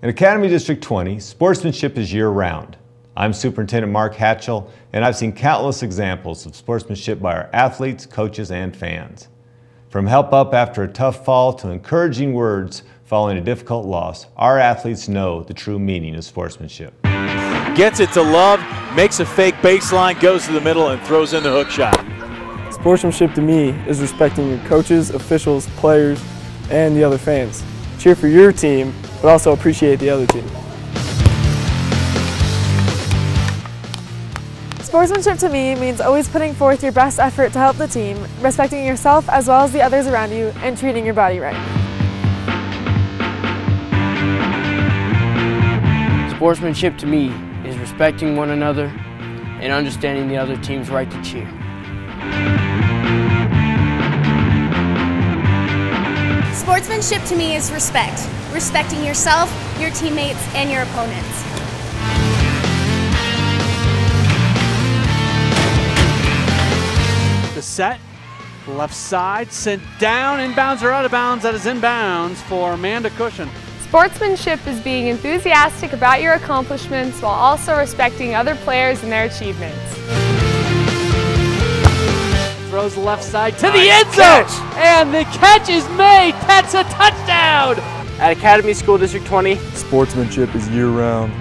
In Academy District 20, sportsmanship is year-round. I'm Superintendent Mark Hatchell, and I've seen countless examples of sportsmanship by our athletes, coaches, and fans. From help up after a tough fall to encouraging words following a difficult loss, our athletes know the true meaning of sportsmanship. Gets it to Love, makes a fake baseline, goes to the middle, and throws in the hook shot. Sportsmanship to me is respecting your coaches, officials, players, and the other fans. Cheer for your team, but also appreciate the other team. Sportsmanship to me means always putting forth your best effort to help the team, respecting yourself as well as the others around you, and treating your body right. Sportsmanship to me is respecting one another and understanding the other team's right to cheer. Sportsmanship to me is respect. Respecting yourself, your teammates, and your opponents. The set, left side, sent down, inbounds or out of bounds. That is inbounds for Amanda Cushion. Sportsmanship is being enthusiastic about your accomplishments while also respecting other players and their achievements. Throws left side to the end zone, and the catch is made. That's a touchdown. At Academy School District 20, Sportsmanship is year-round.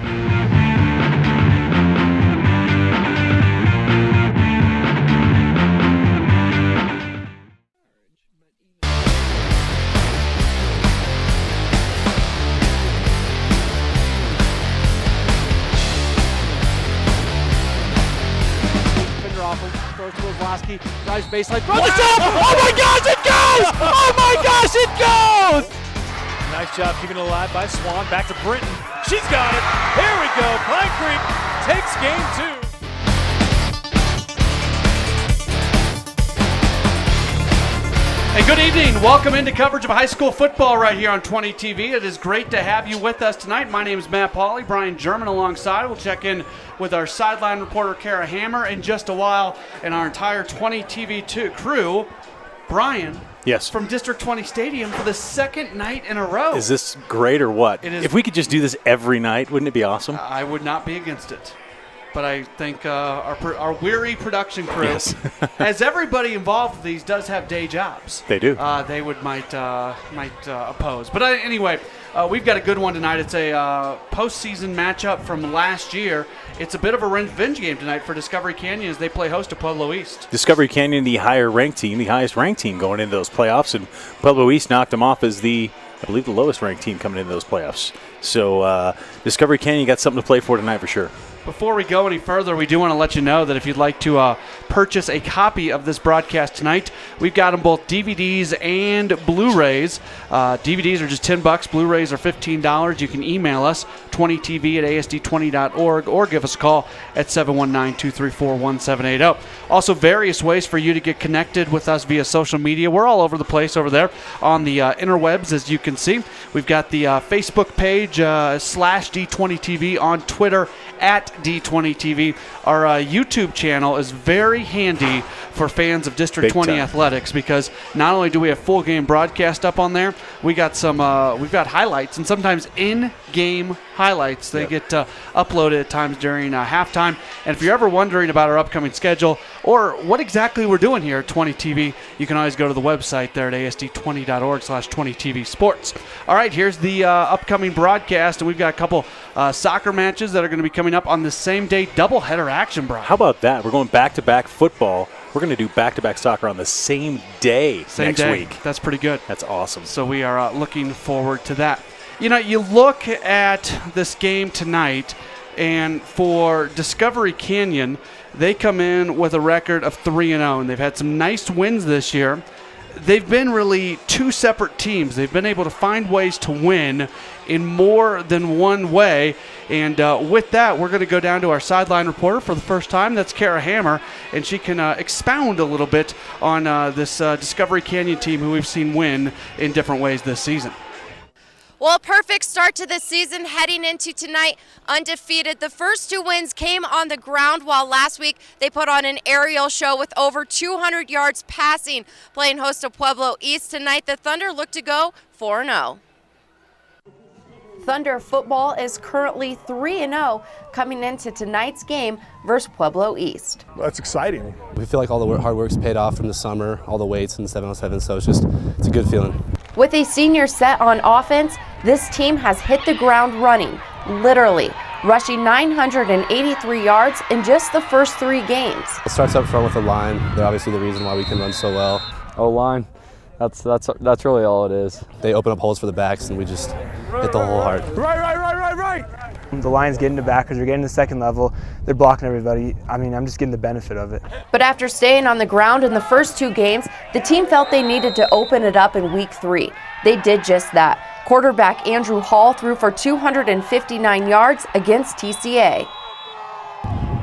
Throws to Kozlowski, drives baseline, throws the shot! Oh my gosh, it goes! Oh my gosh, it goes! Nice job keeping it alive by Swan. Back to Britton. She's got it. Here we go. Pine Creek takes game 2. Hey, good evening. Welcome into coverage of high school football right here on 20 TV. It is great to have you with us tonight. My name is Matt Pauley. Brian German alongside. We'll check in with our sideline reporter, Kara Hammer, in just a while, and our entire 20 TV crew. Brian. Yes. From District 20 Stadium for the second night in a row. Is this great or what? It is. If we could just do this every night, wouldn't it be awesome? I would not be against it. But I think our weary production crew, yes. as everybody involved with these does have day jobs. They do. They might oppose. But anyway, we've got a good one tonight. It's a postseason matchup from last year. It's a bit of a revenge game tonight for Discovery Canyon as they play host to Pueblo East. Discovery Canyon, the higher ranked team, the highest ranked team going into those playoffs, and Pueblo East knocked them off as I believe the lowest ranked team coming into those playoffs. So Discovery Canyon got something to play for tonight for sure. Before we go any further, we do want to let you know that if you'd like to purchase a copy of this broadcast tonight, we've got them both DVDs and Blu-rays. DVDs are just $10, Blu-rays are $15. You can email us, 20tv@asd20.org, or give us a call at 719-234-1780. Also, various ways for you to get connected with us via social media. We're all over the place over there on the interwebs, as you can see. We've got the Facebook page, /D20TV, on Twitter, at D20TV. Our YouTube channel is very handy for fans of District 20 athletics because not only do we have full game broadcast up on there, we've got highlights and sometimes in-game highlights. They get uploaded at times during halftime. And if you're ever wondering about our upcoming schedule or what exactly we're doing here at 20 TV, you can always go to the website there at asd20.org/20TV Sports. All right, here's the upcoming broadcast, and we've got a couple soccer matches that are going to be coming up on the same day. Doubleheader action, Brian. How about that? We're going back-to-back football. We're going to do back-to-back soccer on the same day next week. That's pretty good. That's awesome. So we are looking forward to that. You know, you look at this game tonight, and for Discovery Canyon, they come in with a record of 3-0, and they've had some nice wins this year. They've been really two separate teams. They've been able to find ways to win in more than one way. And with that, we're going to go down to our sideline reporter for the first time. That's Kara Hammer, and she can expound a little bit on this Discovery Canyon team who we've seen win in different ways this season. Well, a perfect start to the season heading into tonight, undefeated. The first two wins came on the ground, while last week they put on an aerial show with over 200 yards passing. Playing host to Pueblo East tonight, the Thunder look to go 4-0. Thunder football is currently 3-0 coming into tonight's game versus Pueblo East. That's exciting. We feel like all the hard work's paid off from the summer, all the weights and 7-on-7, so it's a good feeling. With a senior set on offense, this team has hit the ground running, literally, rushing 983 yards in just the first 3 games. It starts up front with the line. They're obviously the reason why we can run so well. O-line, that's really all it is. They open up holes for the backs and we just hit the hole hard. Right. The line's getting the backers, they're getting the second level, they're blocking everybody. I mean, I'm just getting the benefit of it. But after staying on the ground in the first 2 games, the team felt they needed to open it up in week 3. They did just that. Quarterback Andrew Hall threw for 259 yards against TCA.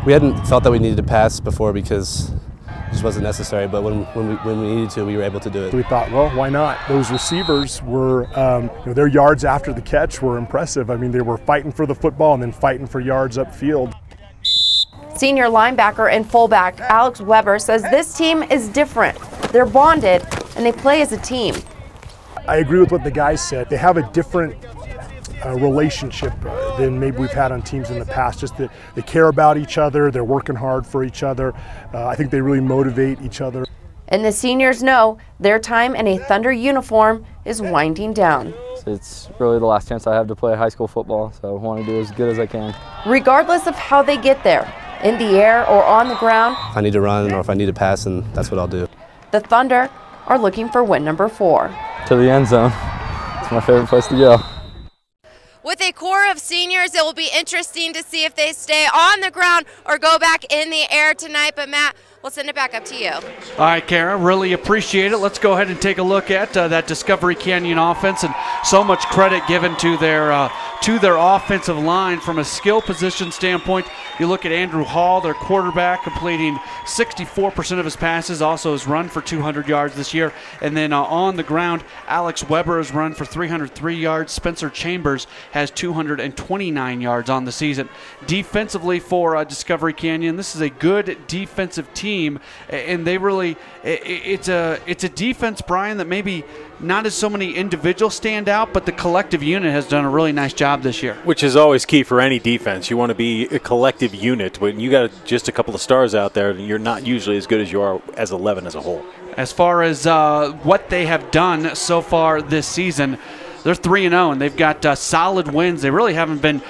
We hadn't felt that we needed to pass before because it just wasn't necessary, but when we needed to, we were able to do it. We thought, well, why not? Those receivers were, their yards after the catch were impressive. I mean, they were fighting for the football and then fighting for yards upfield. Senior linebacker and fullback Alex Weber says this team is different. They're bonded and they play as a team. I agree with what the guys said. They have a different relationship than maybe we've had on teams in the past. Just that they care about each other, they're working hard for each other. I think they really motivate each other. And the seniors know their time in a Thunder uniform is winding down. It's really the last chance I have to play high school football, so I want to do as good as I can. Regardless of how they get there, in the air or on the ground, If I need to run or if I need to pass, and that's what I'll do. the Thunder are looking for win number 4. To the end zone. It's my favorite place to go. With a core of seniors, it will be interesting to see if they stay on the ground or go back in the air tonight. But Matt, we'll send it back up to you. All right, Kara, really appreciate it. Let's go ahead and take a look at that Discovery Canyon offense, and so much credit given to their offensive line from a skill position standpoint. You look at Andrew Hall, their quarterback, completing 64% of his passes, also has run for 200 yards this year. And then on the ground, Alex Weber has run for 303 yards. Spencer Chambers has 229 yards on the season. Defensively for Discovery Canyon, this is a good defensive team, and they really, it's a defense, Brian, that maybe not as so many individuals stand out, but the collective unit has done a really nice job this year. Which is always key for any defense. You want to be a collective unit. When you got just a couple of stars out there, you're not usually as good as you are as 11 as a whole. As far as what they have done so far this season, they're 3-0, and they've got solid wins. They really haven't been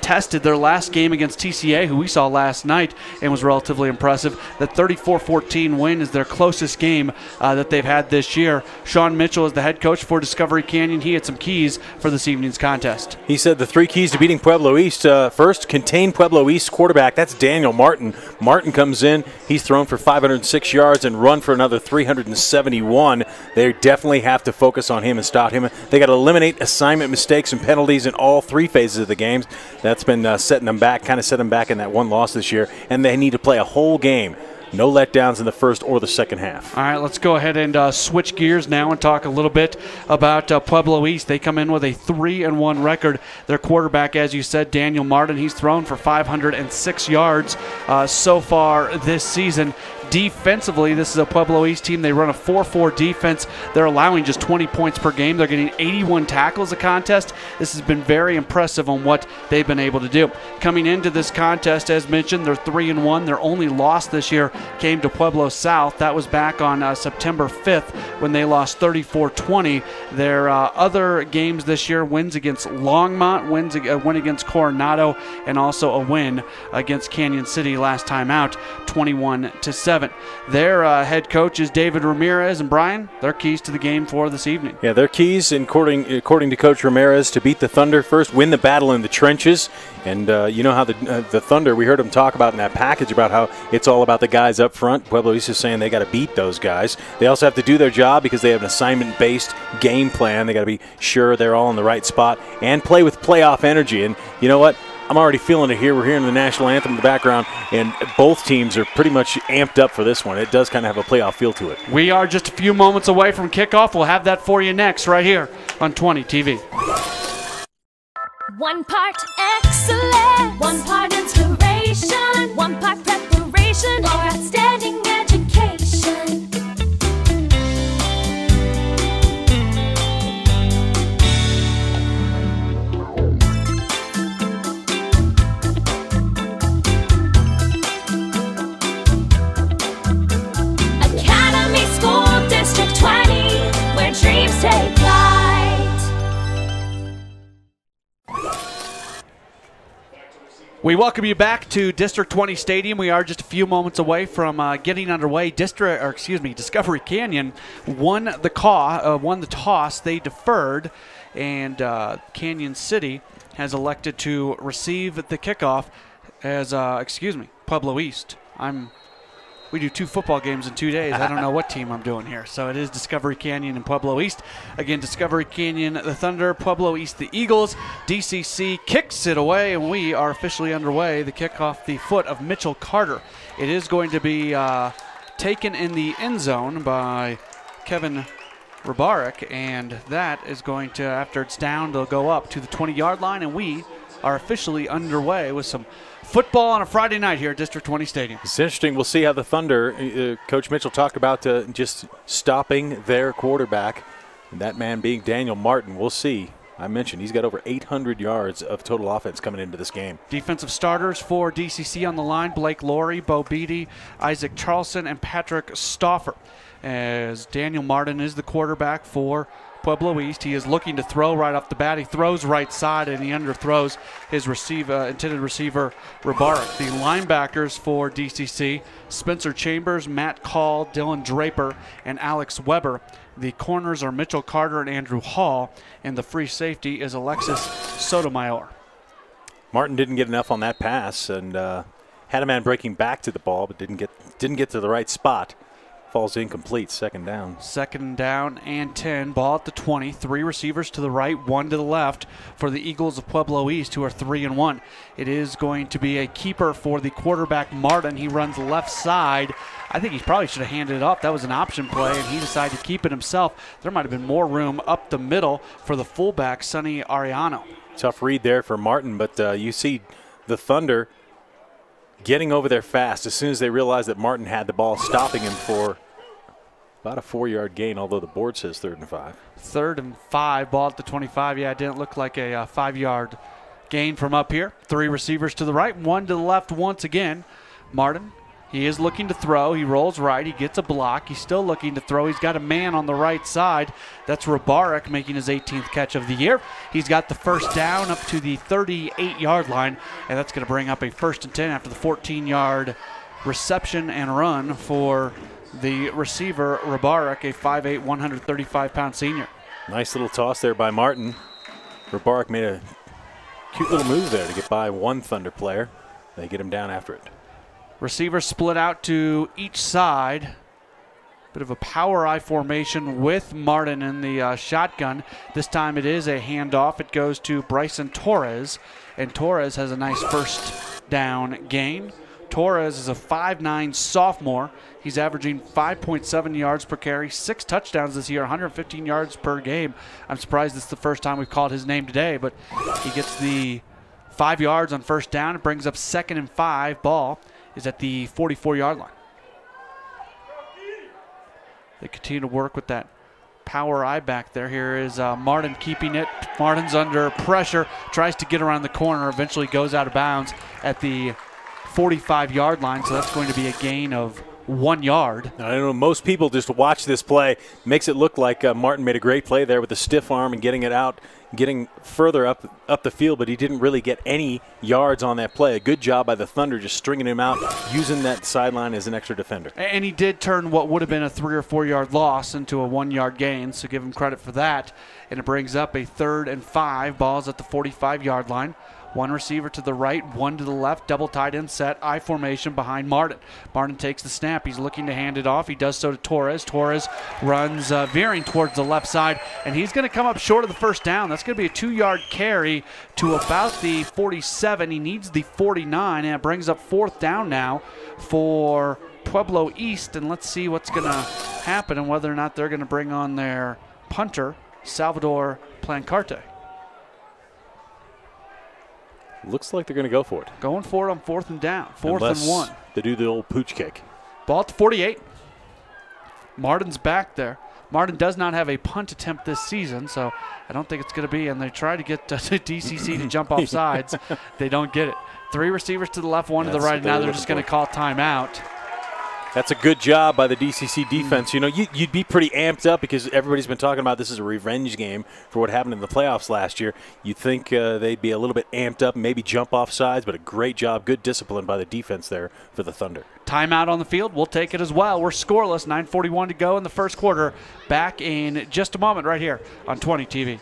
tested. Their last game against TCA, who we saw last night and was relatively impressive, the 34-14 win is their closest game that they've had this year. Sean Mitchell is the head coach for Discovery Canyon. He had some keys for this evening's contest. He said the 3 keys to beating Pueblo East. First, contain Pueblo East's quarterback. That's Daniel Martin. Martin comes in. He's thrown for 506 yards and run for another 371. They definitely have to focus on him and stop him. They got to eliminate assignment mistakes and penalties in all 3 phases of the games. That's been setting them back, kind of set them back in that one loss this year, and they need to play a whole game. No letdowns in the first or the second half. All right, let's go ahead and switch gears now and talk a little bit about Pueblo East. They come in with a 3-1 record. Their quarterback, as you said, Daniel Martin, he's thrown for 506 yards so far this season. Defensively, this is a Pueblo East team. They run a 4-4 defense. They're allowing just 20 points per game. They're getting 81 tackles a contest. This has been very impressive on what they've been able to do. Coming into this contest, as mentioned, they're 3-1. Their only loss this year came to Pueblo South. That was back on September 5th when they lost 34-20. Their other games this year, wins against Longmont, a win against Coronado, and also a win against Canyon City last time out, 21-7. Their head coach is David Ramirez, and Brian, their keys to the game for this evening. Yeah, their keys, according to Coach Ramirez, to beat the Thunder first, win the battle in the trenches. And you know how the Thunder, we heard them talk about in that package about how it's all about the guys up front. Pueblo East is saying they got to beat those guys. They also have to do their job because they have an assignment-based game plan. They got to be sure they're all in the right spot and play with playoff energy. And you know what? I'm already feeling it here. We're hearing the national anthem in the background, and both teams are pretty much amped up for this one. It does kind of have a playoff feel to it. We are just a few moments away from kickoff. We'll have that for you next right here on 20 TV. One part excellence, one part inspiration, one part preparation for outstanding education. We welcome you back to District 20 Stadium. We are just a few moments away from getting underway. Discovery Canyon won the toss. They deferred, and Canyon City has elected to receive the kickoff as Pueblo East. We do 2 football games in 2 days. I don't know what team I'm doing here. So it is Discovery Canyon and Pueblo East. Again, Discovery Canyon, the Thunder, Pueblo East, the Eagles. DCC kicks it away, and we are officially underway. The kick off the foot of Mitchell Carter. It is going to be taken in the end zone by Kevin Rabarek, and that is going to, after it's down, they'll go up to the 20-yard line, and we are officially underway with some football on a Friday night here at District 20 Stadium. It's interesting. We'll see how the Thunder, Coach Mitchell talked about just stopping their quarterback, and that man being Daniel Martin. We'll see. I mentioned he's got over 800 yards of total offense coming into this game. Defensive starters for DCC on the line: Blake Laurie, Bo Beatty, Isaac Charleston, and Patrick Stauffer. As Daniel Martin is the quarterback for Pueblo East. He is looking to throw right off the bat. He throws right side, and he underthrows his intended receiver, Rabarek. The linebackers for DCC: Spencer Chambers, Matt Call, Dylan Draper, and Alex Weber. The corners are Mitchell Carter and Andrew Hall, and the free safety is Alexis Sotomayor. Martin didn't get enough on that pass, and had a man breaking back to the ball, but didn't get to the right spot. Falls incomplete, second down. Second down and 10. Ball at the 20. 3 receivers to the right, 1 to the left for the Eagles of Pueblo East, who are 3-1. It is going to be a keeper for the quarterback, Martin. He runs left side. I think he probably should have handed it off. That was an option play, and he decided to keep it himself. There might have been more room up the middle for the fullback, Sonny Ariano. Tough read there for Martin, but you see the Thunder getting over there fast as soon as they realized that Martin had the ball, stopping him for about a 4-yard gain, although the board says 3rd and 5. 3rd and 5, ball at the 25. Yeah, it didn't look like a 5-yard gain from up here. 3 receivers to the right, 1 to the left once again. Martin, he is looking to throw. He rolls right. He gets a block. He's still looking to throw. He's got a man on the right side. That's Rabarek making his 18th catch of the year. He's got the first down up to the 38-yard line, and that's going to bring up a 1st and 10 after the 14-yard reception and run for the receiver, Rabarek, a 5'8", 135-pound senior. Nice little toss there by Martin. Rabarek made a cute little move there to get by one Thunder player. They get him down after it. Receivers split out to each side. Bit of a power I formation with Martin in the shotgun. This time it is a handoff. It goes to Bryson Torres, and Torres has a nice first down gain. Torres is a 5'9" sophomore. He's averaging 5.7 yards per carry, 6 touchdowns this year, 115 yards per game. I'm surprised it's the first time we've called his name today, but he gets the 5 yards on first down. It brings up 2nd and 5. Ball is at the 44-yard line. They continue to work with that power I back there. Here is Martin keeping it. Martin's under pressure, tries to get around the corner, eventually goes out of bounds at the 45-yard line, so that's going to be a gain of 1 yard. I don't know, most people just watch this play, makes it look like Martin made a great play there with a stiff arm and getting it out, getting further up the field, but he didn't really get any yards on that play. A good job by the Thunder just stringing him out, using that sideline as an extra defender. And he did turn what would have been a 3 or 4 yard loss into a 1 yard gain, so give him credit for that. And it brings up a 3rd and 5. Ball's at the 45-yard line. 1 receiver to the right, 1 to the left, double tight end set, I formation behind Martin. Martin takes the snap. He's looking to hand it off. He does so to Torres. Torres runs veering towards the left side, and he's going to come up short of the first down. That's going to be a 2-yard carry to about the 47. He needs the 49, and it brings up 4th down now for Pueblo East. And let's see what's going to happen and whether or not they're going to bring on their punter, Salvador Plancarte. Looks like they're going to go for it. Going for it on 4th and down. 4th and 1. They do the old pooch kick. Ball at the 48. Martin's back there. Martin does not have a punt attempt this season, so I don't think it's going to be. And they try to get DCC to jump off sides. They don't get it. 3 receivers to the left, 1 to the right. Now they're just going to call timeout. That's a good job by the DCC defense. You know, you'd be pretty amped up because everybody's been talking about this is a revenge game for what happened in the playoffs last year. You'd think they'd be a little bit amped up, maybe jump off sides, but a great job, good discipline by the defense there for the Thunder. Timeout on the field. We'll take it as well. We're scoreless, 9:41 to go in the first quarter. Back in just a moment right here on 20 TV.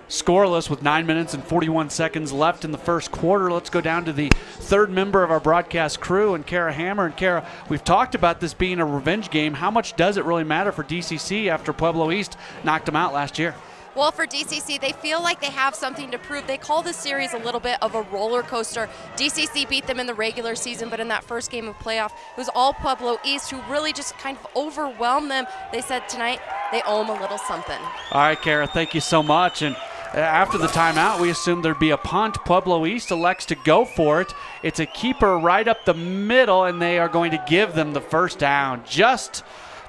Scoreless with 9 minutes and 41 seconds left in the first quarter. Let's go down to the third member of our broadcast crew, and Kara Hammer. And Kara, we've talked about this being a revenge game. How much does it really matter for DCC after Pueblo East knocked them out last year? Well, for DCC, they feel like they have something to prove. They call this series a little bit of a roller coaster. DCC beat them in the regular season, but in that first game of playoff, it was all Pueblo East who really just kind of overwhelmed them. They said tonight they owe them a little something. All right, Kara, thank you so much. And after the timeout, we assumed there'd be a punt. Pueblo East elects to go for it. It's a keeper right up the middle, and they are going to give them the first down just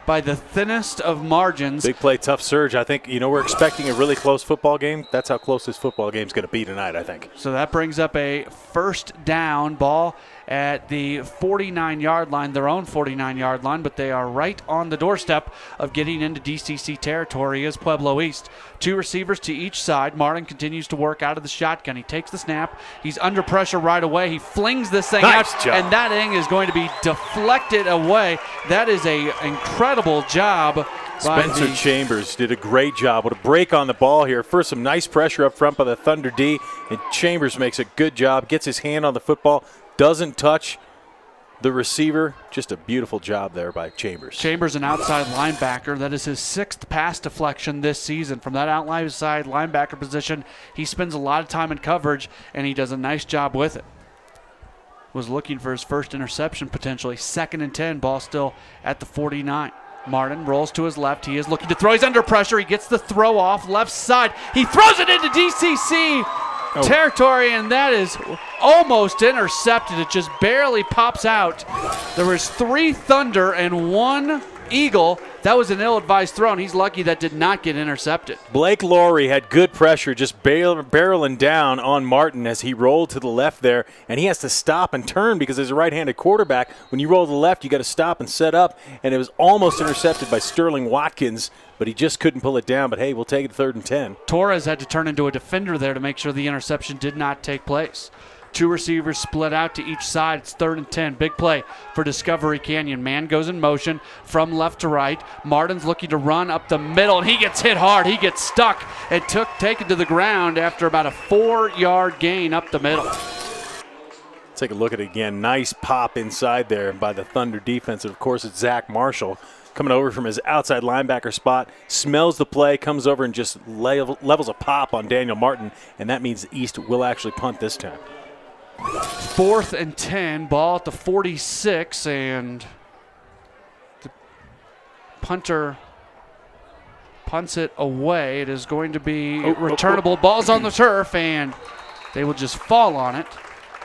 by the thinnest of margins. Big play, tough surge. I think, you know, we're expecting a really close football game. That's how close this football game's going to be tonight, I think. So that brings up a first down, ball at the 49-yard line, their own 49-yard line, but they are right on the doorstep of getting into DCC territory as Pueblo East. Two receivers to each side. Martin continues to work out of the shotgun. He takes the snap. He's under pressure right away. He flings this thing out, and that thing is going to be deflected away. That is an incredible job. Spencer Chambers did a great job. What a break on the ball here. First, some nice pressure up front by the Thunder D, and Chambers makes a good job, gets his hand on the football, doesn't touch the receiver. Just a beautiful job there by Chambers. Chambers, an outside linebacker. That is his 6th pass deflection this season. From that outside linebacker position, he spends a lot of time in coverage, and he does a nice job with it. Was looking for his first interception potentially. 2nd and 10, ball still at the 49. Martin rolls to his left. He is looking to throw. He's under pressure. He gets the throw off left side. He throws it into DCC territory, and that is almost intercepted. It just barely pops out. There was 3 Thunder and 1 Eagle. That was an ill-advised throw, and he's lucky that did not get intercepted. Blake Laurie had good pressure, just barreling down on Martin as he rolled to the left there, and he has to stop and turn because as a right-handed quarterback, when you roll to the left, you got to stop and set up, and it was almost intercepted by Sterling Watkins, but he just couldn't pull it down. But hey, we'll take it 3rd and 10. Torres had to turn into a defender there to make sure the interception did not take place. 2 receivers split out to each side. It's 3rd and 10. Big play for Discovery Canyon. Man goes in motion from left to right. Martin's looking to run up the middle, and he gets hit hard. He gets stuck and taken to the ground after about a 4-yard gain up the middle. Take a look at it again. Nice pop inside there by the Thunder defense. And of course, it's Zach Marshall coming over from his outside linebacker spot, smells the play, comes over and just levels a pop on Daniel Martin, and that means East will actually punt this time. 4th and 10, ball at the 46, and the punter punts it away. It is going to be returnable. Ball's on the turf, and they will just fall on it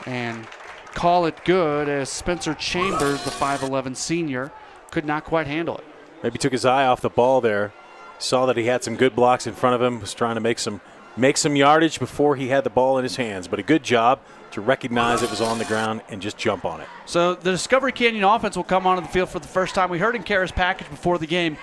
and call it good as Spencer Chambers, the 5'11 senior, could not quite handle it. Maybe took his eye off the ball there. Saw that he had some good blocks in front of him, was trying to make some yardage before he had the ball in his hands. But a good job to recognize it was on the ground and just jump on it. So the Discovery Canyon offense will come onto the field for the first time. We heard in Kara's package before the game,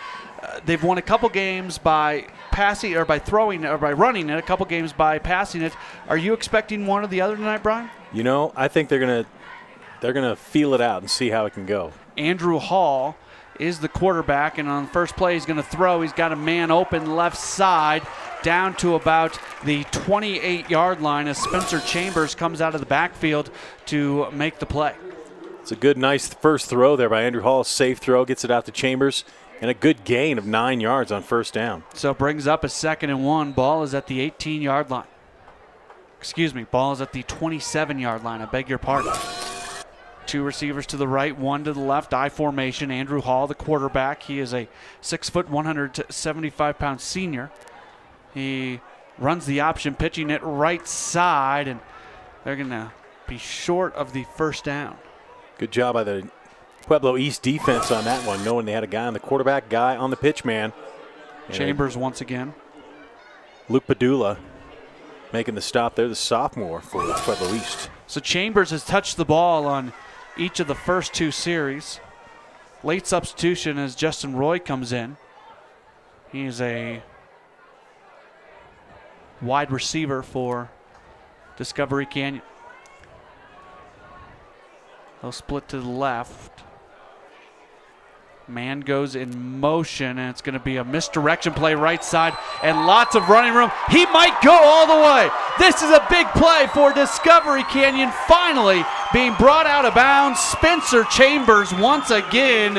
they've won a couple games by passing or by throwing or by running it, a couple games by passing it. Are you expecting one or the other tonight, Brian? You know, I think they're gonna feel it out and see how it can go. Andrew Hall is the quarterback, and on the first play he's going to throw. He's got a man open left side down to about the 28-yard line as Spencer Chambers comes out of the backfield to make the play. It's a good, nice first throw there by Andrew Hall. Safe throw, gets it out to Chambers, and a good gain of 9 yards on first down. So it brings up a 2nd and 1. Ball is at the 18-yard line. Excuse me, ball is at the 27-yard line. I beg your pardon. Two receivers to the right, one to the left, I formation. Andrew Hall, the quarterback. He is a 6 foot, 175-pound senior. He runs the option, pitching it right side, and they're going to be short of the first down. Good job by the Pueblo East defense on that one, knowing they had a guy on the quarterback, guy on the pitch man. Chambers once again. Luke Padula making the stop there, the sophomore for Pueblo East. So Chambers has touched the ball on each of the first two series. Late substitution as Justin Roy comes in. He's a wide receiver for Discovery Canyon. They'll split to the left. Man goes in motion, and it's going to be a misdirection play right side and lots of running room. He might go all the way. This is a big play for Discovery Canyon, finally being brought out of bounds. Spencer Chambers once again,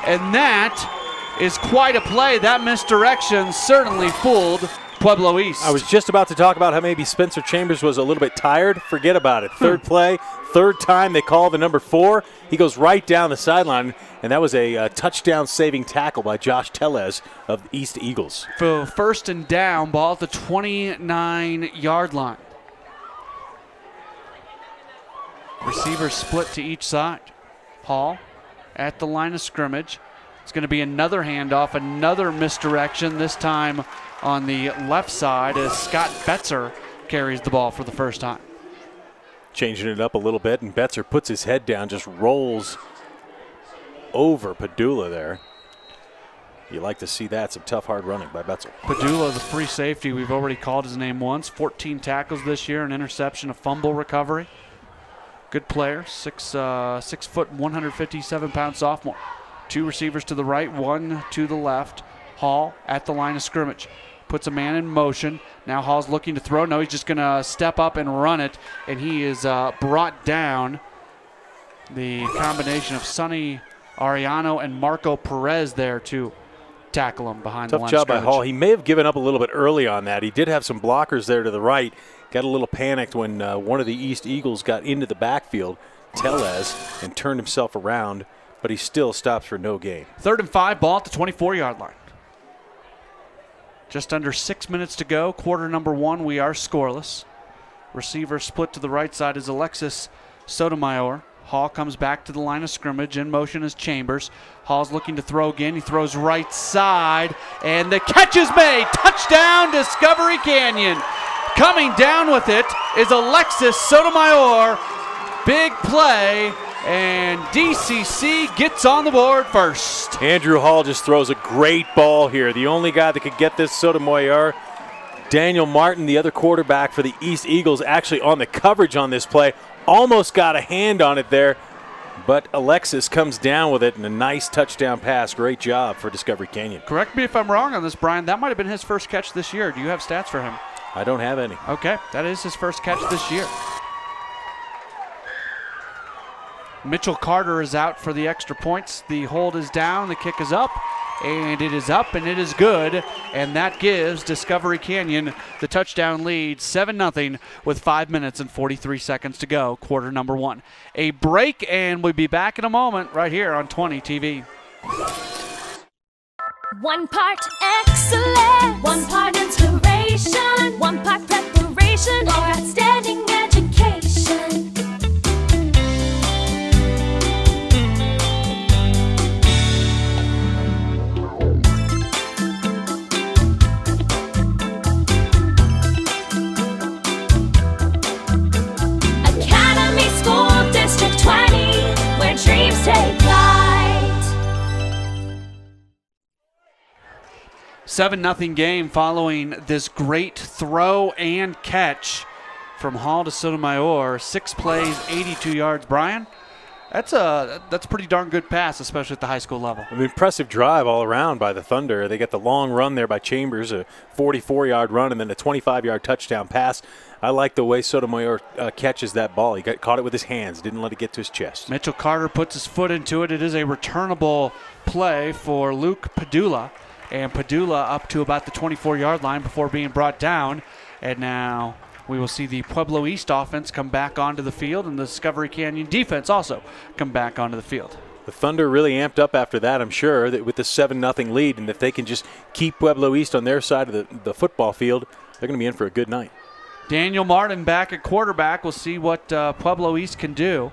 and that is quite a play. That misdirection certainly fooled Pueblo East. I was just about to talk about how maybe Spencer Chambers was a little bit tired. Forget about it. Third play, third time they call the number 4. He goes right down the sideline, and that was a touchdown-saving tackle by Josh Tellez of East Eagles. For first and down, ball at the 29-yard line. Receivers split to each side. Hall at the line of scrimmage. It's going to be another handoff, another misdirection, this time on the left side as Scott Betzer carries the ball for the first time. Changing it up a little bit, and Betzer puts his head down, just rolls over Padula there. You like to see that, some tough, hard running by Betzer. Padula, the free safety, we've already called his name once. 14 tackles this year, an interception, a fumble recovery. Good player, 6 foot, 157-pound sophomore. Two receivers to the right, one to the left. Hall at the line of scrimmage. Puts a man in motion. Now Hall's looking to throw. No, he's just going to step up and run it, and he is brought down. The combination of Sonny Ariano and Marco Perez there to tackle him behind the line of scrimmage. Tough job by Hall. He may have given up a little bit early on that. He did have some blockers there to the right. Got a little panicked when one of the East Eagles got into the backfield, Tellez, and turned himself around, but he still stops for no gain. 3rd and 5, ball at the 24-yard line. Just under 6 minutes to go. Quarter number 1, we are scoreless. Receiver split to the right side is Alexis Sotomayor. Hall comes back to the line of scrimmage. In motion is Chambers. Hall's looking to throw again. He throws right side, and the catch is made. Touchdown, Discovery Canyon. Coming down with it is Alexis Sotomayor. Big play, and DCC gets on the board first. Andrew Hall just throws a great ball here. The only guy that could get this, Sotomayor. Daniel Martin, the other quarterback for the East Eagles, actually on the coverage on this play. Almost got a hand on it there, but Alexis comes down with it and a nice touchdown pass. Great job for Discovery Canyon. Correct me if I'm wrong on this, Brian. That might have been his first catch this year. Do you have stats for him? I don't have any. Okay, that is his first catch this year. Mitchell Carter is out for the extra points. The hold is down, the kick is up, and it is up, and it is good. And that gives Discovery Canyon the touchdown lead, 7-0 with 5 minutes and 43 seconds to go, quarter number 1. A break, and we'll be back in a moment right here on 20 TV. One part excellence, one part inspiration, one part preparation for outstanding education. Academy School District 20, where dreams take flight. 7-0 game following this great throw and catch from Hall to Sotomayor. 6 plays, 82 yards. Brian, that's a pretty darn good pass, especially at the high school level. An impressive drive all around by the Thunder. They get the long run there by Chambers, a 44-yard run, and then a 25-yard touchdown pass. I like the way Sotomayor catches that ball. He caught it with his hands, didn't let it get to his chest. Mitchell Carter puts his foot into it. It is a returnable play for Luke Padula. And Padula up to about the 24-yard line before being brought down. And now we will see the Pueblo East offense come back onto the field and the Discovery Canyon defense also come back onto the field. The Thunder really amped up after that, I'm sure, that with the 7-0 lead, and if they can just keep Pueblo East on their side of the football field, they're going to be in for a good night. Daniel Martin back at quarterback. We'll see what Pueblo East can do.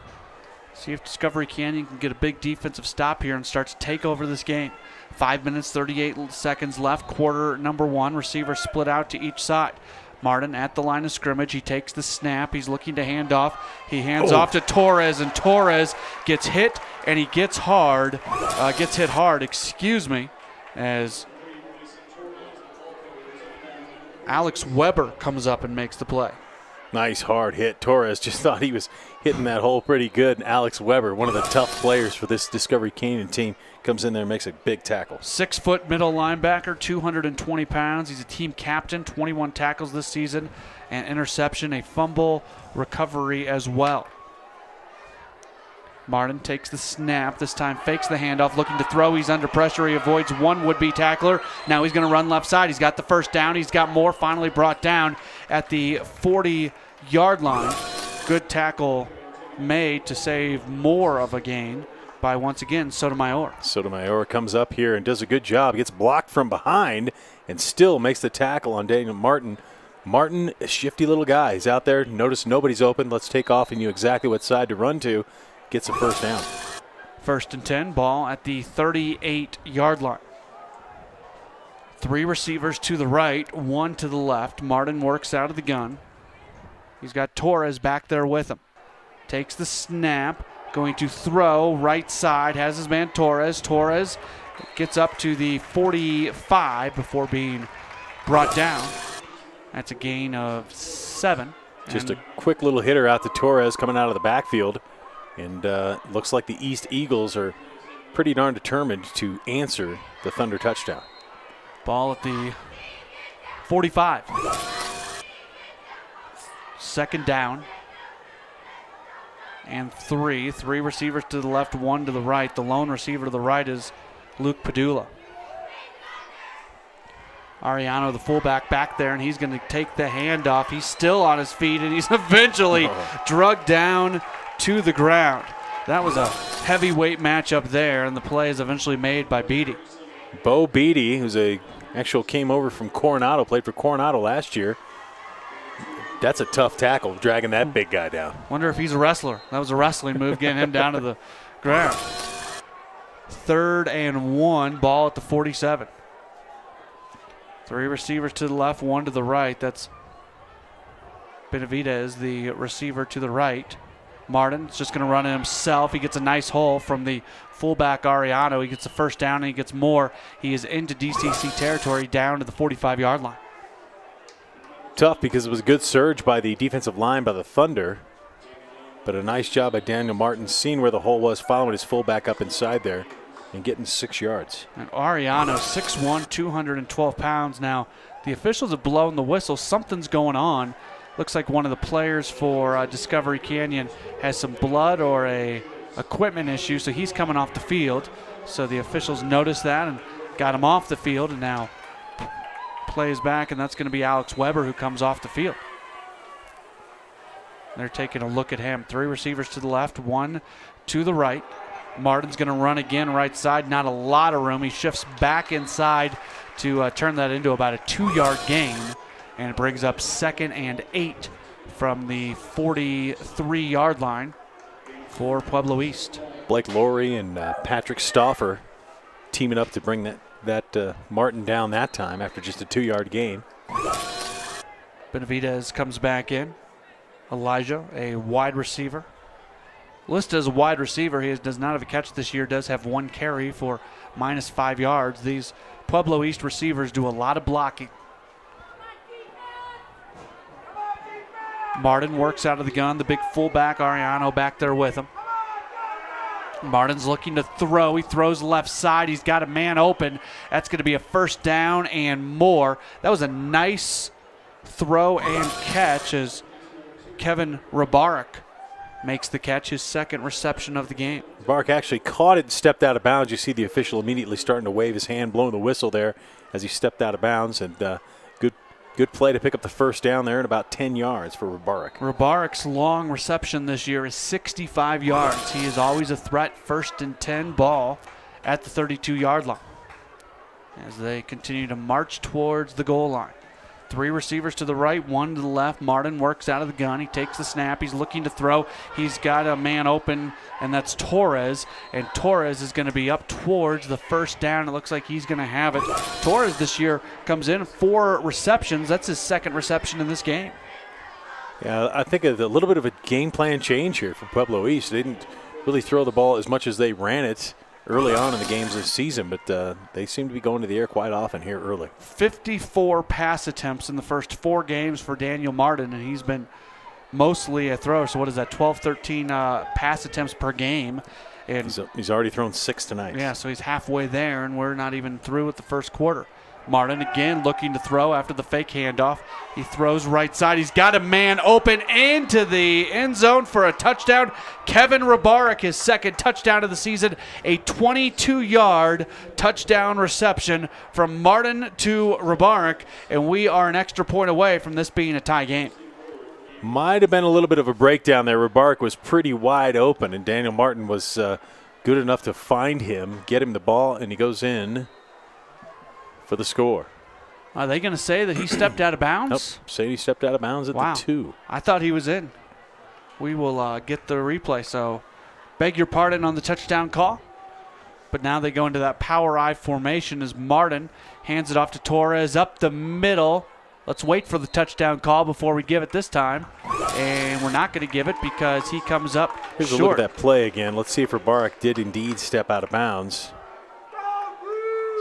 See if Discovery Canyon can get a big defensive stop here and start to take over this game. 5 minutes, 38 seconds left. Quarter number one. Receivers split out to each side. Martin at the line of scrimmage. He takes the snap. He's looking to hand off. He hands off to Torres, and Torres gets hit, and he gets hit hard, as Alex Weber comes up and makes the play. Nice hard hit. Torres just thought he was hitting that hole pretty good. And Alex Weber, one of the tough players for this Discovery Canyon team, comes in there and makes a big tackle. 6-foot middle linebacker, 220 pounds. He's a team captain, 21 tackles this season, an interception, a fumble recovery as well. Martin takes the snap, this time fakes the handoff, looking to throw. He's under pressure. He avoids one would-be tackler. Now he's going to run left side. He's got the first down. He's got more, finally brought down at the 40-yard line. Good tackle made to save more of a gain by, once again, Sotomayor. Sotomayor comes up here and does a good job. Gets blocked from behind and still makes the tackle on Daniel Martin. Martin, a shifty little guy. He's out there. Notice nobody's open. Let's take off and knew exactly what side to run to. Gets a first down. 1st and 10, ball at the 38-yard line. 3 receivers to the right, 1 to the left. Martin works out of the gun. He's got Torres back there with him. Takes the snap, going to throw right side, has his man Torres. Torres gets up to the 45 before being brought down. That's a gain of 7. Just a quick little hitter out to Torres coming out of the backfield. And looks like the East Eagles are pretty darn determined to answer the Thunder touchdown. Ball at the 45. 2nd down. And 3. 3 receivers to the left, 1 to the right. The lone receiver to the right is Luke Padula. Ariano, the fullback, back there, and he's going to take the handoff. He's still on his feet, and he's eventually drugged down to the ground. That was a heavyweight matchup there, and the play is eventually made by Beatty. Bo Beatty, who's came over from Coronado, played for Coronado last year. That's a tough tackle, dragging that big guy down. Wonder if he's a wrestler. That was a wrestling move, getting him down to the ground. 3rd and 1, ball at the 47. 3 receivers to the left, 1 to the right. That's Benavidez, the receiver to the right. Martin's just going to run it himself. He gets a nice hole from the fullback Ariano. He gets the first down and he gets more. He is into DCC territory down to the 45-yard line. Tough because it was a good surge by the defensive line by the Thunder. But a nice job by Daniel Martin seeing where the hole was, following his fullback up inside there and getting 6 yards. And Ariano, 6'1", 212 pounds. Now, the officials have blown the whistle. Something's going on. Looks like one of the players for Discovery Canyon has some blood or a equipment issue, so he's coming off the field. So the officials noticed that and got him off the field, and now plays back, and that's going to be Alex Weber who comes off the field. They're taking a look at him. 3 receivers to the left, 1 to the right. Martin's going to run again right side. Not a lot of room. He shifts back inside to turn that into about a 2-yard gain. And it brings up 2nd and 8 from the 43-yard line for Pueblo East. Blake Laurie and Patrick Stauffer teaming up to bring that Martin down that time after just a 2-yard gain. Benavidez comes back in. Elijah, a wide receiver. Listed as a wide receiver. He does not have a catch this year, does have 1 carry for -5 yards. These Pueblo East receivers do a lot of blocking. Martin works out of the gun. The big fullback, Ariano, back there with him. Martin's looking to throw. He throws left side. He's got a man open. That's going to be a first down and more. That was a nice throw and catch as Kevin Rabarik makes the catch, his 2nd reception of the game. Rabarik actually caught it and stepped out of bounds. You see the official immediately starting to wave his hand, blowing the whistle there as he stepped out of bounds. And Good play to pick up the first down there at about 10 yards for Rubarik. Rubarik's long reception this year is 65 yards. He is always a threat. 1st and 10 ball at the 32-yard line as they continue to march towards the goal line. 3 receivers to the right, 1 to the left. Martin works out of the gun. He takes the snap. He's looking to throw. He's got a man open, and that's Torres. And Torres is going to be up towards the first down. It looks like he's going to have it. Torres this year comes in 4 receptions. That's his 2nd reception in this game. Yeah, I think a little bit of a game plan change here for Pueblo East. They didn't really throw the ball as much as they ran it early on in the games this season, but they seem to be going to the air quite often here early. 54 pass attempts in the first 4 games for Daniel Martin, and he's been mostly a thrower. So what is that, 12, 13 pass attempts per game. And he's already thrown 6 tonight. Yeah, so he's halfway there, and we're not even through with the first quarter. Martin again looking to throw after the fake handoff. He throws right side. He's got a man open into the end zone for a touchdown. Kevin Rubarik, his 2nd touchdown of the season, a 22-yard touchdown reception from Martin to Rubarik, and we are an extra point away from this being a tie game. Might have been a little bit of a breakdown there. Rubarik was pretty wide open, and Daniel Martin was good enough to find him, get him the ball, and he goes in for the score. Are they going to say that he stepped out of bounds? Nope. Say he stepped out of bounds at the 2. I thought he was in. We will get the replay. So beg your pardon on the touchdown call. But now they go into that power I formation as Martin hands it off to Torres up the middle. Let's wait for the touchdown call before we give it this time. And we're not going to give it because he comes up Here's short. a look at that play again. Let's see if Rubarik did indeed step out of bounds.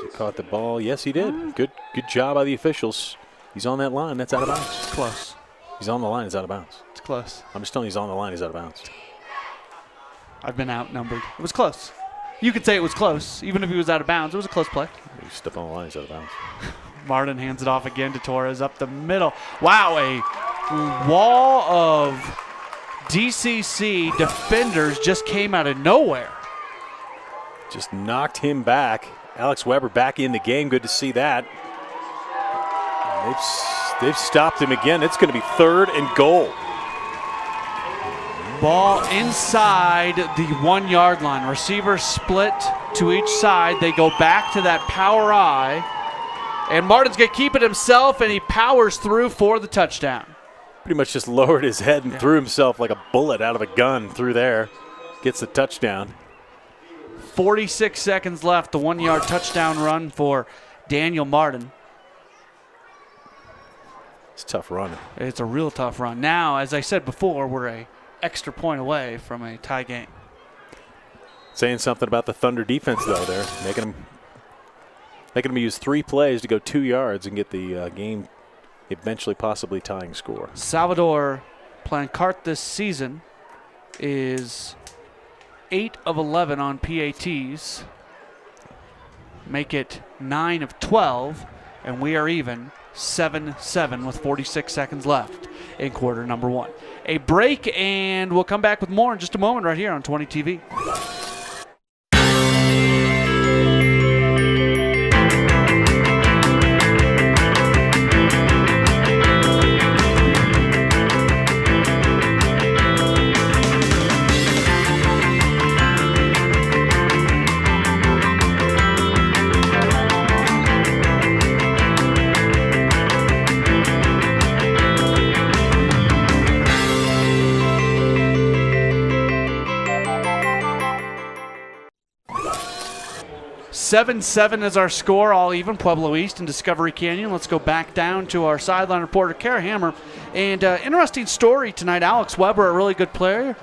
He caught the ball. Yes, he did. Good job by the officials. He's on that line. That's out of bounds. It's close. He's on the line. It's out of bounds. It's close. I'm just telling you, he's on the line. He's out of bounds. I've been outnumbered. It was close. You could say it was close. Even if he was out of bounds, it was a close play. He stepped on the line. He's out of bounds. Martin hands it off again to Torres up the middle. Wow, a wall of DCC defenders just came out of nowhere. Just knocked him back. Alex Weber back in the game. Good to see that. They've stopped him again. It's going to be 3rd and goal. Ball inside the 1-yard line. Receivers split to each side. They go back to that power I. And Martin's going to keep it himself, and he powers through for the touchdown. Pretty much just lowered his head and threw himself like a bullet out of a gun through there. Gets the touchdown. 46 seconds left, the 1-yard touchdown run for Daniel Martin. It's a tough run. It's a real tough run. Now, as I said before, we're an extra point away from a tie game. Saying something about the Thunder defense, though, there. Making them use 3 plays to go 2 yards and get the game eventually possibly tying score. Salvador Plancart this season is 8 of 11 on PATs, make it 9 of 12, and we are even 7-7 with 46 seconds left in quarter number 1. A break, and we'll come back with more in just a moment right here on 20 TV. Seven is our score, all even. Pueblo East and Discovery Canyon. Let's go back down to our sideline reporter, Kara Hammer. And interesting story tonight. Alex Weber, a really good player.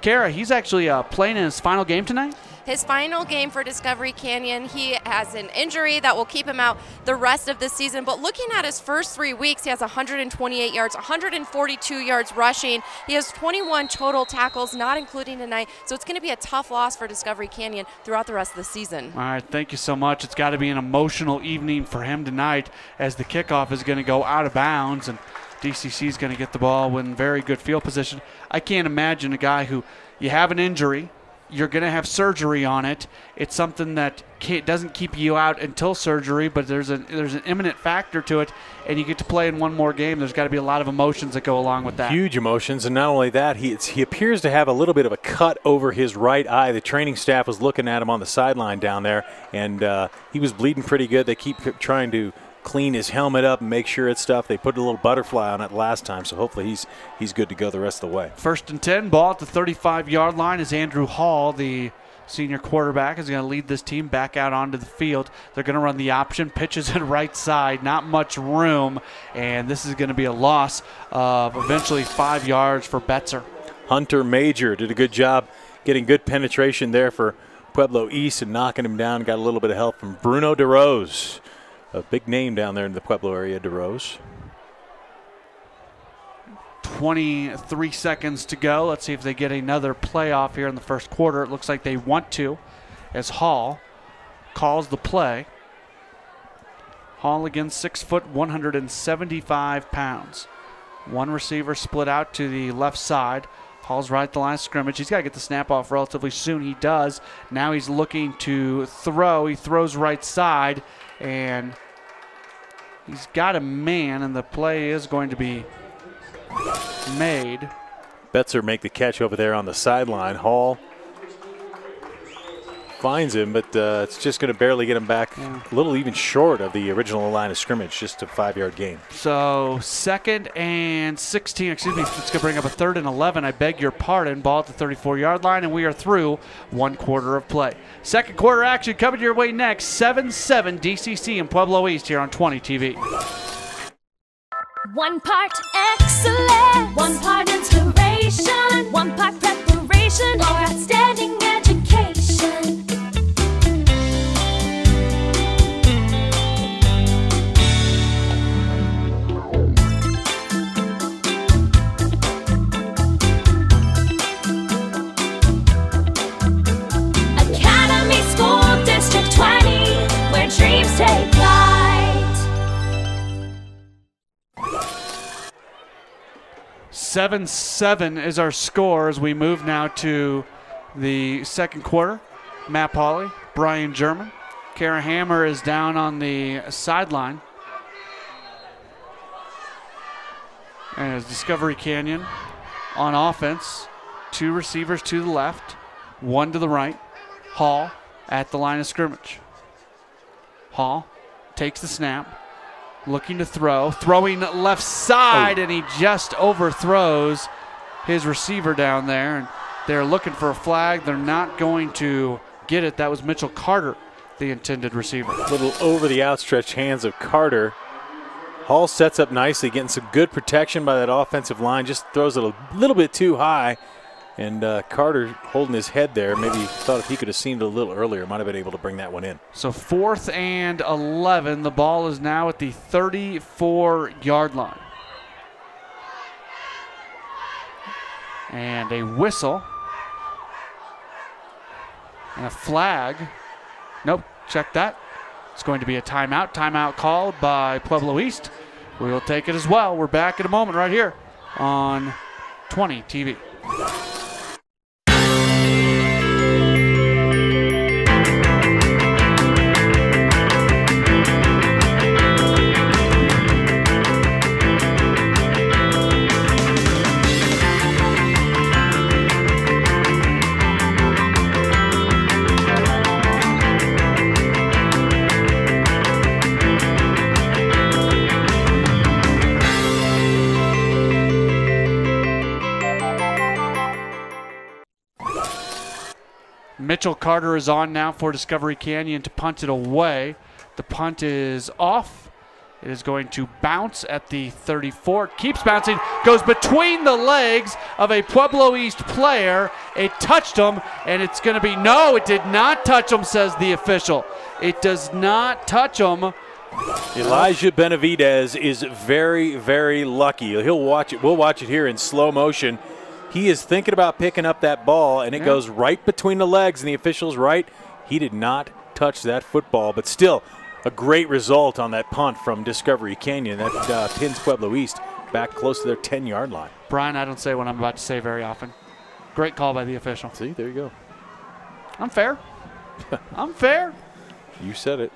Kara, he's actually playing in his final game tonight. His final game for Discovery Canyon, he has an injury that will keep him out the rest of the season. But looking at his first 3 weeks, he has 128 yards, 142 yards rushing. He has 21 total tackles, not including tonight. So it's going to be a tough loss for Discovery Canyon throughout the rest of the season. All right, thank you so much. It's got to be an emotional evening for him tonight as the kickoff is going to go out of bounds and DCC is going to get the ball in very good field position. I can't imagine a guy who, you have an injury, you're going to have surgery on it. It's something that doesn't keep you out until surgery, but there's an imminent factor to it, and you get to play in one more game. There's got to be a lot of emotions that go along with that. Huge emotions, and not only that, he appears to have a little bit of a cut over his right eye. The training staff was looking at him on the sideline down there, and he was bleeding pretty good. They keep trying to clean his helmet up and make sure it's stuff. They put a little butterfly on it last time, so hopefully he's good to go the rest of the way. 1st and 10, ball at the 35-yard line as Andrew Hall, the senior quarterback, is going to lead this team back out onto the field. They're going to run the option, pitches it right side, not much room, and this is going to be a loss of eventually 5 yards for Betzer. Hunter Major did a good job getting good penetration there for Pueblo East and knocking him down. Got a little bit of help from Bruno DeRose. A big name down there in the Pueblo area, DeRose. 23 seconds to go. Let's see if they get another playoff here in the first quarter. It looks like they want to, as Hall calls the play. Hall again, 6 foot, 175 pounds. One receiver split out to the left side. Hall's right at the line of scrimmage. He's got to get the snap off relatively soon. He does. Now he's looking to throw. He throws right side, and he's got a man, and the play is going to be made. Betzer make the catch over there on the sideline. Hall finds him, but it's just going to barely get him back. A little even short of the original line of scrimmage, just a 5-yard gain. So 2nd and 16, excuse me, it's going to bring up a 3rd and 11. I beg your pardon. Ball at the 34-yard line, and we are through 1 quarter of play. Second quarter action coming your way next. 7-7 DCC and Pueblo East here on 20 TV. 1 part excellence, 1 part inspiration, 1 part preparation for outstanding education. Academy School District 20, where dreams take flight. 7-7 is our score as we move now to the second quarter. Matt Pauley, Brian German. Kara Hammer is down on the sideline. As Discovery Canyon on offense. 2 receivers to the left, 1 to the right. Hall at the line of scrimmage. Hall takes the snap. Looking to throw, throwing left side, and he just overthrows his receiver down there. And they're looking for a flag. They're not going to get it. That was Mitchell Carter, the intended receiver. A little over the outstretched hands of Carter. Hall sets up nicely, getting some good protection by that offensive line. Just throws it a little bit too high. And Carter holding his head there. Maybe thought if he could have seen it a little earlier, might have been able to bring that one in. So 4th and 11. The ball is now at the 34-yard line. And a whistle. And a flag. Nope, check that. It's going to be a timeout. Timeout called by Pueblo East. We will take it as well. We're back in a moment right here on 20 TV. Mitchell Carter is on now for Discovery Canyon to punt it away. The punt is off. It is going to bounce at the 34. Keeps bouncing. Goes between the legs of a Pueblo East player. It touched him, and it's going to be, no, it did not touch him, says the official. It does not touch him. Elijah Benavidez is very, very lucky. He'll watch it. We'll watch it here in slow motion. He is thinking about picking up that ball, and it goes right between the legs, and the official's right. He did not touch that football, but still a great result on that punt from Discovery Canyon. That pins Pueblo East back close to their 10-yard line. Brian, I don't say what I'm about to say very often. Great call by the official. See, there you go. I'm fair. I'm fair. You said it.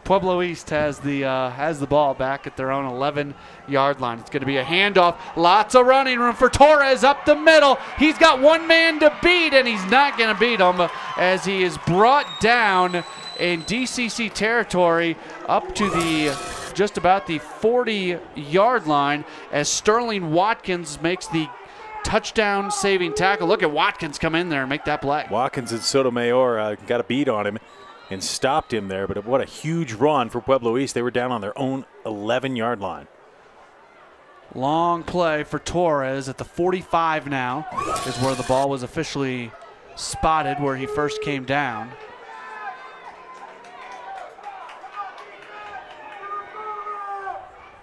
Pueblo East has the ball back at their own 11-yard line. It's going to be a handoff. Lots of running room for Torres up the middle. He's got one man to beat, and he's not going to beat him as he is brought down in DCC territory up to just about the 40-yard line as Sterling Watkins makes the touchdown saving tackle. Look at Watkins come in there and make that play. Watkins and Sotomayor got a beat on him and stopped him there, but what a huge run for Pueblo East. They were down on their own 11-yard line. Long play for Torres at the 45 now is where the ball was officially spotted where he first came down.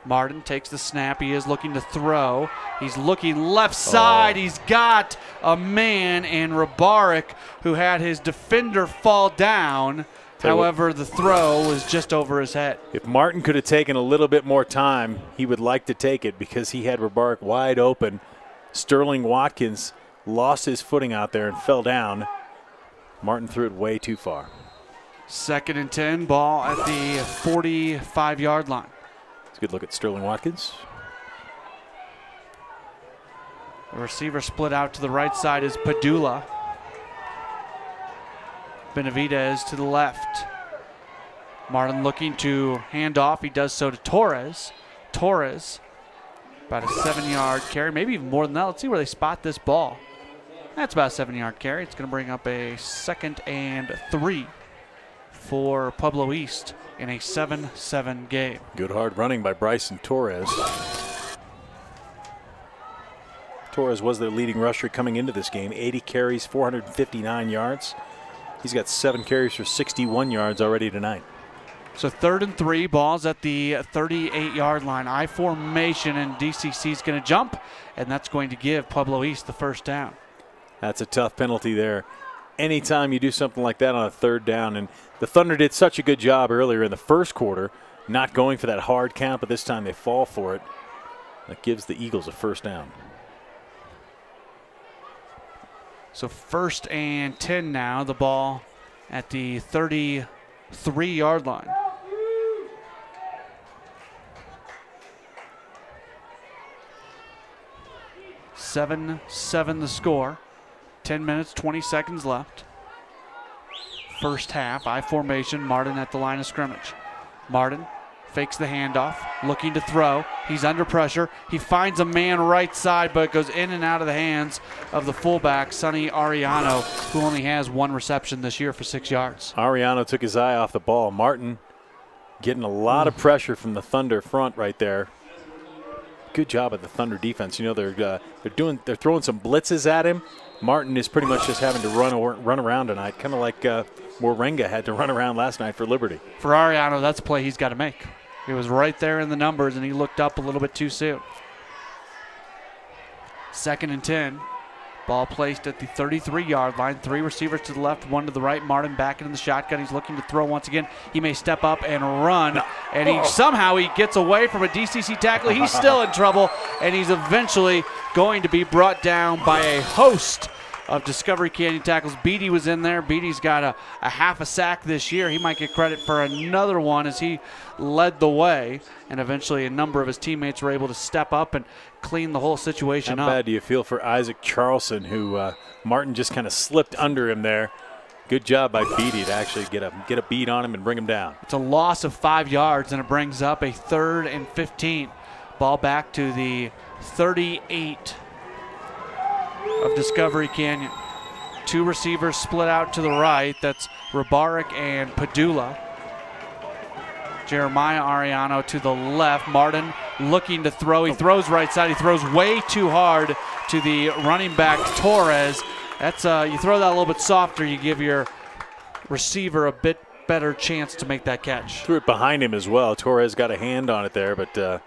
Martin takes the snap. He is looking to throw. He's looking left side. He's got a man in Rabarik who had his defender fall down. However, the throw was just over his head. If Martin could have taken a little bit more time, he would like to take it because he had Rabarik wide open. Sterling Watkins lost his footing out there and fell down. Martin threw it way too far. 2nd and 10, ball at the 45-yard line. Good look at Sterling Watkins. The receiver split out to the right side is Padula. Benavidez to the left. Martin looking to hand off. He does so to Torres. Torres, about a 7-yard carry, maybe even more than that. Let's see where they spot this ball. That's about a 7-yard carry. It's going to bring up a 2nd and 3 for Pueblo East in a 7-7 game. Good hard running by Bryson Torres. Torres was their leading rusher coming into this game. 80 carries, 459 yards. He's got 7 carries for 61 yards already tonight. So 3rd and 3, balls at the 38-yard line. I formation, and DCC's going to jump, and that's going to give Pueblo East the first down. That's a tough penalty there. Anytime you do something like that on a 3rd down, and the Thunder did such a good job earlier in the first quarter, not going for that hard count, but this time they fall for it. That gives the Eagles a first down. So 1st and 10 now, the ball at the 33-yard line. Seven the score. 10 minutes, 20 seconds left. First half, I formation, Martin at the line of scrimmage. Martin fakes the handoff, looking to throw. He's under pressure. He finds a man right side, but it goes in and out of the hands of the fullback, Sonny Ariano, who only has 1 reception this year for 6 yards. Ariano took his eye off the ball. Martin getting a lot of pressure from the Thunder front right there. Good job at the Thunder defense. You know, they're throwing some blitzes at him. Martin is pretty much just having to run around tonight, kind of like Morenga had to run around last night for Liberty. For Ariano, that's a play he's got to make. He was right there in the numbers, and he looked up a little bit too soon. 2nd and 10. Ball placed at the 33-yard line. 3 receivers to the left, 1 to the right. Martin back into the shotgun. He's looking to throw once again. He may step up and run, and somehow he gets away from a DCC tackle. He's still in trouble, and he's eventually going to be brought down by a host of Discovery Canyon tackles. Beatty was in there. Beatty's got a half a sack this year. He might get credit for another one as he led the way, and eventually a number of his teammates were able to step up and clean the whole situation up. How bad do you feel for Isaac Charlson, who Martin just kind of slipped under him there? Good job by Beatty to actually get a beat on him and bring him down. It's a loss of 5 yards, and it brings up a 3rd and 15. Ball back to the 38 of Discovery Canyon. 2 receivers split out to the right. That's Rabarik and Padula. Jeremiah Ariano to the left. Martin looking to throw. He throws right side. He throws way too hard to the running back Torres. That's you throw that a little bit softer, you give your receiver a bit better chance to make that catch. Threw it behind him as well. Torres got a hand on it there, but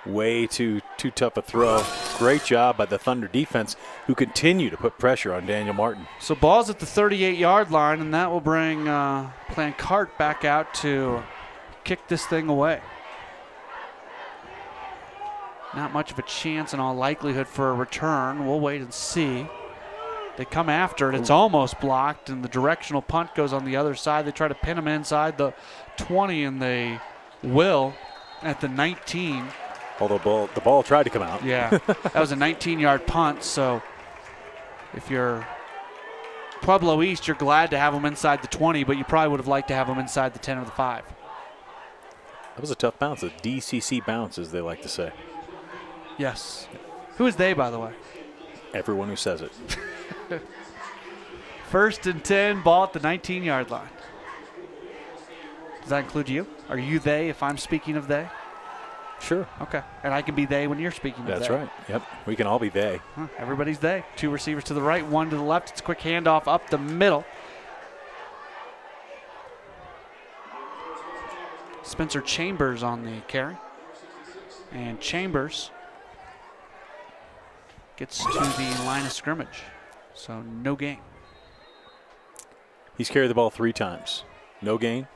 way too tough a throw. Great job by the Thunder defense, who continue to put pressure on Daniel Martin. So ball's at the 38-yard line, and that will bring Plancart back out to kick this thing away. Not much of a chance in all likelihood for a return. We'll wait and see. They come after it. It's almost blocked, and the directional punt goes on the other side. They try to pin him inside the 20, and they will at the 19. Although the ball tried to come out. Yeah, that was a 19-yard punt. So if you're Pueblo East, you're glad to have them inside the 20, but you probably would have liked to have them inside the 10 or the 5. That was a tough bounce. A DCC bounce, as they like to say. Yes. Who is they, by the way? Everyone who says it. 1st and 10, ball at the 19-yard line. Does that include you? Are you they if I'm speaking of they? Sure. Okay. And I can be they when you're speaking of they. That's right. Yep. We can all be they. Huh. Everybody's they. 2 receivers to the right, 1 to the left. It's a quick handoff up the middle. Spencer Chambers on the carry. And Chambers gets to the line of scrimmage. So no gain. He's carried the ball 3 times. No gain.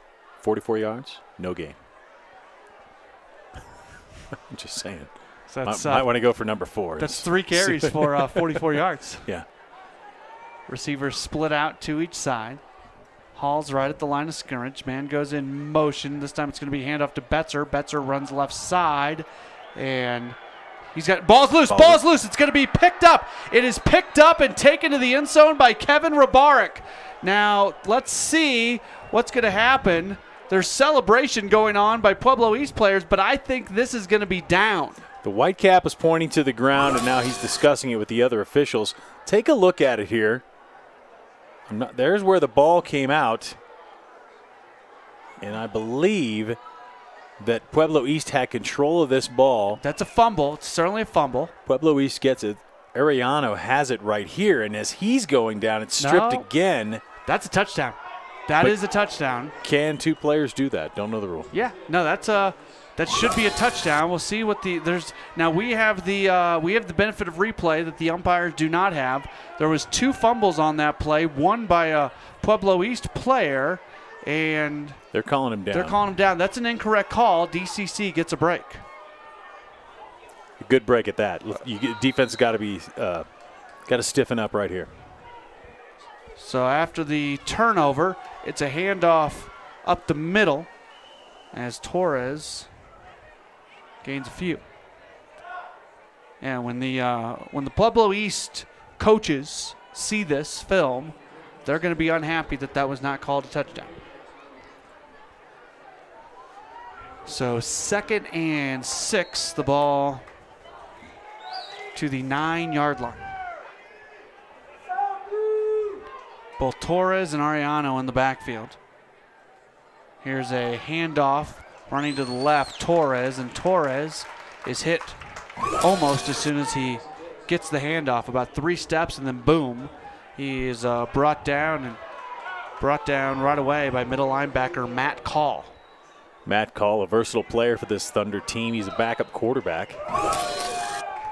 44 yards. No gain. I'm just saying. So that's, might want to go for number 4. That's 3 carries for 44 yards. Yeah. Receivers split out to each side. Hall's right at the line of scrimmage. Man goes in motion. This time it's going to be handoff to Betzer. Betzer runs left side, and he's got ball's loose. Ball's loose. It's going to be picked up. It is picked up and taken to the end zone by Kevin Rabarek. Now let's see what's going to happen. There's celebration going on by Pueblo East players, but I think this is going to be down. The white cap is pointing to the ground, and now he's discussing it with the other officials. Take a look at it here. There's where the ball came out, and I believe that Pueblo East had control of this ball. That's a fumble. It's certainly a fumble. Pueblo East gets it. Arellano has it right here, and as he's going down, it's stripped again. That's a touchdown. That is a touchdown. Can 2 players do that? Don't know the rule. Yeah, no, that should be a touchdown. We'll see what now we have the benefit of replay that the umpires do not have. There was 2 fumbles on that play, one by a Pueblo East player, and they're calling him down. They're calling him down. That's an incorrect call. DCC gets a break. A good break at that. Defense has got to stiffen up right here. So after the turnover, it's a handoff up the middle as Torres gains a few. And when the Pueblo East coaches see this film, they're going to be unhappy that was not called a touchdown. So 2nd and 6, the ball to the 9-yard line. Both Torres and Arellano in the backfield. Here's a handoff running to the left, Torres, and Torres is hit almost as soon as he gets the handoff. About 3 steps, and then boom, he is brought down right away by middle linebacker Matt Call. Matt Call, a versatile player for this Thunder team. He's a backup quarterback.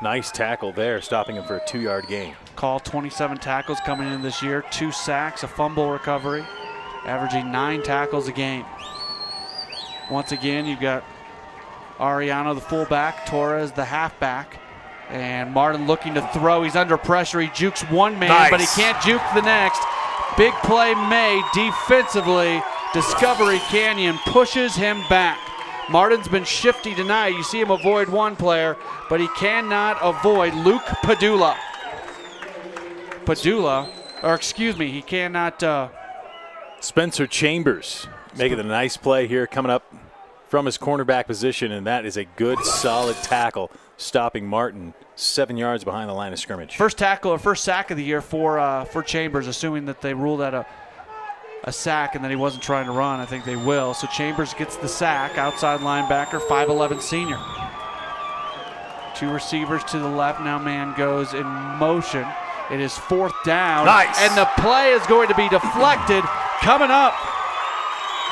Nice tackle there, stopping him for a 2-yard gain. Call 27 tackles coming in this year, 2 sacks, a fumble recovery, averaging 9 tackles a game. Once again, you've got Arellano, the fullback, Torres, the halfback, and Martin looking to throw. He's under pressure. He jukes one man, but he can't juke the next. Big play made defensively. Discovery Canyon pushes him back. Martin's been shifty tonight. You see him avoid one player, but he cannot avoid Luke Padula. He cannot. Spencer Chambers making a nice play here, coming up from his cornerback position, and that is a good, solid tackle, stopping Martin 7 yards behind the line of scrimmage. First tackle or first sack of the year for Chambers, assuming that they ruled that a sack and that he wasn't trying to run. I think they will. So Chambers gets the sack, outside linebacker, 5'11" senior. 2 receivers to the left. Now man goes in motion. It is 4th down. Nice. And the play is going to be deflected. Coming up,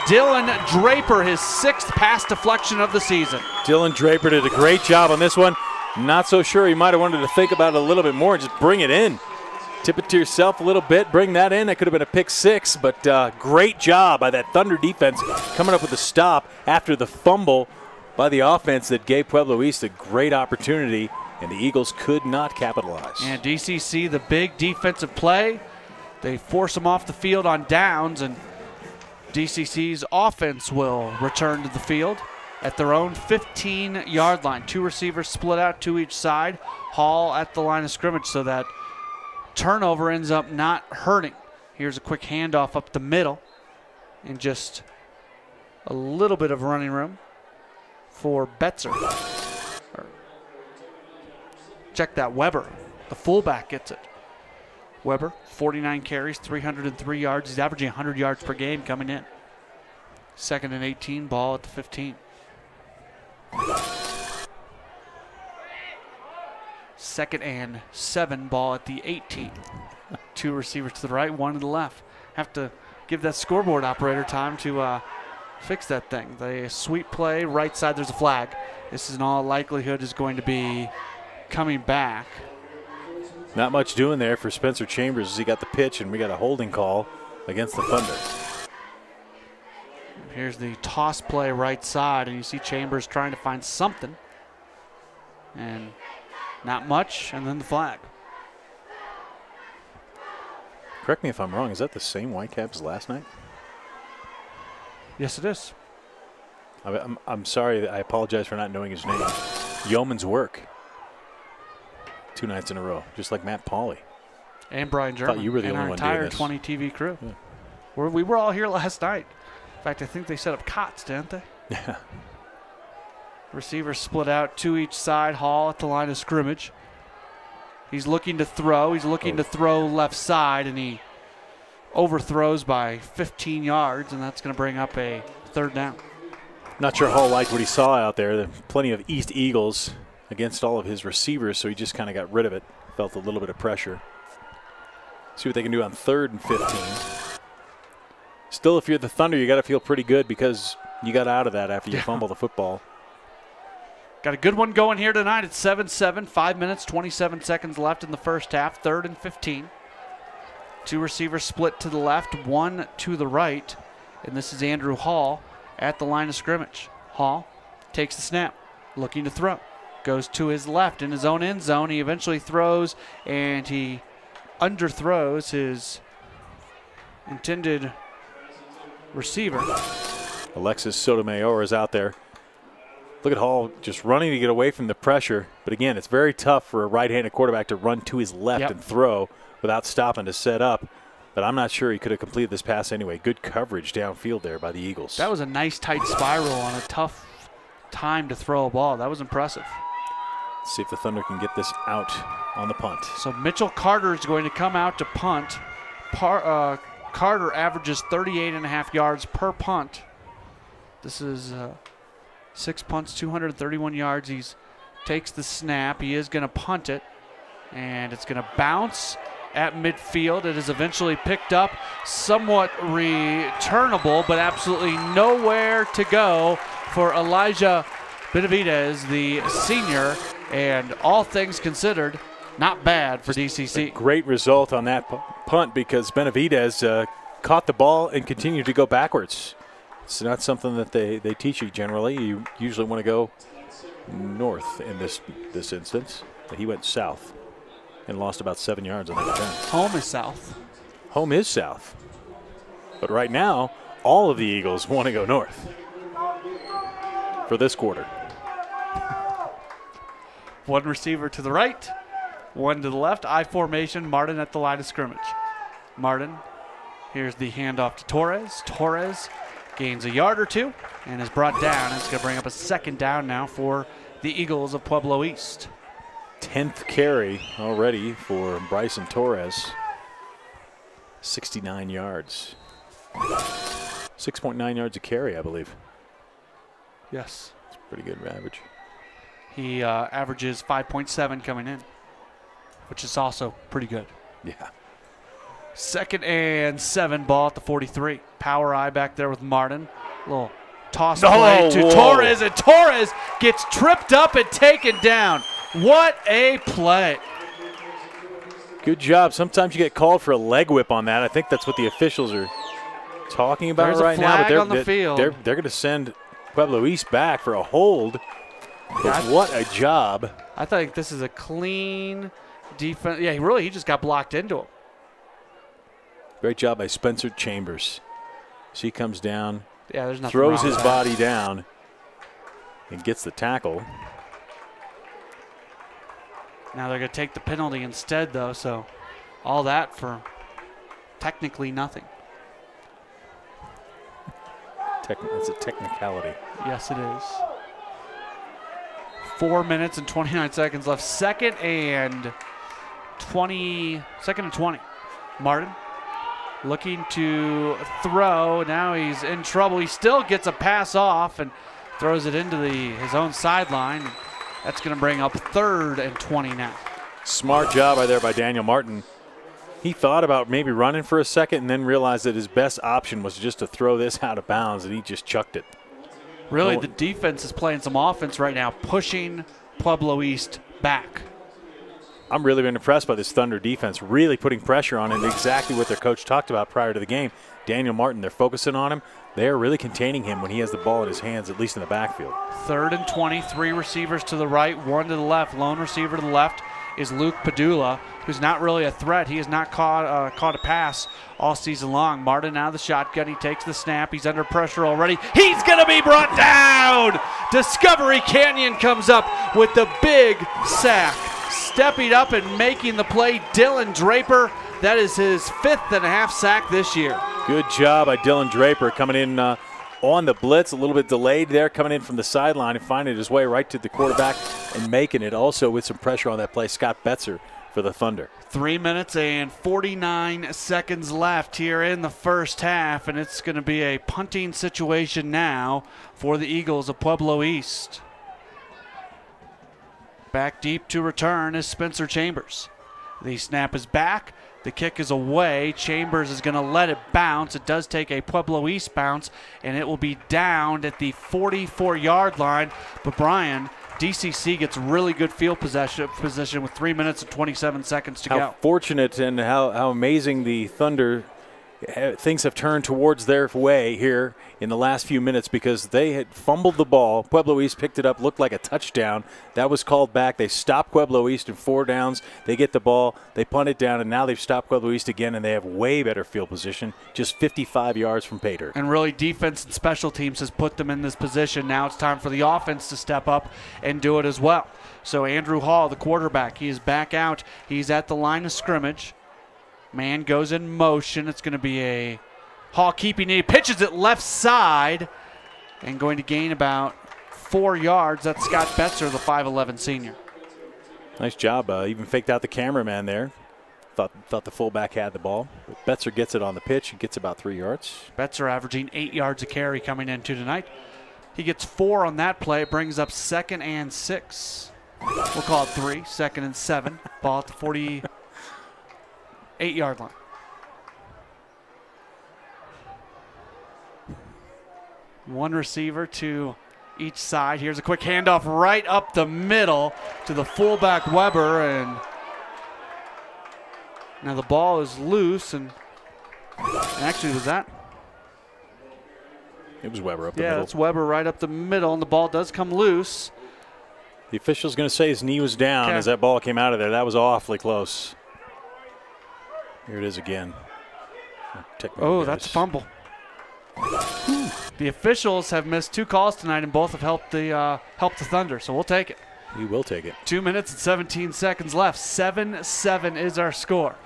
Dylan Draper, his 6th pass deflection of the season. Dylan Draper did a great job on this one. Not so sure. He might have wanted to think about it a little bit more and just bring it in. Tip it to yourself a little bit, bring that in. That could have been a pick 6, but great job by that Thunder defense coming up with a stop after the fumble by the offense that gave Pueblo East a great opportunity and the Eagles could not capitalize. And DCC, the big defensive play, they force them off the field on downs, and DCC's offense will return to the field at their own 15-yard line. 2 receivers split out to each side. Hall at the line of scrimmage, so that turnover ends up not hurting. Here's a quick handoff up the middle, and just a little bit of running room for Betzer. Check that, Weber, the fullback, gets it. Weber, 49 carries, 303 yards. He's averaging 100 yards per game coming in. 2nd and 18, ball at the 15. 2nd and 7, ball at the 18. 2 receivers to the right, 1 to the left. Have to give that scoreboard operator time to fix that thing. The sweep play, right side, there's a flag. This is in all likelihood is going to be coming back. Not much doing there for Spencer Chambers as he got the pitch, and we got a holding call against the Thunder. Here's the toss play right side, and you see Chambers trying to find something. And not much, and then the flag. Correct me if I'm wrong, is that the same Whitecaps last night? Yes, it is. I'm sorry, I apologize for not knowing his name. Yeoman's Work. 2 nights in a row, just like Matt Pauley. And Brian German. Thought you were the only one doing our this. entire 20 TV crew. Yeah. We were all here last night. In fact, I think they set up cots, didn't they? Yeah. Receivers split out to each side. Hall at the line of scrimmage. He's looking to throw. He's looking to throw left side, and he overthrows by 15 yards, and that's going to bring up a 3rd down. Not sure Hall liked what he saw out there. There were plenty of East Eagles against all of his receivers, so he just kind of got rid of it. Felt a little bit of pressure. See what they can do on 3rd and 15. Still, if you're the Thunder, you got to feel pretty good because you got out of that after you fumble the football. Got a good one going here tonight at 7-7. 5 minutes, 27 seconds left in the first half. 3rd and 15. 2 receivers split to the left, 1 to the right. And this is Andrew Hall at the line of scrimmage. Hall takes the snap, looking to throw. Goes to his left in his own end zone. He eventually throws, and he underthrows his intended receiver. Alexis Sotomayor is out there. Look at Hall just running to get away from the pressure. But again, it's very tough for a right-handed quarterback to run to his left and throw without stopping to set up. But I'm not sure he could have completed this pass anyway. Good coverage downfield there by the Eagles. That was a nice tight spiral on a tough time to throw a ball. That was impressive. Let's see if the Thunder can get this out on the punt. So Mitchell Carter is going to come out to punt. Carter averages 38.5 yards per punt. This is 6 punts, 231 yards. He takes the snap. He is going to punt it, and it's going to bounce at midfield. It is eventually picked up, somewhat returnable, but absolutely nowhere to go for Elijah Benavidez, the senior. And all things considered, not bad for DCC. Great result on that punt because Benavidez caught the ball and continued to go backwards. It's not something that they teach you generally. You usually want to go north in this instance. But he went south and lost about 7 yards on that return. Home is south. Home is south. But right now, all of the Eagles want to go north for this quarter. 1 receiver to the right, 1 to the left. I formation, Martin at the line of scrimmage. Martin, here's the handoff to Torres. Torres gains a yard or 2 and is brought down. It's going to bring up a 2nd down now for the Eagles of Pueblo East. 10th carry already for Bryson Torres. 69 yards. 6.9 yards a carry, I believe. Yes. It's pretty good average. He averages 5.7 coming in, which is also pretty good. Yeah. 2nd and 7, ball at the 43. Power eye back there with Martin. Little toss play to Torres, and Torres gets tripped up and taken down. What a play. Good job. Sometimes you get called for a leg whip on that. I think that's what the officials are talking about right now. But on the field. They're going to send Pueblo East back for a hold. But what a job. I think this is a clean defense. Yeah, he just got blocked into him. Great job by Spencer Chambers. She comes down, yeah, there's nothing throws wrong his with body down, and gets the tackle. Now they're going to take the penalty instead, though, so all that for technically nothing. It's a technicality. Yes, it is. 4 minutes and 29 seconds left. Second and 20. Martin looking to throw. Now he's in trouble. He still gets a pass off and throws it into his own sideline. That's going to bring up 3rd and 20 now. Smart job there by Daniel Martin. He thought about maybe running for a second and then realized that his best option was just to throw this out of bounds, and he just chucked it. Really, the defense is playing some offense right now, pushing Pueblo East back. I'm really been impressed by this Thunder defense, really putting pressure on him, exactly what their coach talked about prior to the game. Daniel Martin, they're focusing on him. They're really containing him when he has the ball in his hands, at least in the backfield. 3rd and 20, 3 receivers to the right, 1 to the left. Lone receiver to the left is Luke Padula, who's not really a threat. He has not caught a pass all season long. Martin out of the shotgun. He takes the snap. He's under pressure already. He's going to be brought down. Discovery Canyon comes up with the big sack. Stepping up and making the play, Dylan Draper. That is his 5th and a half sack this year. Good job by Dylan Draper coming in on the blitz, a little bit delayed there, coming in from the sideline and finding his way right to the quarterback and making it. Also with some pressure on that play, Scott Betzer for the Thunder. 3 minutes and 49 seconds left here in the first half, and it's going to be a punting situation now for the Eagles of Pueblo East. Back deep to return is Spencer Chambers. The snap is back. The kick is away. Chambers is going to let it bounce. It does take a Pueblo East bounce, and it will be downed at the 44-yard line. But Brian, DCC gets really good field position with 3 minutes and 27 seconds to go. How fortunate and how amazing the Thunder things have turned towards their way here in the last few minutes, because they had fumbled the ball. Pueblo East picked it up, looked like a touchdown. That was called back. They stopped Pueblo East in 4 downs. They get the ball, they punt it down, and now they've stopped Pueblo East again, and they have way better field position, just 55 yards from pay dirt. And really, defense and special teams has put them in this position. Now it's time for the offense to step up and do it as well. So Andrew Hall, the quarterback, he is back out. He's at the line of scrimmage. Man goes in motion. It's going to be a Hall keeping it. He pitches it left side and going to gain about 4 yards. That's Scott Betzer, the 5'11 senior. Nice job. Even faked out the cameraman there. Thought the fullback had the ball. But Betzer gets it on the pitch and gets about 3 yards. Betzer averaging 8 yards a carry coming into tonight. He gets 4 on that play. It brings up 2nd and 6. We'll call it 3. 2nd and 7. Ball at the 48-yard line. One receiver to each side. Here's a quick handoff right up the middle to the fullback Weber, and now the ball is loose, and actually was that? It was Weber up the middle. Yeah, it's Weber right up the middle, and the ball does come loose. The official's going to say his knee was down as that ball came out of there. That was awfully close. Here it is again. Oh, that's a fumble. The officials have missed 2 calls tonight, and both have helped the Thunder, so we'll take it. We will take it. 2 minutes and 17 seconds left. 7-7 is our score.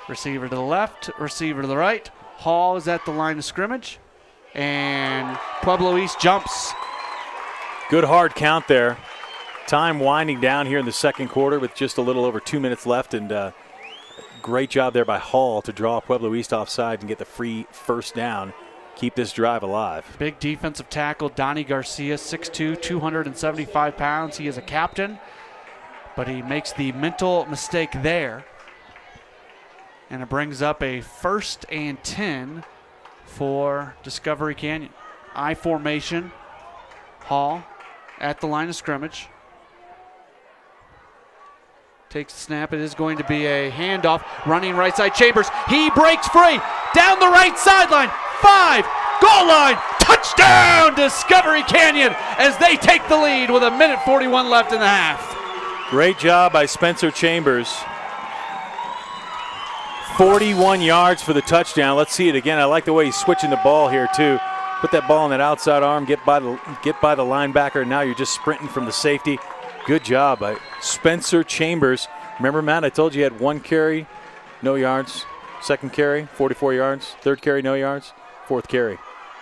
Receiver to the left, receiver to the right. Hall is at the line of scrimmage, and Pueblo East jumps. Good hard count there. Time winding down here in the second quarter with just a little over 2 minutes left, and great job there by Hall to draw Pueblo East offside and get the free first down. Keep this drive alive. Big defensive tackle, Donnie Garcia, 6'2", 275 pounds. He is a captain, but he makes the mental mistake there. And it brings up a 1st and 10 for Discovery Canyon. I formation, Hall at the line of scrimmage. Takes the snap. It is going to be a handoff. Running right side, Chambers. He breaks free. Down the right sideline. 5. Goal line. Touchdown. Touchdown, Discovery Canyon, as they take the lead with 1:41 left in the half. Great job by Spencer Chambers. 41 yards for the touchdown. Let's see it again. I like the way he's switching the ball here too. Put that ball on that outside arm, get by the linebacker. Now you're just sprinting from the safety. Good job by Spencer Chambers. Remember, Matt, I told you he had 1 carry, no yards. Second carry, 44 yards. Third carry, no yards. Fourth carry,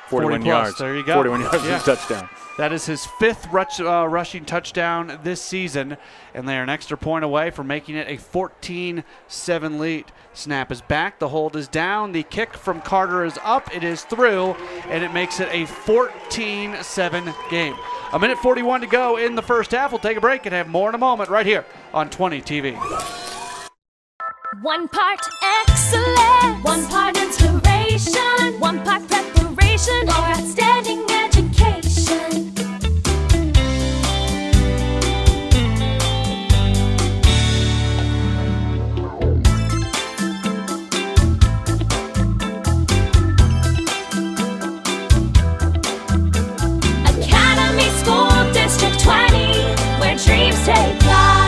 41 yards. There you go. 41 yards for the touchdown. That is his 5th rushing touchdown this season, and they are an extra point away from making it a 14-7 lead. Snap is back. The hold is down. The kick from Carter is up. It is through, and it makes it a 14-7 game. 1:41 to go in the first half. We'll take a break and have more in a moment right here on 20 TV. One part excellence, one part inspiration, one part preparation for outstanding education. Academy School District 20, where dreams take flight.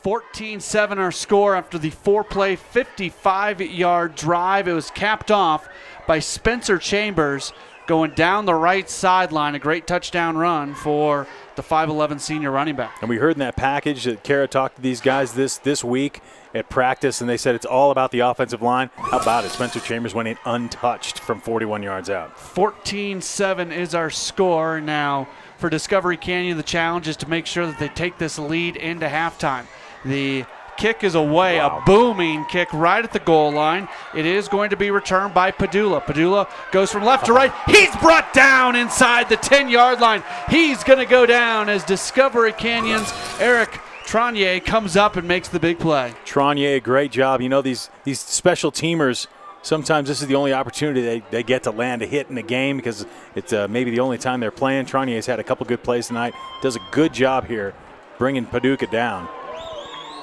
14-7 our score after the 4-play, 55-yard drive. It was capped off by Spencer Chambers going down the right sideline. A great touchdown run for the 5'11 senior running back. And we heard in that package that Kara talked to these guys this week at practice, and they said it's all about the offensive line. How about it? Spencer Chambers went in untouched from 41 yards out. 14-7 is our score. Now, for Discovery Canyon, the challenge is to make sure that they take this lead into halftime. The kick is away, a booming kick right at the goal line. It is going to be returned by Padula. Padula goes from left to right. He's brought down inside the 10-yard line. He's going to go down as Discovery Canyon's Eric Tronier comes up and makes the big play. Tronier, great job. You know, these special teamers, sometimes this is the only opportunity they get to land a hit in a game because it's maybe the only time they're playing. Tronier's had a couple good plays tonight. Does a good job here bringing Paducah down.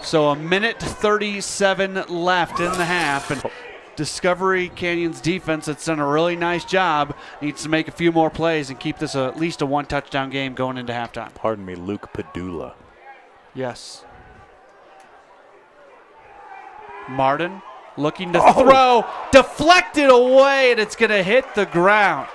So 1:37 left in the half, and Discovery Canyon's defense that's done a really nice job needs to make a few more plays and keep this at least a 1-touchdown game going into halftime. Pardon me, Luke Padula. Yes. Martin looking to throw, deflected away, and it's going to hit the ground.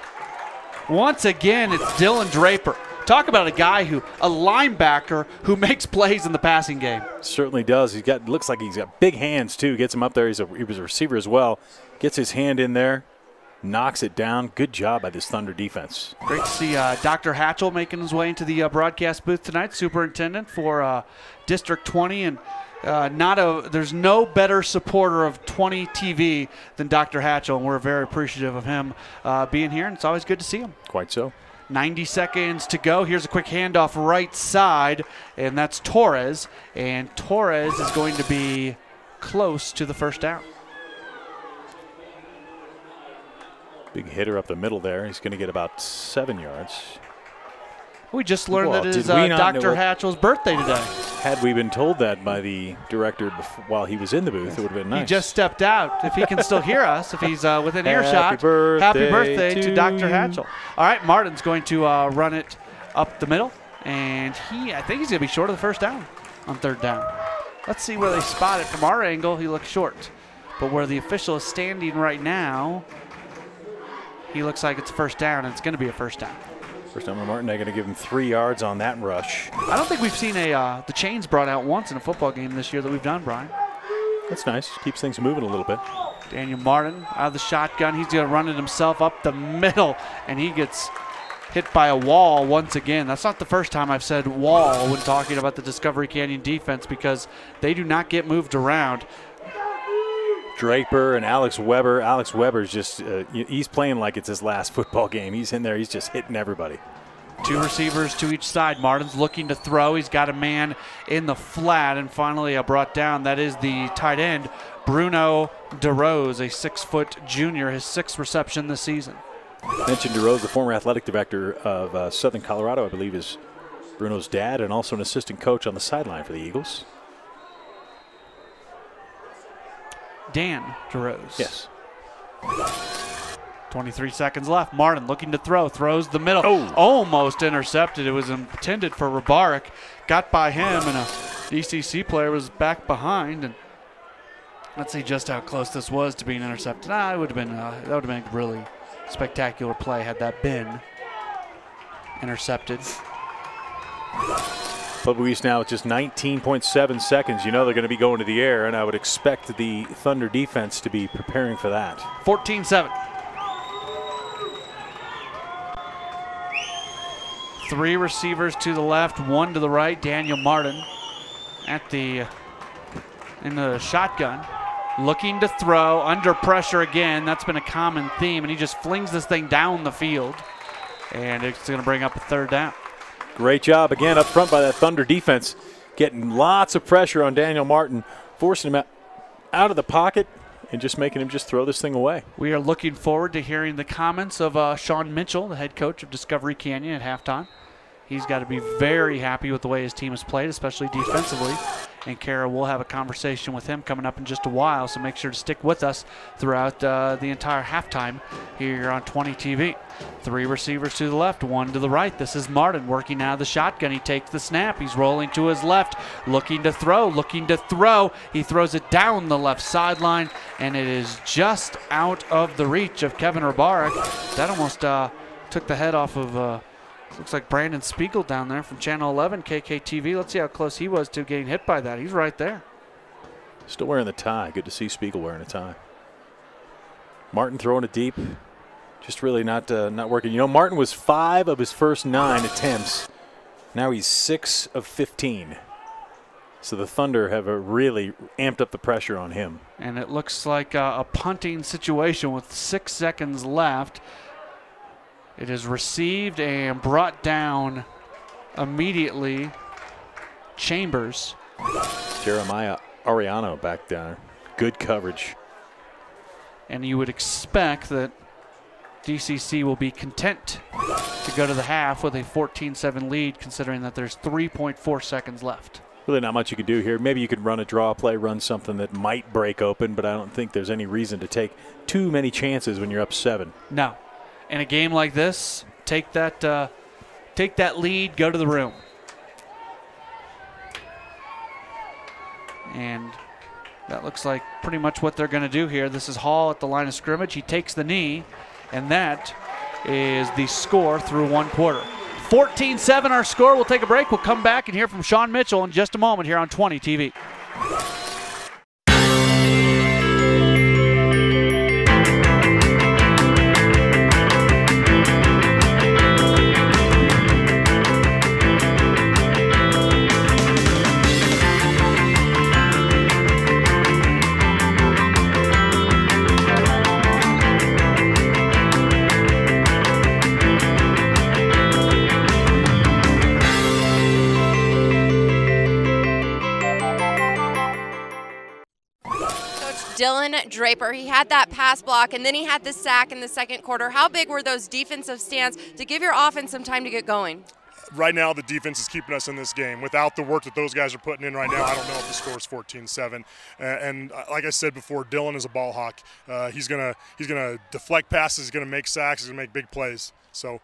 Once again, it's Dylan Draper. Talk about a linebacker who makes plays in the passing game. Certainly does. Looks like he's got big hands too. Gets him up there. He was a receiver as well. Gets his hand in there, knocks it down. Good job by this Thunder defense. Great to see Dr. Hatchell making his way into the broadcast booth tonight, superintendent for District 20, and there's no better supporter of 20 TV than Dr. Hatchell, and we're very appreciative of him being here, and it's always good to see him. Quite so. 90 seconds to go. Here's a quick handoff right side, and that's Torres. And Torres is going to be close to the first down. Big hitter up the middle there. He's going to get about 7 yards. We just learned that it is Dr. Hatchell's birthday today. Had we been told that by the director while he was in the booth, it would have been nice. He just stepped out. If he can still hear us, if he's within earshot, happy birthday to Dr. Hatchell. All right, Martin's going to run it up the middle, and I think he's going to be short of the first down on third down. Let's see where they spot it. From our angle, he looks short. But where the official is standing right now, he looks like it's first down, and it's going to be a first down. First time Martin, they're going to give him 3 yards on that rush. I don't think we've seen the chains brought out once in a football game this year that we've done, Brian. That's nice. Keeps things moving a little bit. Daniel Martin out of the shotgun. He's going to run it himself up the middle, and he gets hit by a wall once again. That's not the first time I've said wall when talking about the Discovery Canyon defense because they do not get moved around. Draper and Alex Weber. Alex Weber's just, he's playing like it's his last football game. He's in there. He's just hitting everybody. 2 receivers to each side. Martin's looking to throw. He's got a man in the flat, and finally brought down. That is the tight end, Bruno DeRose, a 6-foot junior, his 6th reception this season. Mentioned DeRose, the former athletic director of Southern Colorado, I believe, is Bruno's dad and also an assistant coach on the sideline for the Eagles. Dan DeRose. Yes. 23 seconds left. Martin looking to throw, throws the middle. Almost intercepted. It was intended for Rabarik. Got by him, and a DCC player was back behind. And let's see just how close this was to being intercepted. It would have been that would have been a really spectacular play had that been intercepted. Pueblo East now with just 19.7 seconds. You know they're going to be going to the air, and I would expect the Thunder defense to be preparing for that. 14-7. 3 receivers to the left, 1 to the right. Daniel Martin in the shotgun, looking to throw, under pressure again. That's been a common theme, and he just flings this thing down the field, and it's going to bring up a 3rd down. Great job again up front by that Thunder defense, getting lots of pressure on Daniel Martin, forcing him out of the pocket and just making him just throw this thing away. We are looking forward to hearing the comments of Sean Mitchell, the head coach of Discovery Canyon, at halftime. He's got to be very happy with the way his team has played, especially defensively. And Kara will have a conversation with him coming up in just a while, so make sure to stick with us throughout the entire halftime here on 20 TV. 3 receivers to the left, 1 to the right. This is Martin working out of the shotgun. He takes the snap. He's rolling to his left, looking to throw, looking to throw. He throws it down the left sideline, and it is just out of the reach of Kevin Rabarik. That almost took the head off of looks like Brandon Spiegel down there from Channel 11, KKTV. Let's see how close he was to getting hit by that. He's right there. Still wearing the tie. Good to see Spiegel wearing a tie. Martin throwing it deep. Just really not working. You know, Martin was 5 of his first 9 attempts. Now he's 6 of 15. So the Thunder have really amped up the pressure on him. And it looks like a punting situation with 6 seconds left. It is received and brought down immediately. Chambers. Jeremiah Ariano back there. Good coverage. And you would expect that DCC will be content to go to the half with a 14-7 lead, considering that there's 3.4 seconds left. Really not much you can do here. Maybe you could run a draw play, run something that might break open, but I don't think there's any reason to take too many chances when you're up 7. No. In a game like this, take that lead, go to the room. And that looks like pretty much what they're going to do here. This is Hall at the line of scrimmage. He takes the knee, and that is the score through 1 quarter. 14-7 our score. We'll take a break. We'll come back and hear from Sean Mitchell in just a moment here on 20 TV. Dylan Draper, he had that pass block, and then he had the sack in the 2nd quarter. How big were those defensive stands to give your offense some time to get going? Right now, the defense is keeping us in this game. Without the work that those guys are putting in right now, I don't know if the score is 14-7. And like I said before, Dylan is a ball hawk. He's gonna deflect passes. He's gonna make sacks. He's gonna make big plays. So.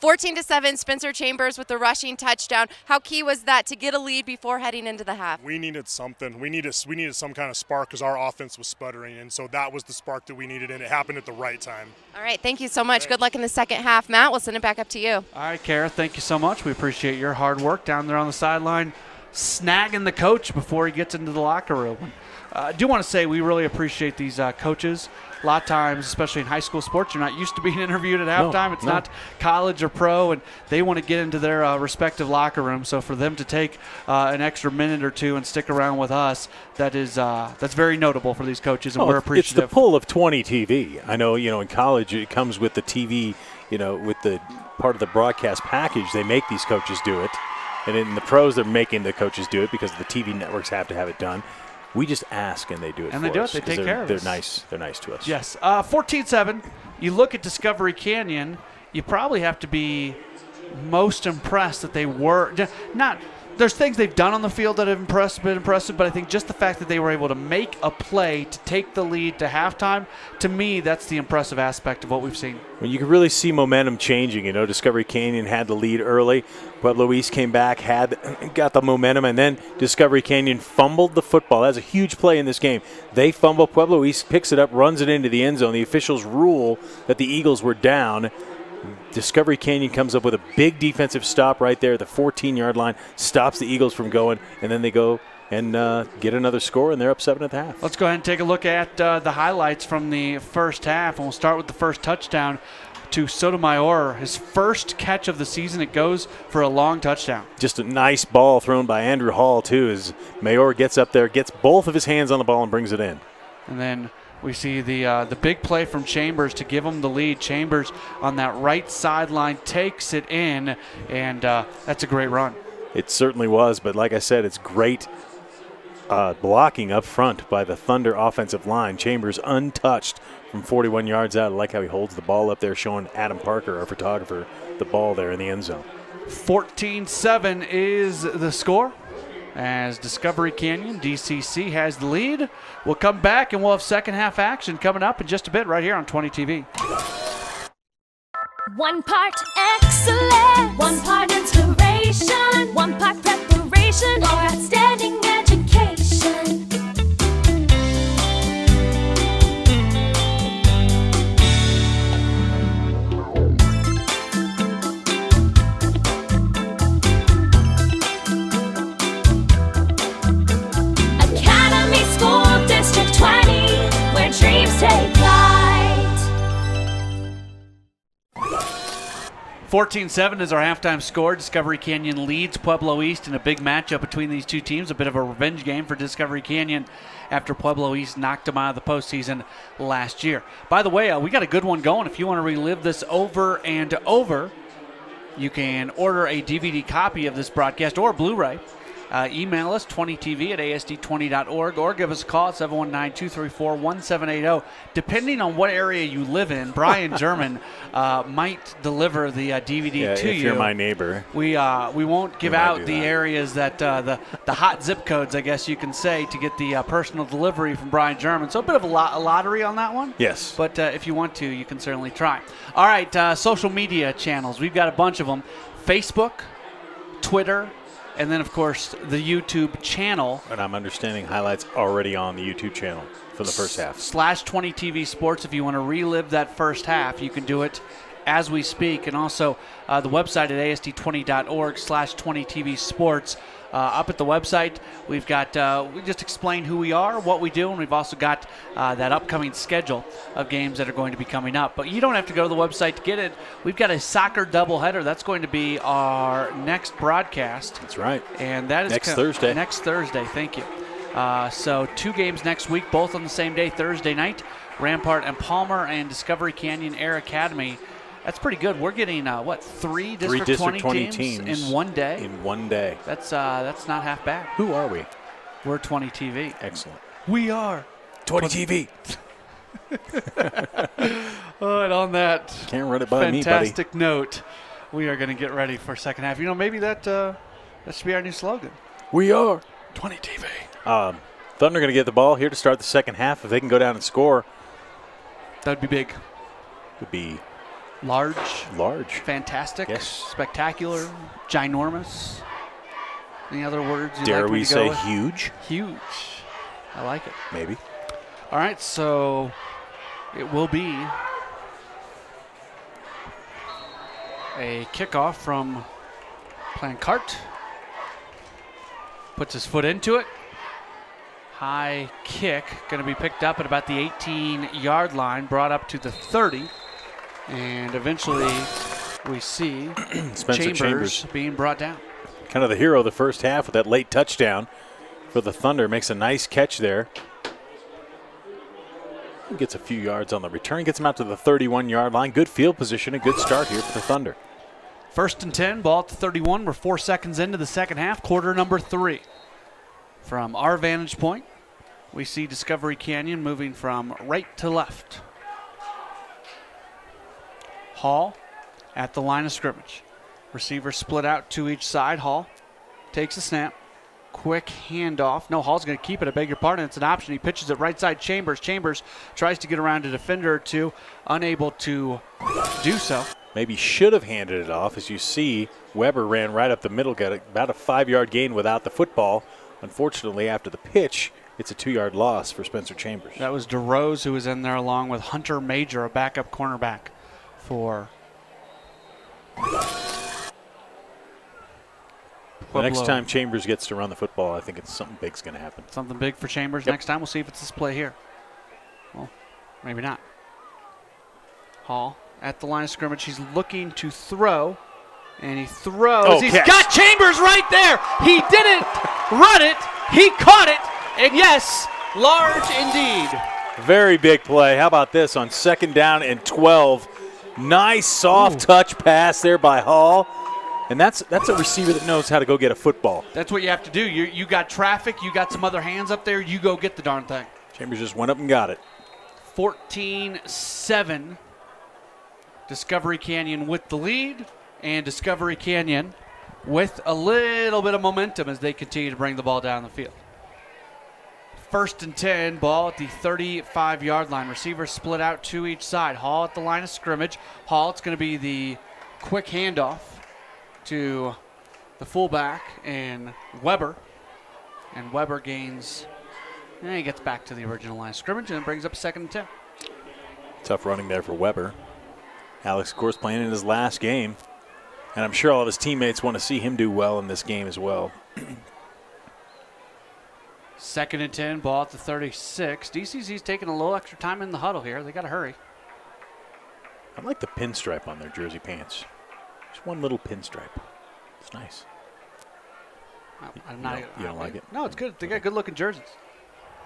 14-7, Spencer Chambers with the rushing touchdown. How key was that to get a lead before heading into the half? We needed something. We needed some kind of spark because our offense was sputtering, and so that was the spark that we needed, and it happened at the right time. All right, thank you so much. Thanks. Good luck in the 2nd half. Matt, we'll send it back up to you. All right, Kara, thank you so much. We appreciate your hard work down there on the sideline, snagging the coach before he gets into the locker room. I do want to say we really appreciate these coaches. A lot of times, especially in high school sports, you're not used to being interviewed at halftime. It's not college or pro, and they want to get into their respective locker room. So for them to take an extra minute or two and stick around with us, that's very notable for these coaches, and we're appreciative. It's the pull of 20 TV. I know, in college it comes with the TV, with the part of the broadcast package. They make these coaches do it, and in the pros, they're making the coaches do it because the TV networks have to have it done. We just ask, and they do it and for they do us. It. They take care of us. They're nice. They're nice to us. Yes. 14-7. You look at Discovery Canyon, you probably have to be most impressed that they were not there's things they've done on the field that have been impressive, but I think just the fact that they were able to make a play to take the lead to halftime, to me, that's the impressive aspect of what we've seen. Well, you can really see momentum changing. You know, Discovery Canyon had the lead early. Pueblo East came back, got the momentum, and then Discovery Canyon fumbled the football. That's a huge play in this game. They fumble. Pueblo East picks it up, runs it into the end zone. The officials rule that the Eagles were down. Discovery Canyon comes up with a big defensive stop right there. The 14-yard line stops the Eagles from going, and then they go and get another score, and they're up 7 at the half. Let's go ahead and take a look at the highlights from the first half, and we'll start with the first touchdown to Sotomayor. His first catch of the season. It goes for a long touchdown. Just a nice ball thrown by Andrew Hall, too, as Mayor gets up there, gets both of his hands on the ball and brings it in. And then we see the big play from Chambers to give him the lead. Chambers on that right sideline takes it in, and that's a great run. It certainly was, but like I said, it's great blocking up front by the Thunder offensive line. Chambers untouched from 41 yards out. I like how he holds the ball up there, showing Adam Parker, our photographer, the ball there in the end zone. 14-7 is the score, as Discovery Canyon, DCC, has the lead. We'll come back and we'll have second half action coming up in just a bit right here on 20 TV. One part excellence, one part inspiration, one part preparation for outstanding education. District 20, where dreams take flight. 14-7 is our halftime score. Discovery Canyon leads Pueblo East in a big matchup between these two teams. A bit of a revenge game for Discovery Canyon after Pueblo East knocked them out of the postseason last year. By the way, we got a good one going. If you want to relive this over and over, you can order a DVD copy of this broadcast or Blu-ray. Email us 20tv at asd20.org or give us a call at 719-234-1780. Depending on what area you live in, Brian German might deliver the DVD to you. If you're my neighbor. We won't give out the areas that the hot zip codes, I guess you can say, to get the personal delivery from Brian German. So a bit of a lottery on that one. Yes. But if you want to, you can certainly try. All right, social media channels. We've got a bunch of them. Facebook, Twitter, and then, of course, the YouTube channel. And I'm understanding highlights already on the YouTube channel for the first half. /20TV Sports. If you want to relive that first half, you can do it as we speak. And also the website at asd20.org /20TV Sports. Up at the website, we've got, we just explain who we are, what we do, and we've also got that upcoming schedule of games that are going to be coming up. But you don't have to go to the website to get it. We've got a soccer doubleheader. That's going to be our next broadcast. That's right. And that is next Thursday. Next Thursday, thank you. So 2 games next week, both on the same day, Thursday night. Rampart and Palmer and Discovery Canyon Air Academy. That's pretty good. We're getting, 3 District 20 teams in one day? In one day. That's not half bad. Who are we? We're 20 TV. Excellent. We are 20 TV. And on that Can't run it by fantastic me, buddy. note, we are going to get ready for second half. You know, maybe that should be our new slogan. We are 20 TV. Thunder going to get the ball here to start the second half. If they can go down and score, that would be big. Would be large, fantastic, yes, spectacular, ginormous. Any other words you'd dare like me we to go say with? huge? Huge. I like it. Maybe. All right, so it will be a kickoff from Plancart. Puts his foot into it. High kick, going to be picked up at about the 18-yard line, brought up to the 30. And eventually we see Chambers being brought down. Kind of the hero of the first half with that late touchdown for the Thunder. Makes a nice catch there. Gets a few yards on the return. Gets him out to the 31-yard line. Good field position. A good start here for the Thunder. 1st and 10, ball at the 31. We're 4 seconds into the second half, quarter number 3. From our vantage point, we see Discovery Canyon moving from right to left. Hall at the line of scrimmage. Receivers split out to each side. Hall takes the snap. Quick handoff. No, Hall's going to keep it. I beg your pardon. It's an option. He pitches it right side Chambers. Chambers tries to get around a defender or two, unable to do so. Maybe should have handed it off. As you see, Weber ran right up the middle, got about a 5-yard gain without the football. Unfortunately, after the pitch, it's a 2-yard loss for Spencer Chambers. That was DeRose who was in there along with Hunter Major, a backup cornerback for The next time Chambers gets to run the football, I think it's something big's going to happen. Something big for Chambers. Yep. Next time we'll see if it's this play here. Well, maybe not. Hall at the line of scrimmage. He's looking to throw, and he throws. Oh, He's catch. got Chambers right there. He didn't run it. He caught it. And yes, large indeed. Very big play. How about this on 2nd down and 12? Nice soft touch pass there by Hall. And that's a receiver that knows how to go get a football. That's what you have to do. You got traffic. You got some other hands up there. You go get the darn thing. Chambers just went up and got it. 14-7. Discovery Canyon with the lead. And Discovery Canyon with a little bit of momentum as they continue to bring the ball down the field. 1st and 10, ball at the 35-yard line. Receivers split out to each side. Hall at the line of scrimmage. Hall, it's going to be the quick handoff to the fullback and Weber. And Weber gains, and he gets back to the original line of scrimmage and brings up 2nd and 10. Tough running there for Weber. Alex, of course, playing in his last game. And I'm sure all of his teammates want to see him do well in this game as well. 2nd and 10, ball at the 36. DCC's taking a little extra time in the huddle here. They got to hurry. I like the pinstripe on their jersey pants. Just one little pinstripe. It's nice. You don't like it? No, it's good. They got good-looking jerseys.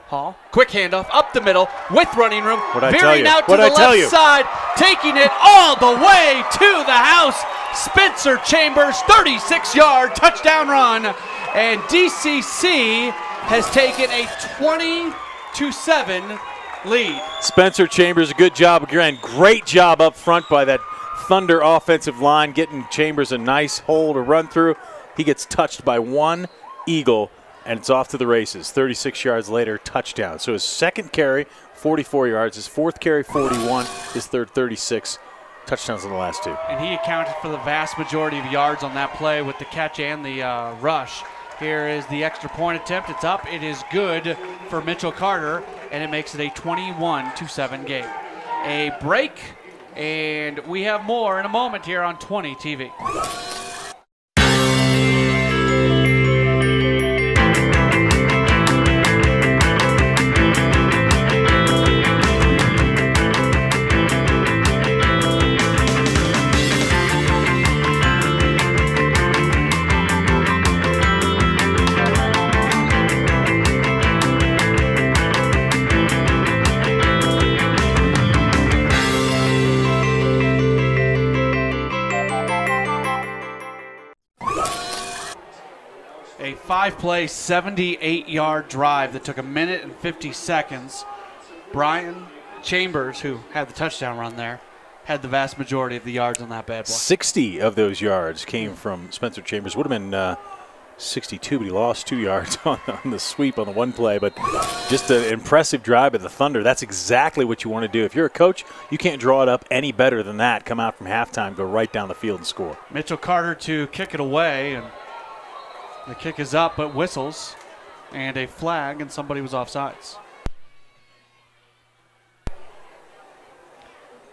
Hall, quick handoff up the middle with running room. Veering out to the left side, taking it all the way to the house. Spencer Chambers, 36-yard touchdown run. And DCC has taken a 20-7 lead. Spencer Chambers, a good job again. Great job up front by that Thunder offensive line, getting Chambers a nice hole to run through. He gets touched by one Eagle, and it's off to the races. 36 yards later, touchdown. So his 2nd carry, 44 yards. His 4th carry, 41. His 3rd, 36. Touchdowns in the last 2. And he accounted for the vast majority of yards on that play with the catch and the rush. Here is the extra point attempt. It's up. It is good for Mitchell Carter, and it makes it a 21-7 game. A break, and we have more in a moment here on 20 TV. A 5-play, 78-yard drive that took 1 minute and 50 seconds. Brian Chambers, who had the touchdown run there, had the vast majority of the yards on that bad boy. 60 of those yards came from Spencer Chambers. Would have been 62, but he lost 2 yards on the sweep on the one play. But just an impressive drive of the Thunder. That's exactly what you want to do. If you're a coach, you can't draw it up any better than that. Come out from halftime, go right down the field and score. Mitchell Carter to kick it away, and the kick is up, but whistles, and a flag, and somebody was offsides.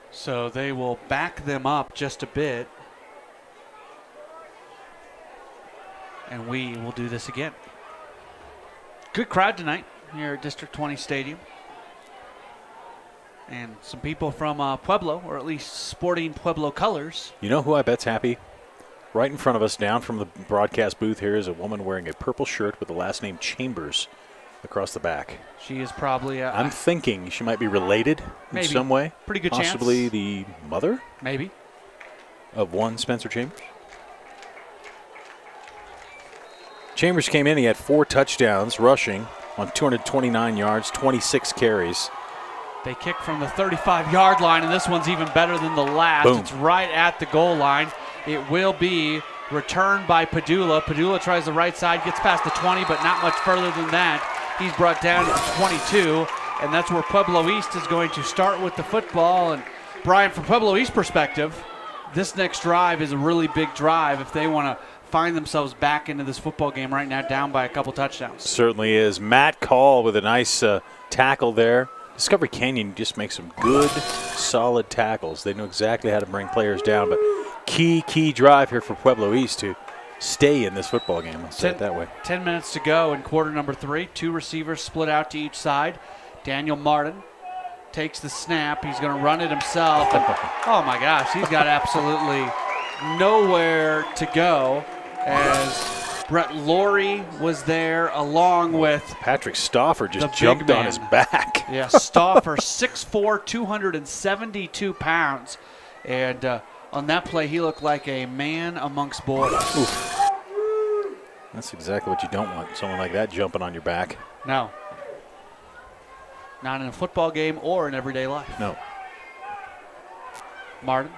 So they will back them up just a bit, and we will do this again. Good crowd tonight here at District 20 Stadium. And some people from Pueblo, or at least sporting Pueblo colors. You know who I bet's happy? Right in front of us, down from the broadcast booth here, is a woman wearing a purple shirt with the last name Chambers across the back. She is probably I'm thinking she might be related in some way. Pretty good Possibly chance. the mother? Maybe. Of one Spencer Chambers. Chambers came in, he had 4 touchdowns rushing on 229 yards, 26 carries. They kick from the 35-yard line, and this one's even better than the last. Boom. It's right at the goal line. It will be Return by Padula. Padula tries the right side, gets past the 20, but not much further than that. He's brought down to the 22, and that's where Pueblo East is going to start with the football. And Brian, from Pueblo East perspective, this next drive is a really big drive if they want to find themselves back into this football game right now, down by a couple touchdowns. Certainly is. Matt Call with a nice tackle there. Discovery Canyon just makes some good, solid tackles. They know exactly how to bring players down, but key drive here for Pueblo East to stay in this football game. I'll say it that way. 10 minutes to go in quarter number 3. 2 receivers split out to each side. Daniel Martin takes the snap. He's going to run it himself. And, oh, my gosh, he's got absolutely nowhere to go as Brett Laurie was there along with Patrick Stauffer just jumped on his back. Yeah, Stauffer, 6'4", 272 pounds. And on that play, he looked like a man amongst boys. Oof. That's exactly what you don't want, someone like that jumping on your back. No. Not in a football game or in everyday life. No. Martin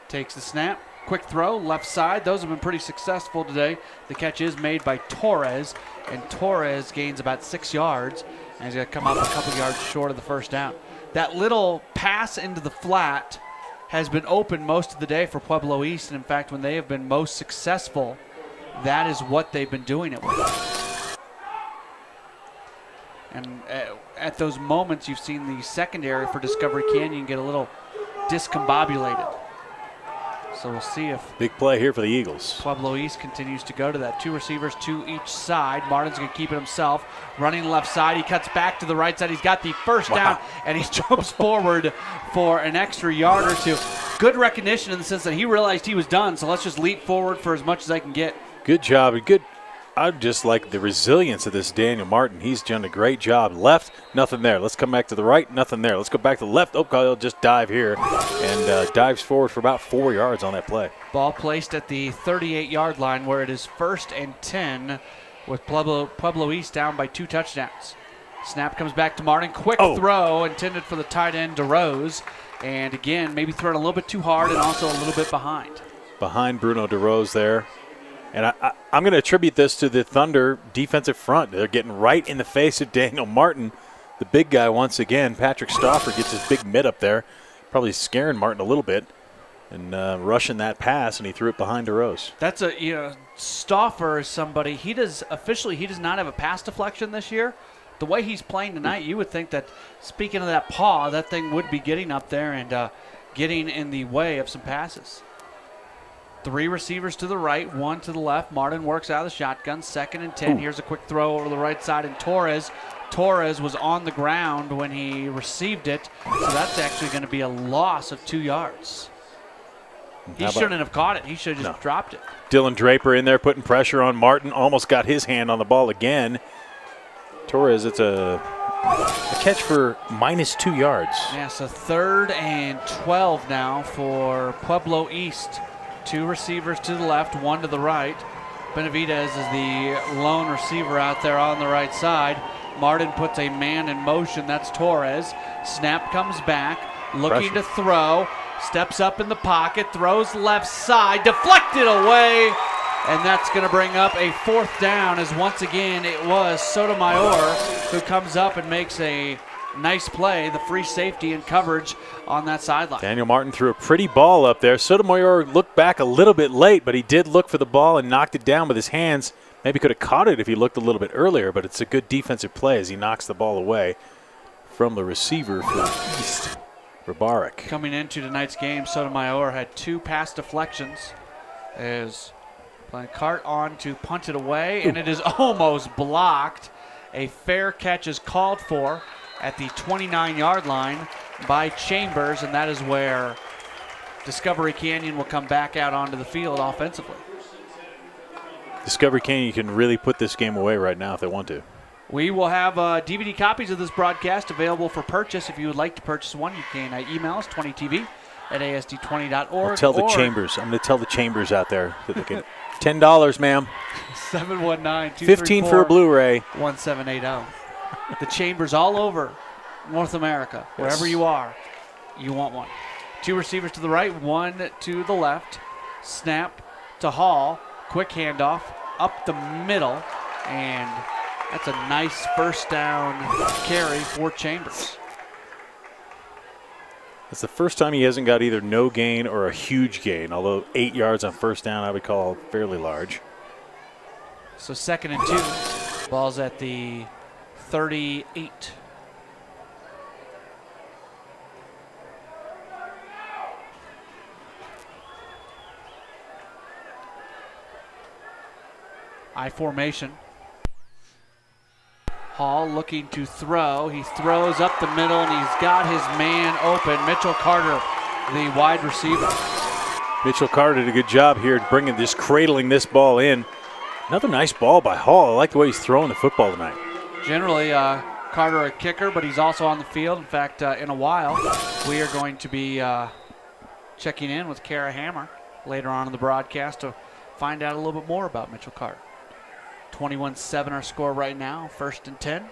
takes the snap. Quick throw, left side. Those have been pretty successful today. The catch is made by Torres, and Torres gains about 6 yards, and he's going to come up a couple yards short of the first down. That little pass into the flat has been open most of the day for Pueblo East, and in fact, when they have been most successful, that is what they've been doing it with. And at those moments, you've seen the secondary for Discovery Canyon get a little discombobulated. So we'll see if big play here for the Eagles. Pueblo East continues to go to that. 2 receivers to each side. Martin's going to keep it himself. Running left side. He cuts back to the right side. He's got the first down, and he jumps forward for an extra yard or 2. Good recognition in the sense that he realized he was done, so let's just leap forward for as much as I can get. Good job. Good. I just like the resilience of this Daniel Martin. He's done a great job. Left, nothing there. Let's come back to the right, nothing there. Let's go back to the left. Oh, he'll just dive here and dives forward for about 4 yards on that play. Ball placed at the 38-yard line where it is 1st and 10 with Pueblo East down by 2 touchdowns. Snap comes back to Martin. Quick throw intended for the tight end, DeRose. And again, maybe thrown a little bit too hard and also a little bit behind. Behind Bruno DeRose there. And I'm going to attribute this to the Thunder defensive front. They're getting right in the face of Daniel Martin, the big guy once again. Patrick Stauffer gets his big mitt up there, probably scaring Martin a little bit, and rushing that pass, and he threw it behind DeRose. That's Stauffer is somebody, he does not have a pass deflection this year. The way he's playing tonight, you would think that, speaking of that paw, that thing would be getting up there and getting in the way of some passes. 3 receivers to the right, 1 to the left. Martin works out of the shotgun. 2nd and 10. Here's a quick throw over the right side, and Torres was on the ground when he received it, so that's actually going to be a loss of 2 yards. He shouldn't have caught it. He should have just dropped it. Dylan Draper in there putting pressure on Martin. Almost got his hand on the ball again. Torres, it's a catch for -2 yards. Yeah, so 3rd and 12 now for Pueblo East. 2 receivers to the left, 1 to the right. Benavidez is the lone receiver out there on the right side. Martin puts a man in motion. That's Torres. Snap comes back, looking to throw. Steps up in the pocket, throws left side, deflected away. And that's going to bring up a 4th down as once again it was Sotomayor who comes up and makes a nice play, the free safety and coverage on that sideline. Daniel Martin threw a pretty ball up there. Sotomayor looked back a little bit late, but he did look for the ball and knocked it down with his hands. Maybe could have caught it if he looked a little bit earlier, but it's a good defensive play as he knocks the ball away from the receiver for East, Rabarik. Coming into tonight's game, Sotomayor had 2 pass deflections as Blancart on to punt it away, and it is almost blocked. A fair catch is called for at the 29-yard line by Chambers, and that is where Discovery Canyon will come back out onto the field offensively. Discovery Canyon can really put this game away right now if they want to. We will have DVD copies of this broadcast available for purchase. If you would like to purchase one, you can email us, 20tv@asd20.org. I'll tell the Chambers. I'm going to tell the Chambers out there that they can. $10, ma'am. 719-234. 15 for a Blu-ray. 1780. The Chambers all over North America. Wherever you are, you want one. 2 receivers to the right, 1 to the left. Snap to Hall. Quick handoff up the middle, and that's a nice first down carry for Chambers. It's the first time he hasn't got either no gain or a huge gain, although 8 yards on first down I would call fairly large. So 2nd and 2. Ball's at the 38. I formation. Hall looking to throw. He throws up the middle, and he's got his man open. Mitchell Carter, the wide receiver. Mitchell Carter did a good job here cradling this ball in. Another nice ball by Hall. I like the way he's throwing the football tonight. Generally, Carter a kicker, but he's also on the field. In fact, in a while, we are going to be checking in with Kara Hammer later on in the broadcast to find out a little bit more about Mitchell Carter. 21-7 our score right now, 1st and 10.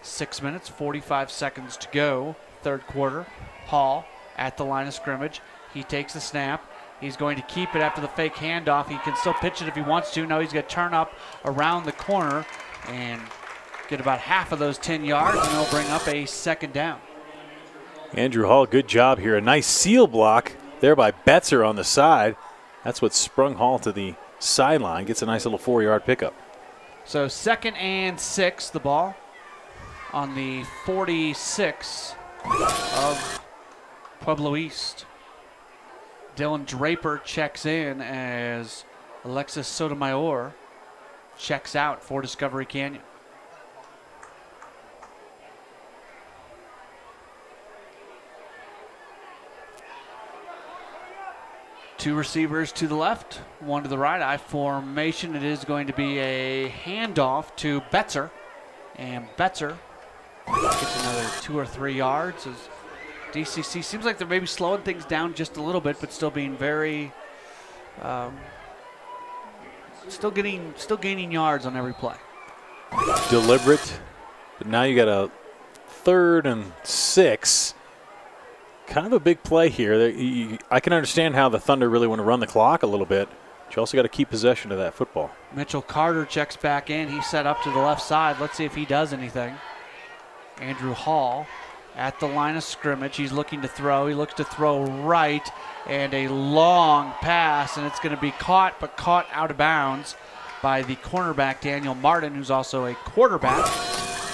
6 minutes, 45 seconds to go, 3rd quarter. Hall at the line of scrimmage. He takes the snap. He's going to keep it after the fake handoff. He can still pitch it if he wants to. No, he's going to turn up around the corner and get about half of those 10 yards, and he'll bring up a 2nd down. Andrew Hall, good job here. A nice seal block there by Betzer on the side. That's what sprung Hall to the sideline. Gets a nice little 4-yard pickup. So 2nd and 6, the ball on the 46 of Pueblo East. Dylan Draper checks in as Alexis Sotomayor checks out for Discovery Canyon. Two receivers to the left, one to the right. I formation. It is going to be a handoff to Betzer. And Betzer gets another 2 or 3 yards. As DCC seems like they're maybe slowing things down just a little bit, but still being very, still gaining yards on every play. Deliberate, but now you got a 3rd and 6. Kind of a big play here. I can understand how the Thunder really want to run the clock a little bit, but you also got to keep possession of that football. Mitchell Carter checks back in. He's set up to the left side. Let's see if he does anything. Andrew Hall at the line of scrimmage. He's looking to throw. He looks to throw right, and a long pass, and it's going to be caught, but caught out of bounds by the cornerback, Daniel Martin, who's also a quarterback.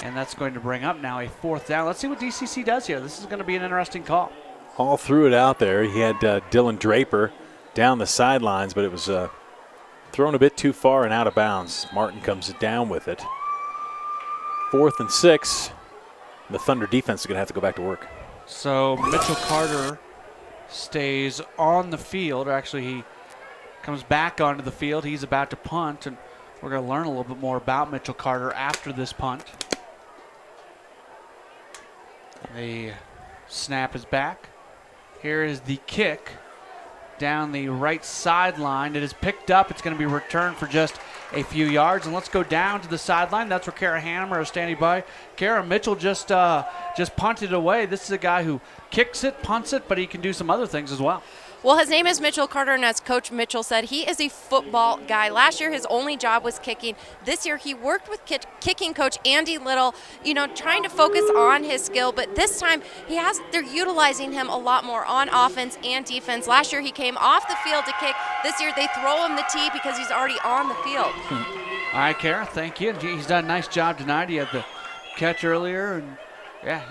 And that's going to bring up now a 4th down. Let's see what DCC does here. This is going to be an interesting call. Hall threw it out there. He had Dylan Draper down the sidelines, but it was thrown a bit too far and out of bounds. Martin comes down with it. 4th and 6. The Thunder defense is going to have to go back to work. So Mitchell Carter stays on the field. Or actually, he comes back onto the field. He's about to punt, and we're going to learn a little bit more about Mitchell Carter after this punt. The snap is back. Here is the kick down the right sideline. It is picked up. It's going to be returned for just a few yards. And let's go down to the sideline. That's where Kara Hammer is standing by. Kara, Mitchell just punted away. This is a guy who kicks it, punts it, but he can do some other things as well. Well, his name is Mitchell Carter, and as Coach Mitchell said, he is a football guy. Last year, his only job was kicking. This year, he worked with kicking coach Andy Little, trying to focus on his skill. But this time, they're utilizing him a lot more on offense and defense. Last year, he came off the field to kick. This year, they throw him the tee because he's already on the field. All right, Kara, thank you. He's done a nice job tonight. He had the catch earlier, and yeah,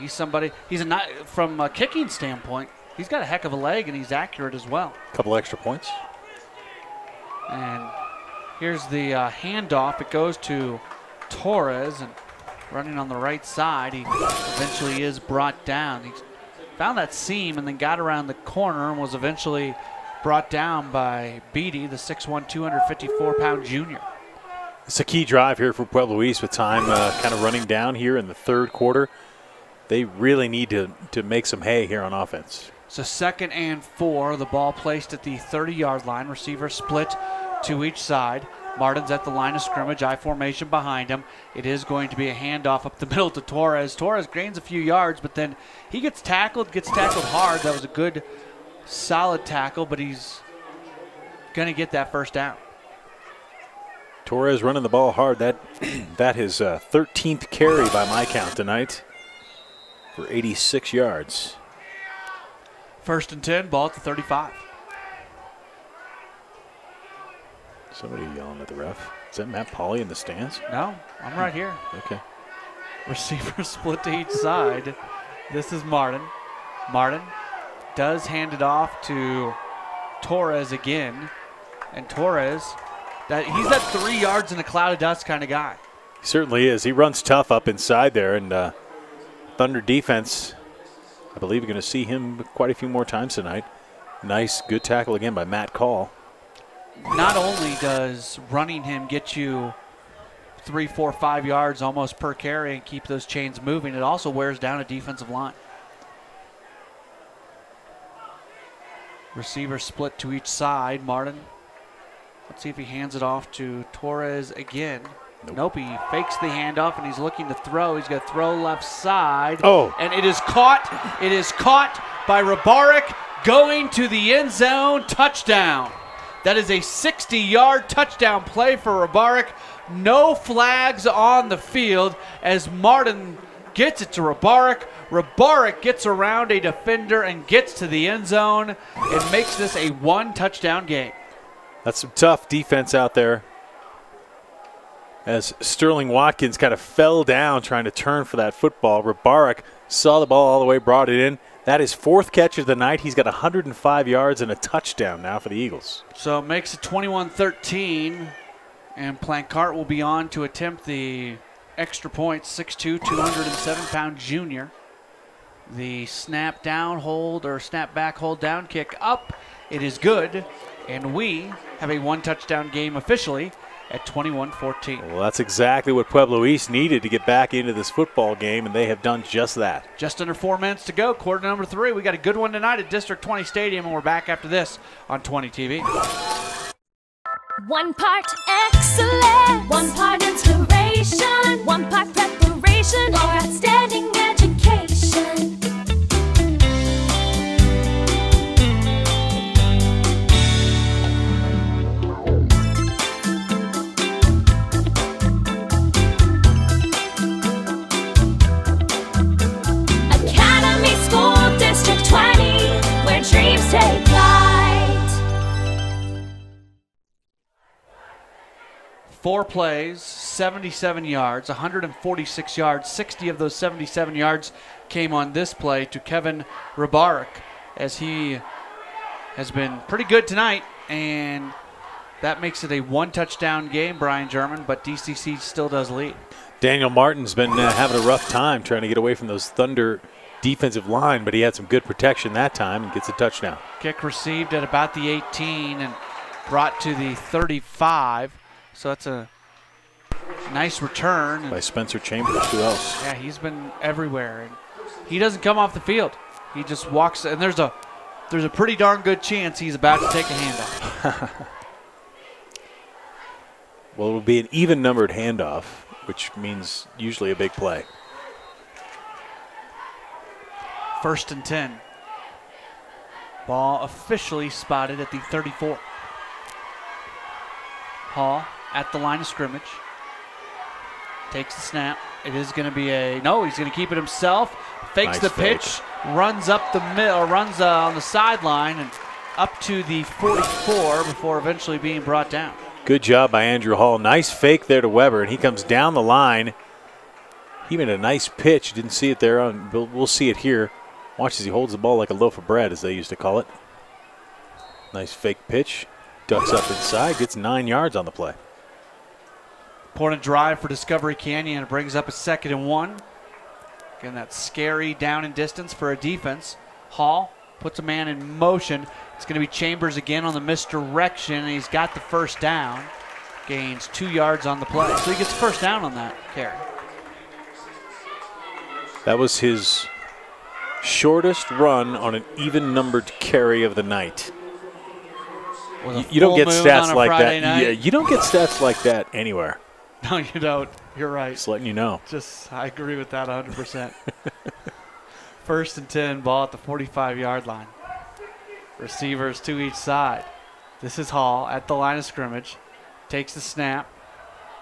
from a kicking standpoint, he's got a heck of a leg, and he's accurate as well. A couple extra points. And here's the handoff. It goes to Torres, and running on the right side, he eventually is brought down. He found that seam and then got around the corner and was eventually brought down by Beatty, the 6'1", 254-pound junior. It's a key drive here for Pueblo East with time kind of running down here in the 3rd quarter. They really need to make some hay here on offense. So 2nd and 4, the ball placed at the 30-yard line. Receiver split to each side. Martin's at the line of scrimmage, I formation behind him. It is going to be a handoff up the middle to Torres. Torres gains a few yards, but then he gets tackled hard. That was a good, solid tackle, but he's going to get that first down. Torres running the ball hard. That his 13th carry by my count tonight for 86 yards. 1st and 10, ball at the 35. Somebody yelling at the ref. Is that Matt Pauley in the stands? No, I'm right here. Okay. Receiver split to each side. This is Martin. Martin does hand it off to Torres again. And Torres, he's that 3 yards in a cloud of dust kind of guy. He certainly is. He runs tough up inside there. And Thunder defense, I believe you're going to see him quite a few more times tonight. Nice, good tackle again by Matt Call. Not only does running him get you 3, 4, 5 yards almost per carry and keep those chains moving, it also wears down a defensive line. Receiver split to each side. Martin, let's see if he hands it off to Torres again. Nope, he fakes the handoff and he's looking to throw. He's going to throw left side. Oh. And it is caught. It is caught by Rabarik going to the end zone. Touchdown. That is a 60-yard touchdown play for Rabarik. No flags on the field as Martin gets it to Rabarik. Rabarik gets around a defender and gets to the end zone. It makes this a 1-touchdown game. That's some tough defense out there. As Sterling Watkins kind of fell down trying to turn for that football. Rabarik saw the ball all the way, brought it in. That is 4th catch of the night. He's got 105 yards and a touchdown now for the Eagles. So it makes it 21-13, and Plancart will be on to attempt the extra point. 6'2", 207-pound junior. The snap down hold or snap back hold down kick up. It is good, and we have a 1-touchdown game officially at 21-14. Well, that's exactly what Pueblo East needed to get back into this football game, and they have done just that. Just under 4 minutes to go, quarter number 3. We got a good one tonight at District 20 Stadium, and we're back after this on 20 TV. 1 part excellence, 1 part inspiration, 1 part preparation for outstanding education. District 20, where dreams take flight. 4 plays, 77 yards, 146 yards. 60 of those 77 yards came on this play to Kevin Rabarik, as he has been pretty good tonight, and that makes it a 1-touchdown game, Brian German, but DCC still does lead. Daniel Martin's been having a rough time trying to get away from those Thunder defensive line, but he had some good protection that time and gets a touchdown. Kick received at about the 18 and brought to the 35. So that's a nice return. By Spencer Chambers, who else? Yeah, he's been everywhere. And he doesn't come off the field. He just walks, and there's a pretty darn good chance he's about to take a handoff. Well, it'll be an even-numbered handoff, which means usually a big play. 1st and 10. Ball officially spotted at the 34. Hall at the line of scrimmage. Takes the snap. It is going to be no, he's going to keep it himself. Fakes the pitch, runs up the middle, runs on the sideline and up to the 44 before eventually being brought down. Good job by Andrew Hall. Nice fake there to Weber, and he comes down the line. He made a nice pitch. Didn't see it there. We'll see it here. Watch as he holds the ball like a loaf of bread, as they used to call it. Nice fake pitch. Ducks up inside, gets 9 yards on the play. Important drive for Discovery Canyon. It brings up a 2nd and 1. Again, that scary down and distance for a defense. Hall puts a man in motion. It's going to be Chambers again on the misdirection, and he's got the first down. Gains 2 yards on the play. So he gets the first down on that carry. That was his shortest run on an even-numbered carry of the night. You don't get stats like that. Yeah, you don't get stats like that anywhere. No, you don't. You're right. Just letting you know. I agree with that 100%. 1st and 10, ball at the 45-yard line. Receivers to each side. This is Hall at the line of scrimmage. Takes the snap,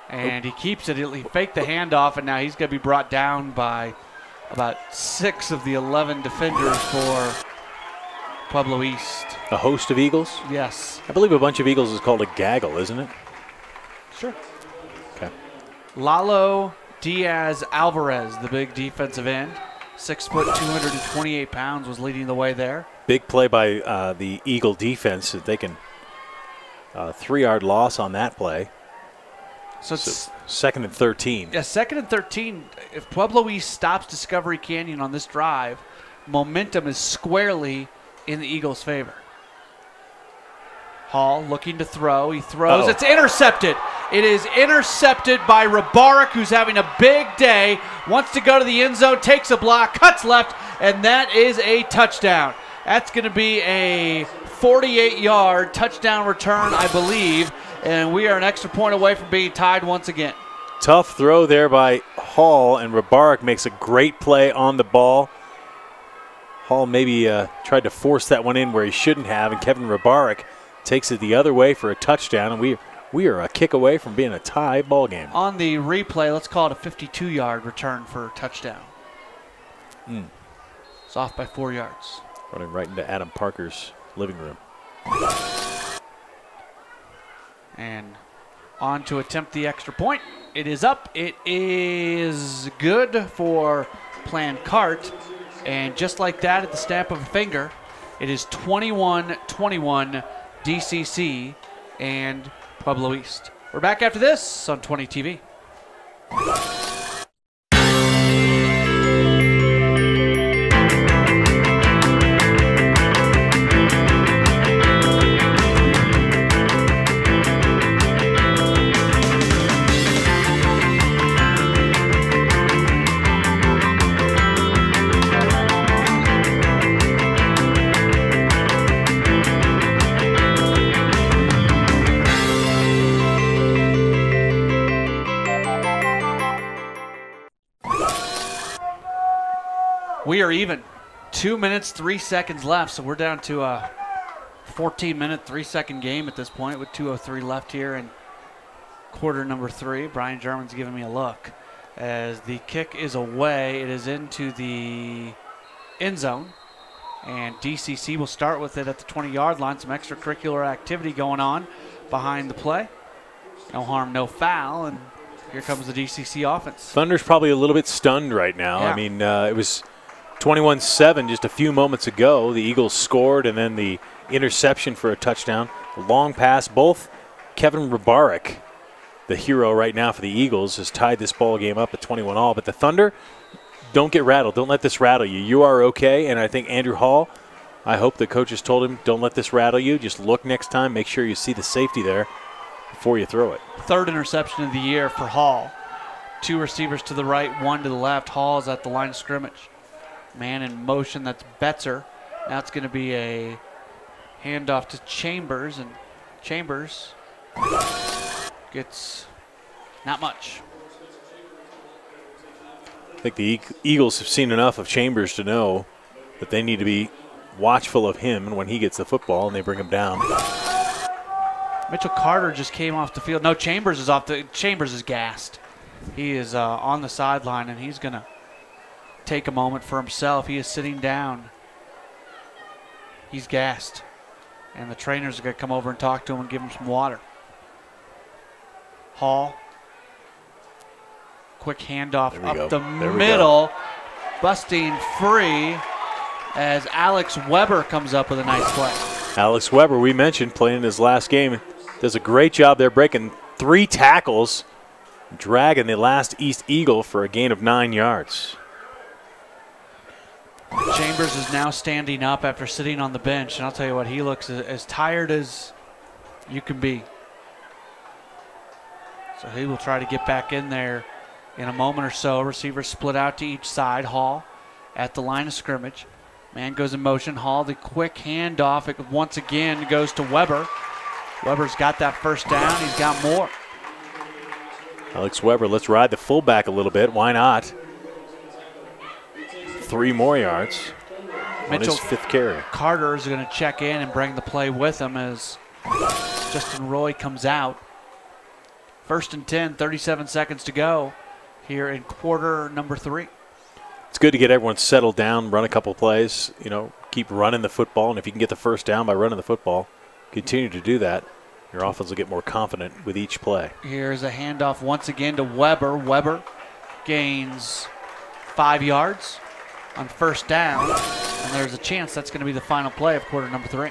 and he keeps it. He faked the handoff, and now he's going to be brought down by about 6 of the 11 defenders for Pueblo East. A host of Eagles? Yes. I believe a bunch of Eagles is called a gaggle, isn't it? Sure. Okay. Lalo Diaz Alvarez, the big defensive end, 6 foot, 228 pounds, was leading the way there. Big play by the Eagle defense. They can 3-yard loss on that play. So it's 2nd and 13. Yeah, 2nd and 13. If Pueblo East stops Discovery Canyon on this drive, momentum is squarely in the Eagles' favor. Hall looking to throw. He throws. Uh-oh. It's intercepted. It is intercepted by Rabarik, who's having a big day. Wants to go to the end zone, takes a block, cuts left, and that is a touchdown. That's going to be a 48-yard touchdown return, I believe, and we are an extra point away from being tied once again. Tough throw there by Hall, and Rabarik makes a great play on the ball. Hall maybe tried to force that one in where he shouldn't have, and Kevin Rabarik takes it the other way for a touchdown, and we are a kick away from being a tie ball game. On the replay, let's call it a 52-yard return for a touchdown. It's off by 4 yards. Running right into Adam Parker's living room. And on to attempt the extra point. It is up. It is good for Plan Cart. And just like that, at the snap of a finger, it is 21-21 DCC and Pueblo East. We're back after this on 20 TV. We are even. 2 minutes, 3 seconds left, so we're down to a 14-minute, 3-second game at this point with 2:03 left here in quarter number 3. Brian German's giving me a look as the kick is away. It is into the end zone, and DCC will start with it at the 20-yard line. Some extracurricular activity going on behind the play. No harm, no foul, and here comes the DCC offense. Thunder's probably a little bit stunned right now. Yeah. I mean, it was 21-7 just a few moments ago. The Eagles scored, and then the interception for a touchdown. A long pass. Both Kevin Rabarik, the hero right now for the Eagles, has tied this ball game up at 21-all. But the Thunder, don't get rattled. Don't let this rattle you. You are okay, and I think Andrew Hall, I hope the coaches told him, don't let this rattle you. Just look next time. Make sure you see the safety there before you throw it. 3rd interception of the year for Hall. 2 receivers to the right, 1 to the left. Hall is at the line of scrimmage. Man in motion, that's Betzer. Now it's going to be a handoff to Chambers, and Chambers gets not much. I think the Eagles have seen enough of Chambers to know that they need to be watchful of him when he gets the football and they bring him down. Mitchell Carter just came off the field. No, Chambers is off the. Chambers is gassed. He is on the sideline, and he's going to take a moment for himself. He is sitting down. He's gassed. And the trainers are going to come over and talk to him and give him some water. Hall. Quick handoff up the middle. Busting free as Alex Weber comes up with a nice play. Alex Weber, we mentioned, playing in his last game, does a great job there, breaking 3 tackles, dragging the last East Eagle for a gain of 9 yards. Chambers is now standing up after sitting on the bench, and I'll tell you what, he looks as tired as you can be. So he will try to get back in there in a moment or so. Receivers split out to each side. Hall at the line of scrimmage. Man goes in motion. Hall, the quick handoff. It once again goes to Weber. Weber's got that first down. He's got more. Alex Weber, let's ride the fullback a little bit. Why not? 3 more yards on his 5th carry. Carter is going to check in and bring the play with him as Justin Roy comes out. 1st and 10, 37 seconds to go here in quarter number 3. It's good to get everyone settled down, run a couple plays, you know, keep running the football, and if you can get the first down by running the football, continue to do that. Your offense will get more confident with each play. Here's a handoff once again to Weber. Weber gains 5 yards on 1st down, and there's a chance that's going to be the final play of quarter number 3.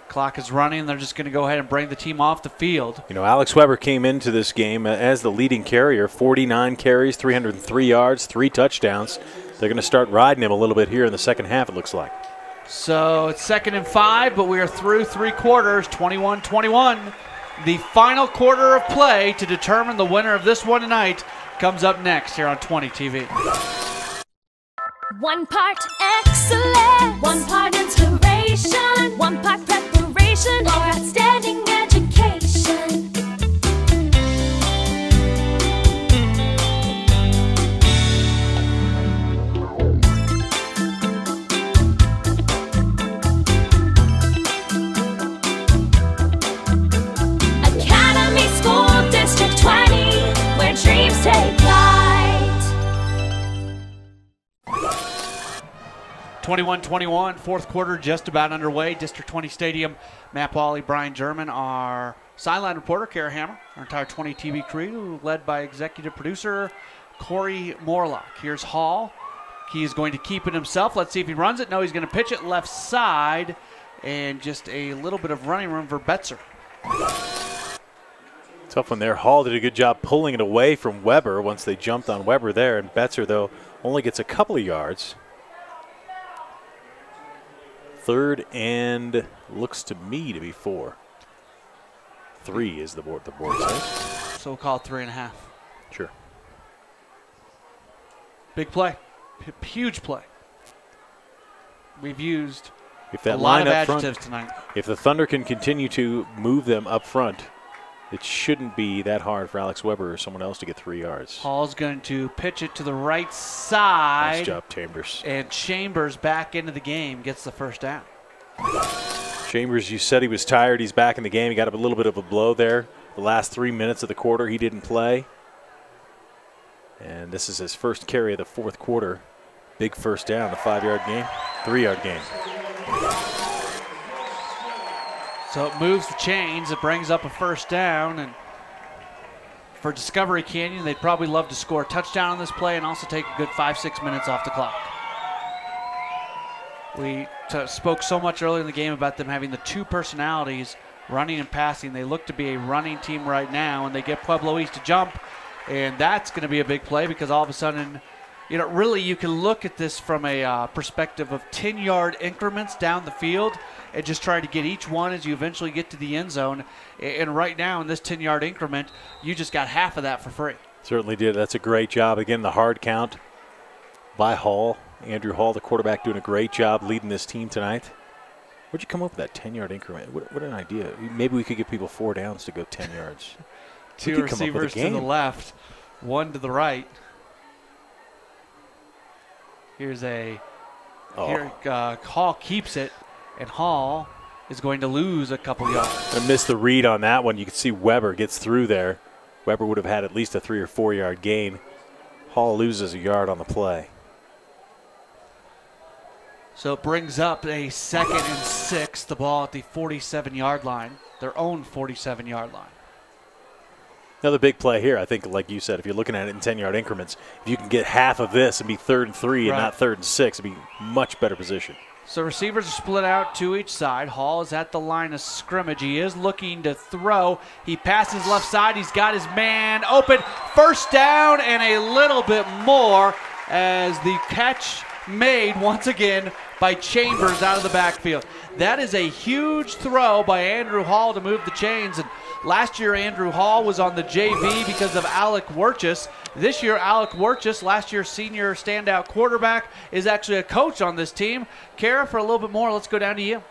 Clock is running. They're just going to go ahead and bring the team off the field. You know, Alex Weber came into this game as the leading carrier, 49 carries, 303 yards, 3 touchdowns. They're going to start riding him a little bit here in the second half, it looks like. So it's 2nd and 5, but we are through 3 quarters, 21-21. The final quarter of play to determine the winner of this one tonight comes up next here on 20 TV. One part excellent, one part inspiration, one part preparation for outstanding education. Academy School District 20, where dreams take flight. 21-21, 4th quarter just about underway. District 20 Stadium. Matt Wally, Brian German, our sideline reporter, Kara Hammer, our entire 20 TV crew, led by executive producer Corey Morlock. Here's Hall. He is going to keep it himself. Let's see if he runs it. No, he's going to pitch it left side, and just a little bit of running room for Betzer. Tough one there. Hall did a good job pulling it away from Weber once they jumped on Weber there, and Betzer, though, only gets a couple of yards. 3rd and looks to me to be 4. 3 is the board says. So we'll call it 3.5. Sure. Big play. Huge play. We've used If that a lot line of up adjectives front, tonight. if the Thunder can continue to move them up front, it shouldn't be that hard for Alex Weber or someone else to get 3 yards. Hall's going to pitch it to the right side. Nice job, Chambers. And Chambers back into the game, gets the 1st down. Chambers, you said he was tired. He's back in the game. He got a little bit of a blow there. The last 3 minutes of the quarter, he didn't play. And this is his first carry of the 4th quarter. Big 1st down, a 5-yard gain, 3-yard gain. So it moves the chains. It brings up a 1st down. And for Discovery Canyon, they'd probably love to score a touchdown on this play and also take a good 5-6 minutes off the clock. We spoke so much earlier in the game about them having the 2 personalities, running and passing. They look to be a running team right now, and they get Pueblo East to jump. And that's going to be a big play because all of a sudden, you know, really you can look at this from a perspective of 10-yard increments down the field and just try to get each one as you eventually get to the end zone. And right now in this 10-yard increment, you just got half of that for free. Certainly did. That's a great job. Again, the hard count by Hall. Andrew Hall, the quarterback, doing a great job leading this team tonight. Where'd you come up with that 10-yard increment? What an idea. Maybe we could give people 4 downs to go 10 yards. 2 receivers to the left, 1 to the right. Here's Hall keeps it, and Hall is going to lose a couple yards. I missed the read on that one. You can see Weber gets through there. Weber would have had at least a 3 or 4 yard gain. Hall loses a yard on the play. So it brings up a 2nd and 6, the ball at the 47-yard line, their own 47-yard line. Another big play here, I think, like you said, if you're looking at it in 10-yard increments, if you can get half of this and be 3rd and 3 and not 3rd and 6, it'd be much better position. So receivers are split out to each side. Hall is at the line of scrimmage. He is looking to throw. He passes left side. He's got his man open. 1st down and a little bit more as the catch made once again by Chambers out of the backfield. That is a huge throw by Andrew Hall to move the chains. And last year, Andrew Hall was on the JV because of Alec Werchus. This year, Alec Werchus, last year's senior standout quarterback, is actually a coach on this team. Kara, for a little bit more, let's go down to you.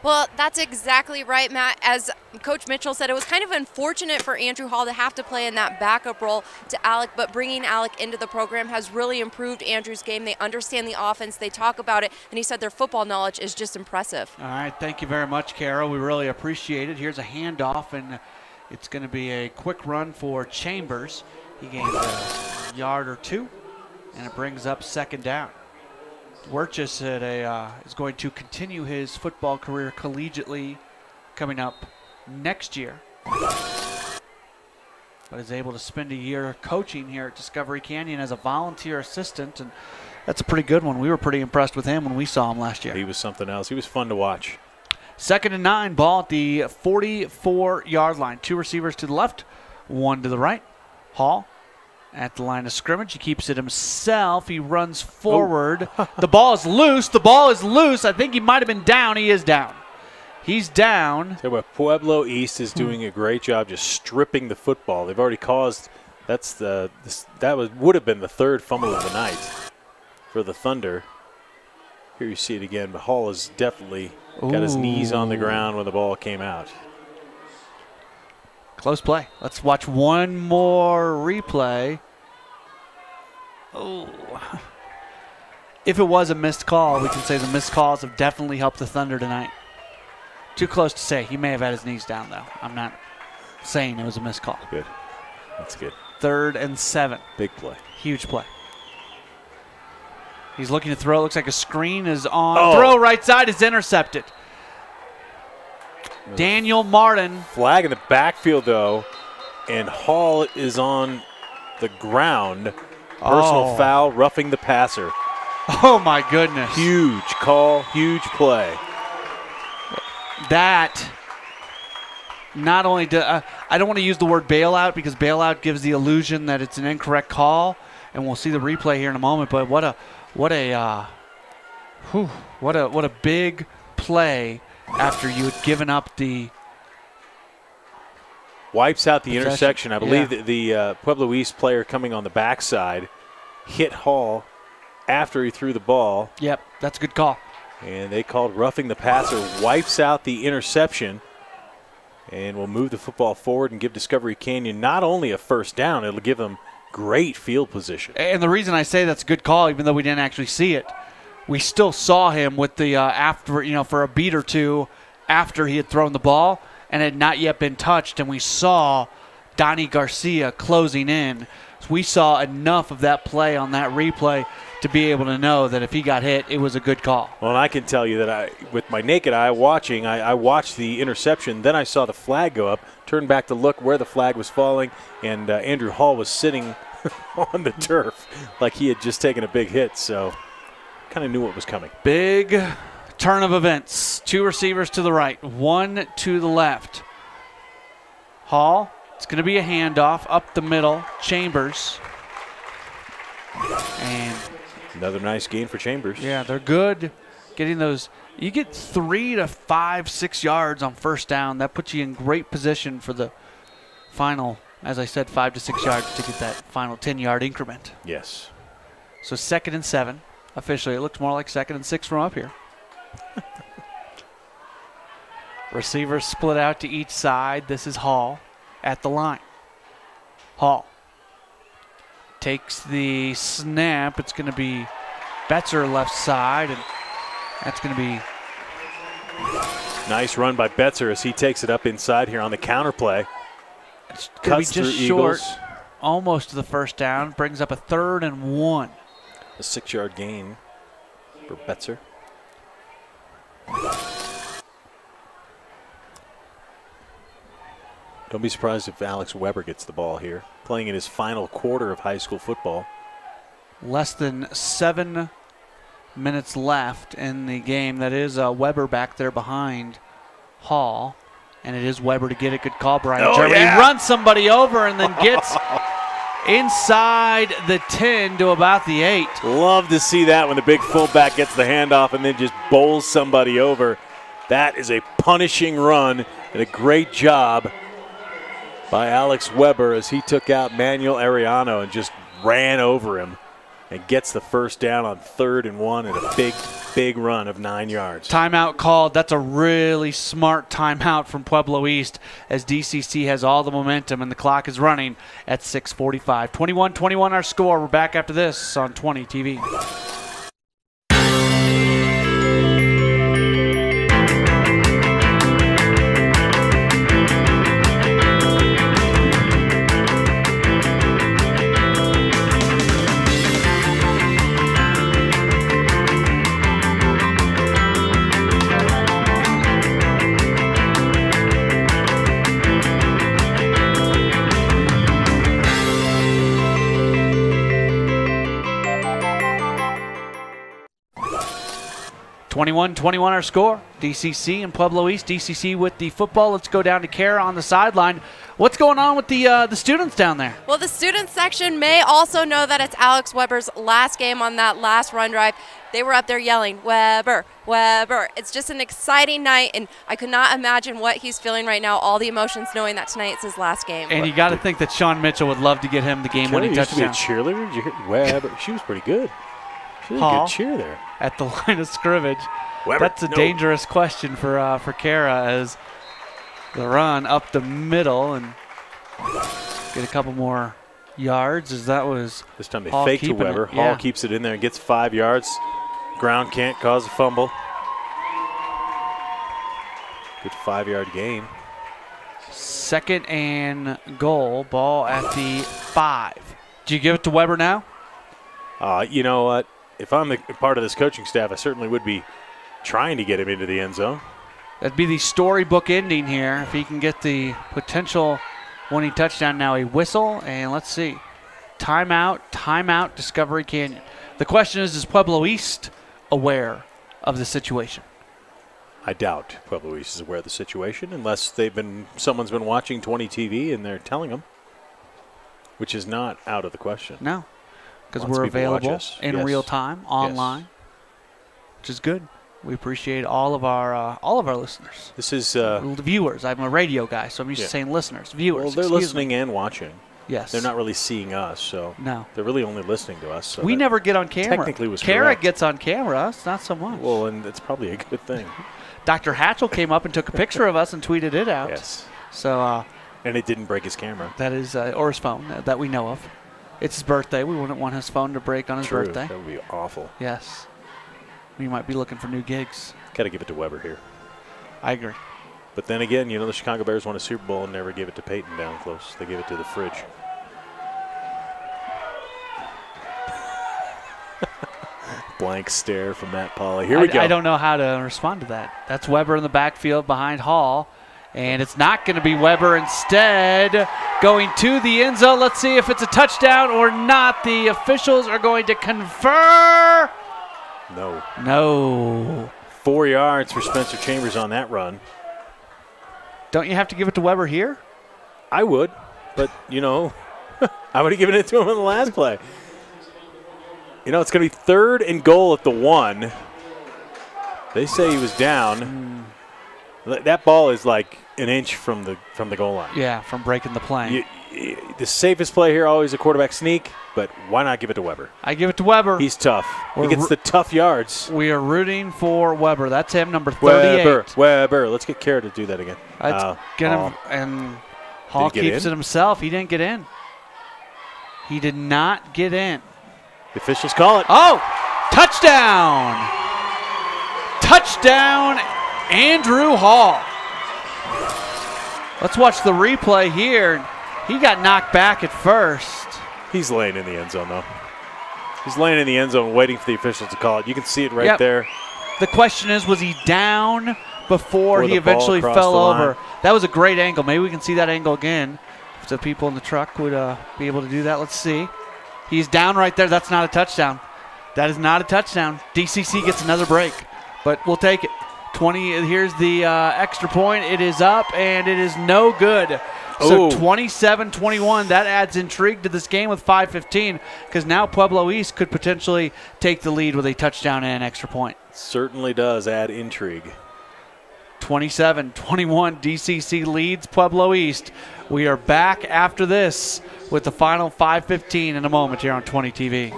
Well, that's exactly right, Matt. As Coach Mitchell said, it was kind of unfortunate for Andrew Hall to have to play in that backup role to Alec, but bringing Alec into the program has really improved Andrew's game. They understand the offense, they talk about it, and he said their football knowledge is just impressive. All right, thank you very much, Kara. We really appreciate it. Here's a handoff, and it's going to be a quick run for Chambers. He gains a yard or two, and it brings up second down. Werchus is going to continue his football career collegiately coming up next year, but is able to spend a year coaching here at Discovery Canyon as a volunteer assistant, and that's a pretty good one. We were pretty impressed with him when we saw him last year. He was something else. He was fun to watch. 2nd and 9, ball at the 44-yard line. 2 receivers to the left, 1 to the right. Hall at the line of scrimmage. He keeps it himself. He runs forward. Oh. The ball is loose. The ball is loose. I think he might have been down. He is down. He's down. So what Pueblo East is doing a great job just stripping the football. They've already caused, would have been the 3rd fumble of the night for the Thunder. Here you see it again, but Hall has definitely got his knees on the ground when the ball came out. Close play. Let's watch one more replay. Oh. If it was a missed call, we can say the missed calls have definitely helped the Thunder tonight. Too close to say. He may have had his knees down, though. I'm not saying it was a missed call. Good. That's good. 3rd and 7. Big play. Huge play. He's looking to throw. It looks like a screen is on. Oh. Throw right side is intercepted. Daniel Martin. Flag in the backfield, though, and Hall is on the ground. Personal foul, roughing the passer. Oh, my goodness. Huge call, huge play. That not only I don't want to use the word bailout because bailout gives the illusion that it's an incorrect call, and we'll see the replay here in a moment, but what a big play after you had given up the wipes out the intersection. I believe that the Pueblo East player coming on the backside hit Hall after he threw the ball. Yep, that's a good call. And they called roughing the passer, wipes out the interception, and will move the football forward and give Discovery Canyon not only a 1st down, it'll give them great field position. And the reason I say that's a good call, even though we didn't actually see it, we still saw him with the for a beat or two after he had thrown the ball and had not yet been touched, and we saw Donnie Garcia closing in. So we saw enough of that play on that replay to be able to know that if he got hit, it was a good call. Well, and I can tell you that with my naked eye watching, I watched the interception, then I saw the flag go up, turned back to look where the flag was falling, and Andrew Hall was sitting on the turf like he had just taken a big hit, so kind of knew what was coming. Big turn of events. 2 receivers to the right, 1 to the left. Hall, it's going to be a handoff up the middle. Chambers. And another nice gain for Chambers. Yeah, they're good getting those. You get 3 to 5, 6 yards on 1st down. That puts you in great position for the final, as I said, 5 to 6 yards to get that final 10-yard increment. Yes. So 2nd and 7. Officially, it looks more like 2nd and 6 from up here. Receivers split out to each side. This is Hall at the line. Hall takes the snap. It's going to be Betzer left side, and that's going to be nice run by Betzer as he takes it up inside here on the counter play. It's going to be just short, almost to the 1st down. Brings up a 3rd and 1. A 6-yard gain for Betzer. Don't be surprised if Alex Weber gets the ball here, playing in his final quarter of high school football. Less than 7 minutes left in the game. That is Weber back there behind Hall, and it is Weber to get a good call. Brian Germany runs somebody over and then gets inside the 10 to about the 8. Love to see that when the big fullback gets the handoff and then just bowls somebody over. That is a punishing run and a great job by Alex Weber as he took out Manuel Ariano and just ran over him. and gets the first down on 3rd and 1 and a big run of 9 yards. Timeout called. That's a really smart timeout from Pueblo East as DCC has all the momentum and the clock is running at 6:45. 21-21 our score. We're back after this on 20 TV. 21-21 our score. DCC and Pueblo East. DCC with the football. Let's go down to Kara on the sideline. What's going on with the students down there? Well, the students section may also know that it's Alex Weber's last game on that last run drive. They were up there yelling, Weber, Weber. It's just an exciting night, and I could not imagine what he's feeling right now, all the emotions knowing that tonight's his last game. And you got to think that Sean Mitchell would love to get him the game-winning touchdown. Used to be a cheerleader. Did you hear Weber? She was pretty good. She was a good cheer there. At the line of scrimmage. Weber, that's a dangerous question for Kara as the run up the middle and get a couple more yards as that was this time they Hall fake to Weber. Hall keeps it in there and gets 5 yards. Ground can't cause a fumble. Good 5-yard gain. 2nd and goal. Ball at the 5. Do you give it to Weber now? You know what? If I'm a part of this coaching staff, I certainly would be trying to get him into the end zone. That'd be the storybook ending here if he can get the potential winning touchdown. Now a whistle, and let's see. Timeout, Discovery Canyon. The question is Pueblo East aware of the situation? I doubt Pueblo East is aware of the situation unless someone's been watching 20 TV and they're telling them, which is not out of the question. No, because we're available in real time online, which is good. We appreciate all of our listeners. This is viewers. I'm a radio guy, so I'm used to saying listeners, viewers. Well, they're listening and watching. Yes. They're not really seeing us, so no. They're really only listening to us. So we never get on camera. Technically was Kara correct. gets on camera, us not so much. Well, and it's probably a good thing. Dr. Hatchell came up and took a picture of us and tweeted it out. Yes. So. And it didn't break his camera. That is, or his phone that we know of. It's his birthday. We wouldn't want his phone to break on his birthday. That would be awful. Yes. We might be looking for new gigs. Got to give it to Weber here. I agree. But then again, you know, the Chicago Bears won a Super Bowl and never gave it to Peyton down close. They gave it to the fridge. Blank stare from Matt Pauley. Here we go. I don't know how to respond to that. That's Weber in the backfield behind Hall. And it's not going to be Weber. Instead, going to the end zone. Let's see if it's a touchdown or not. The officials are going to confer. No. No. 4 yards for Spencer Chambers on that run. Don't you have to give it to Weber here? I would, but, you know, I would have given it to him in the last play. You know, it's going to be 3rd and goal at the 1. They say he was down. That ball is like an inch from the goal line. Yeah, from breaking the plane. The safest play here, always a quarterback sneak, but why not give it to Weber? I give it to Weber. He's tough. He gets the tough yards. We are rooting for Weber. That's him, number 38. Weber. Let's get Kara to do that again. Let's get him. And Hall keeps it himself. He didn't get in. He did not get in. The officials call it. Oh, touchdown. Touchdown, Andrew Hall. Let's watch the replay here. He got knocked back at first. He's laying in the end zone, though. He's laying in the end zone waiting for the officials to call it. You can see it right there. The question is, was he down before he eventually fell over? That was a great angle. Maybe we can see that angle again if the people in the truck would be able to do that. Let's see. He's down right there. That's not a touchdown. That is not a touchdown. DCC gets another break, but we'll take it. 20. Here's the extra point. It is up, and it is no good. So 27-21. That adds intrigue to this game with 5:15 because now Pueblo East could potentially take the lead with a touchdown and an extra point. Certainly does add intrigue. 27-21. DCC leads Pueblo East. We are back after this with the final 5:15 in a moment here on 20 TV.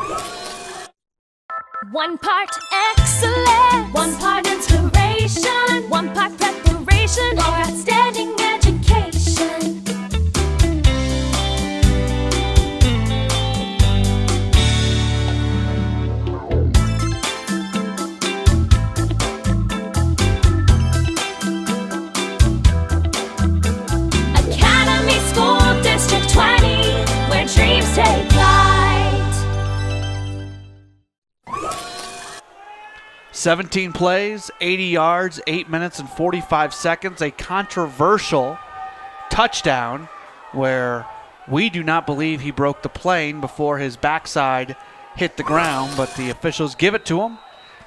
One part excellence, one part inspiration, one part preparation for outstanding education. Academy School District 20, where dreams take flight. 17 plays, 80 yards, 8 minutes and 45 seconds. A controversial touchdown where we do not believe he broke the plane before his backside hit the ground, but the officials give it to him,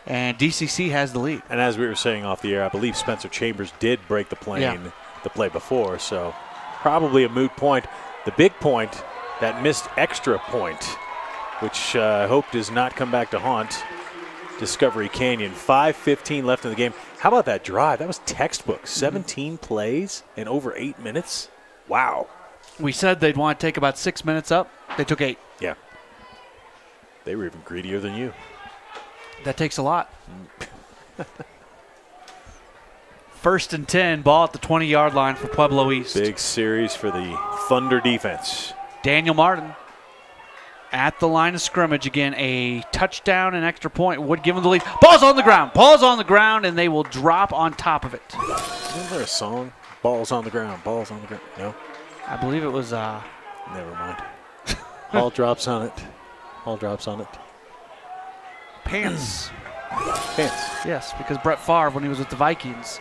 and DCC has the lead. And as we were saying off the air, I believe Spencer Chambers did break the plane the play before, so probably a moot point. The big point, that missed extra point, which I hope does not come back to haunt Discovery Canyon. 5:15 left in the game. How about that drive? That was textbook. 17 plays in over 8 minutes. Wow. We said they'd want to take about 6 minutes up. They took 8. Yeah. They were even greedier than you. That takes a lot. 1st and 10, ball at the 20-yard line for Pueblo East. Big series for the Thunder defense. Daniel Martin at the line of scrimmage again. A touchdown and extra point would give them the lead. Ball's on the ground. Ball's on the ground, and they will drop on top of it. Isn't there a song? Balls on the ground. Balls on the ground. No? I believe it was. Never mind. Ball drops on it. Ball drops on it. Pants. Pants. Yes, because Brett Favre, when he was with the Vikings,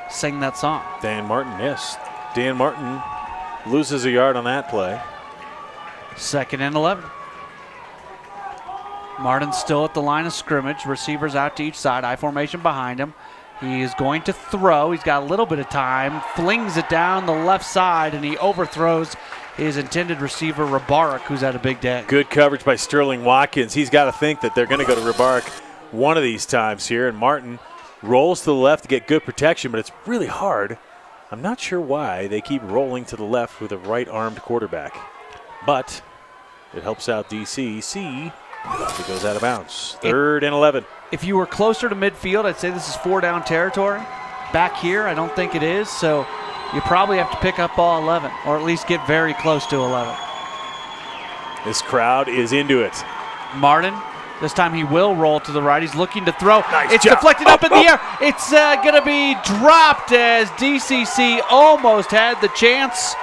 sang that song. Dan Martin, yes. Dan Martin loses a yard on that play. 2nd and 11. Martin still at the line of scrimmage. Receivers out to each side. I formation behind him. He is going to throw. He's got a little bit of time. Flings it down the left side, and he overthrows his intended receiver, Rabarik, who's had a big day. Good coverage by Sterling Watkins. He's got to think that they're going to go to Rabarik one of these times here, and Martin rolls to the left to get good protection, but it's really hard. I'm not sure why they keep rolling to the left with a right-armed quarterback, but it helps out DCC. It goes out of bounds. 3rd and 11. If you were closer to midfield, I'd say this is 4-down territory. Back here, I don't think it is, so you probably have to pick up ball 11, or at least get very close to 11. This crowd is into it. Martin, this time he will roll to the right. He's looking to throw. Nice it's job. deflected up in the air. It's going to be dropped as DCC almost had the chance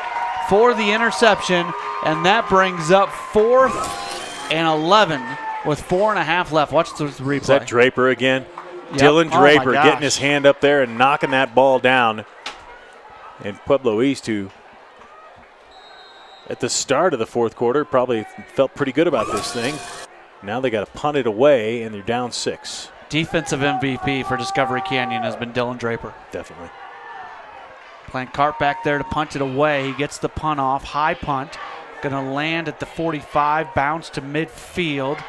for the interception, and that brings up 4th and 11 with 4.5 left. Watch the replay. Is that Draper again? Yep. Dylan Draper Oh getting his hand up there and knocking that ball down. And Pueblo East, who at the start of the 4th quarter probably felt pretty good about this thing. Now they got to punt it away, and they're down 6. Defensive MVP for Discovery Canyon has been Dylan Draper. Definitely. Playing Cart back there to punt it away. He gets the punt off. High punt. Going to land at the 45, bounce to midfield,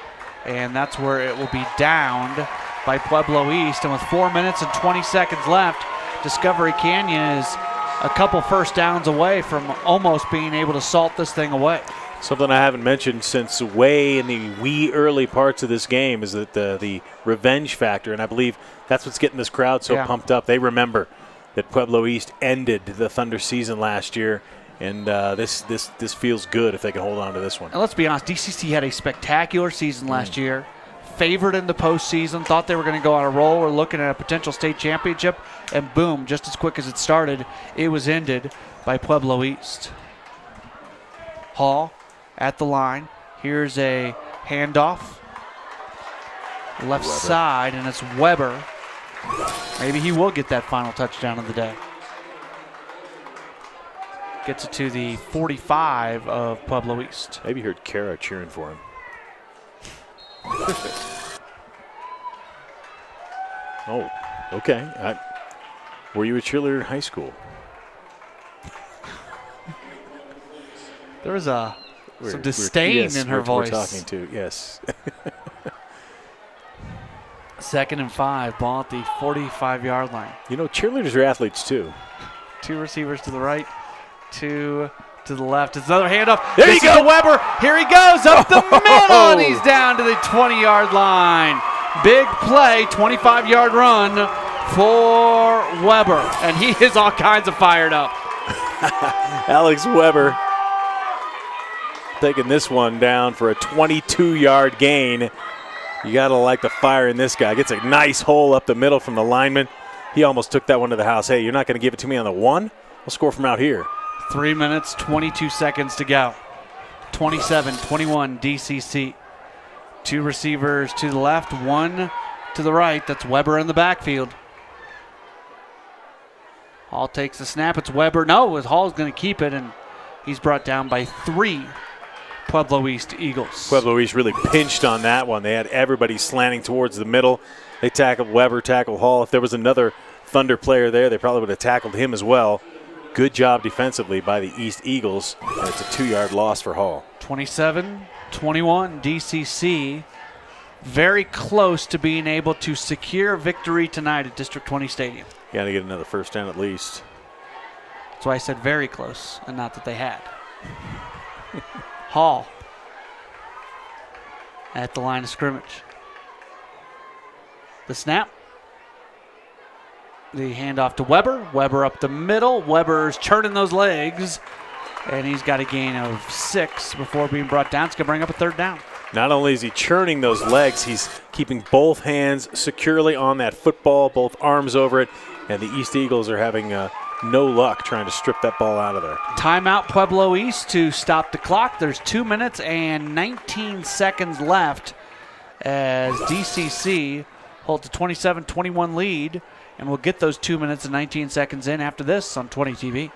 and that's where it will be downed by Pueblo East. And with 4 minutes and 20 seconds left, Discovery Canyon is a couple first downs away from almost being able to salt this thing away. Something I haven't mentioned since way in the wee early parts of this game is that the revenge factor, and I believe that's what's getting this crowd so pumped up. They remember that Pueblo East ended the Thunder season last year, and this feels good if they can hold on to this one. And let's be honest, DCC had a spectacular season last year. Favored in the postseason, thought they were going to go on a roll. We're looking at a potential state championship, and boom, just as quick as it started, it was ended by Pueblo East. Hall at the line. Here's a handoff. Left side, and it's Weber. Maybe he will get that final touchdown of the day. Gets it to the 45 of Pueblo East. Maybe you heard Kara cheering for him. Oh, okay. Were you a cheerleader in high school? There was some disdain in her voice. We're talking to, yes. 2nd and 5, ball at the 45-yard line. You know, cheerleaders are athletes too. 2 receivers to the right, 2 to the left. It's another handoff. There this you go. Weber. Here he goes up the middle, and he's down to the 20-yard line. Big play, 25-yard run for Weber. And he is all kinds of fired up. Alex Weber taking this one down for a 22-yard gain. You got to like the fire in this guy. Gets a nice hole up the middle from the lineman. He almost took that one to the house. Hey, you're not going to give it to me on the 1? We'll score from out here. 3 minutes, 22 seconds to go. 27-21 DCC. 2 receivers to the left, 1 to the right. That's Weber in the backfield. Hall takes the snap. It's Weber. No, Hall's going to keep it, and he's brought down by 3 Pueblo East Eagles. Pueblo East really pinched on that one. They had everybody slanting towards the middle. They tackled Weber, tackled Hall. If there was another Thunder player there, they probably would have tackled him as well. Good job defensively by the East Eagles, and it's a 2-yard loss for Hall. 27-21 DCC. Very close to being able to secure victory tonight at District 20 Stadium. Got to get another first down at least. That's why I said very close, and not that they had. Hall at the line of scrimmage. The snap. The handoff to Weber. Weber up the middle. Weber's churning those legs, and he's got a gain of 6 before being brought down. It's going to bring up a 3rd down. Not only is he churning those legs, he's keeping both hands securely on that football, both arms over it, and the East Eagles are having no luck trying to strip that ball out of there. Timeout Pueblo East to stop the clock. There's 2 minutes and 19 seconds left as DCC holds a 27-21 lead, and we'll get those 2 minutes and 19 seconds in after this on 20 TV.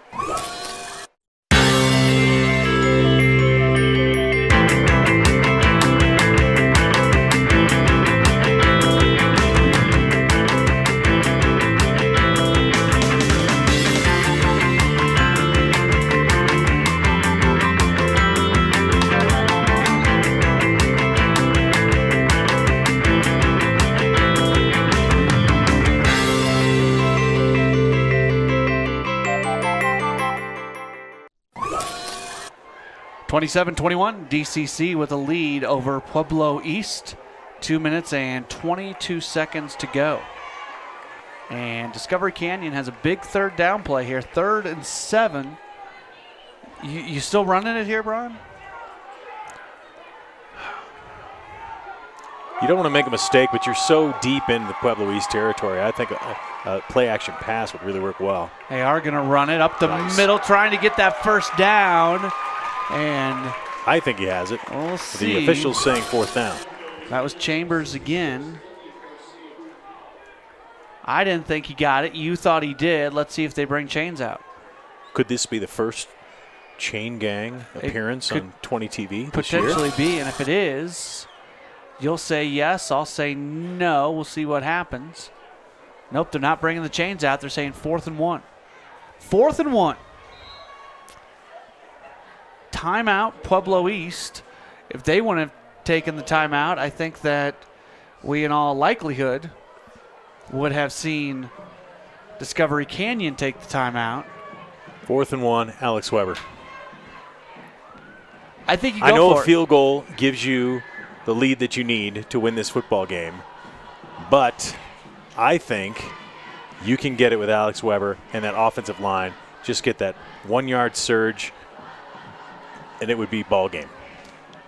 27-21, DCC with a lead over Pueblo East. 2 minutes and 22 seconds to go. And Discovery Canyon has a big 3rd down play here. 3rd and 7. You still running it here, Brian? You don't want to make a mistake, but you're so deep in the Pueblo East territory. I think a play-action pass would really work well. They are going to run it up the middle, trying to get that 1st down. And I think he has it. We'll see. The officials saying 4th down. That was Chambers again. I didn't think he got it. You thought he did. Let's see if they bring chains out. Could this be the first chain gang appearance on 20 TV this potentially year? Be, and if it is, you'll say yes. I'll say no. We'll see what happens. Nope, they're not bringing the chains out. They're saying 4th and 1. 4th and 1. Timeout, Pueblo East. If they wouldn't have taken the timeout, I think that we in all likelihood would have seen Discovery Canyon take the timeout. 4th and 1, Alex Weber. I think you go I know for a field goal gives you the lead that you need to win this football game, but I think you can get it with Alex Weber and that offensive line. Just get that 1-yard surge, and it would be ball game.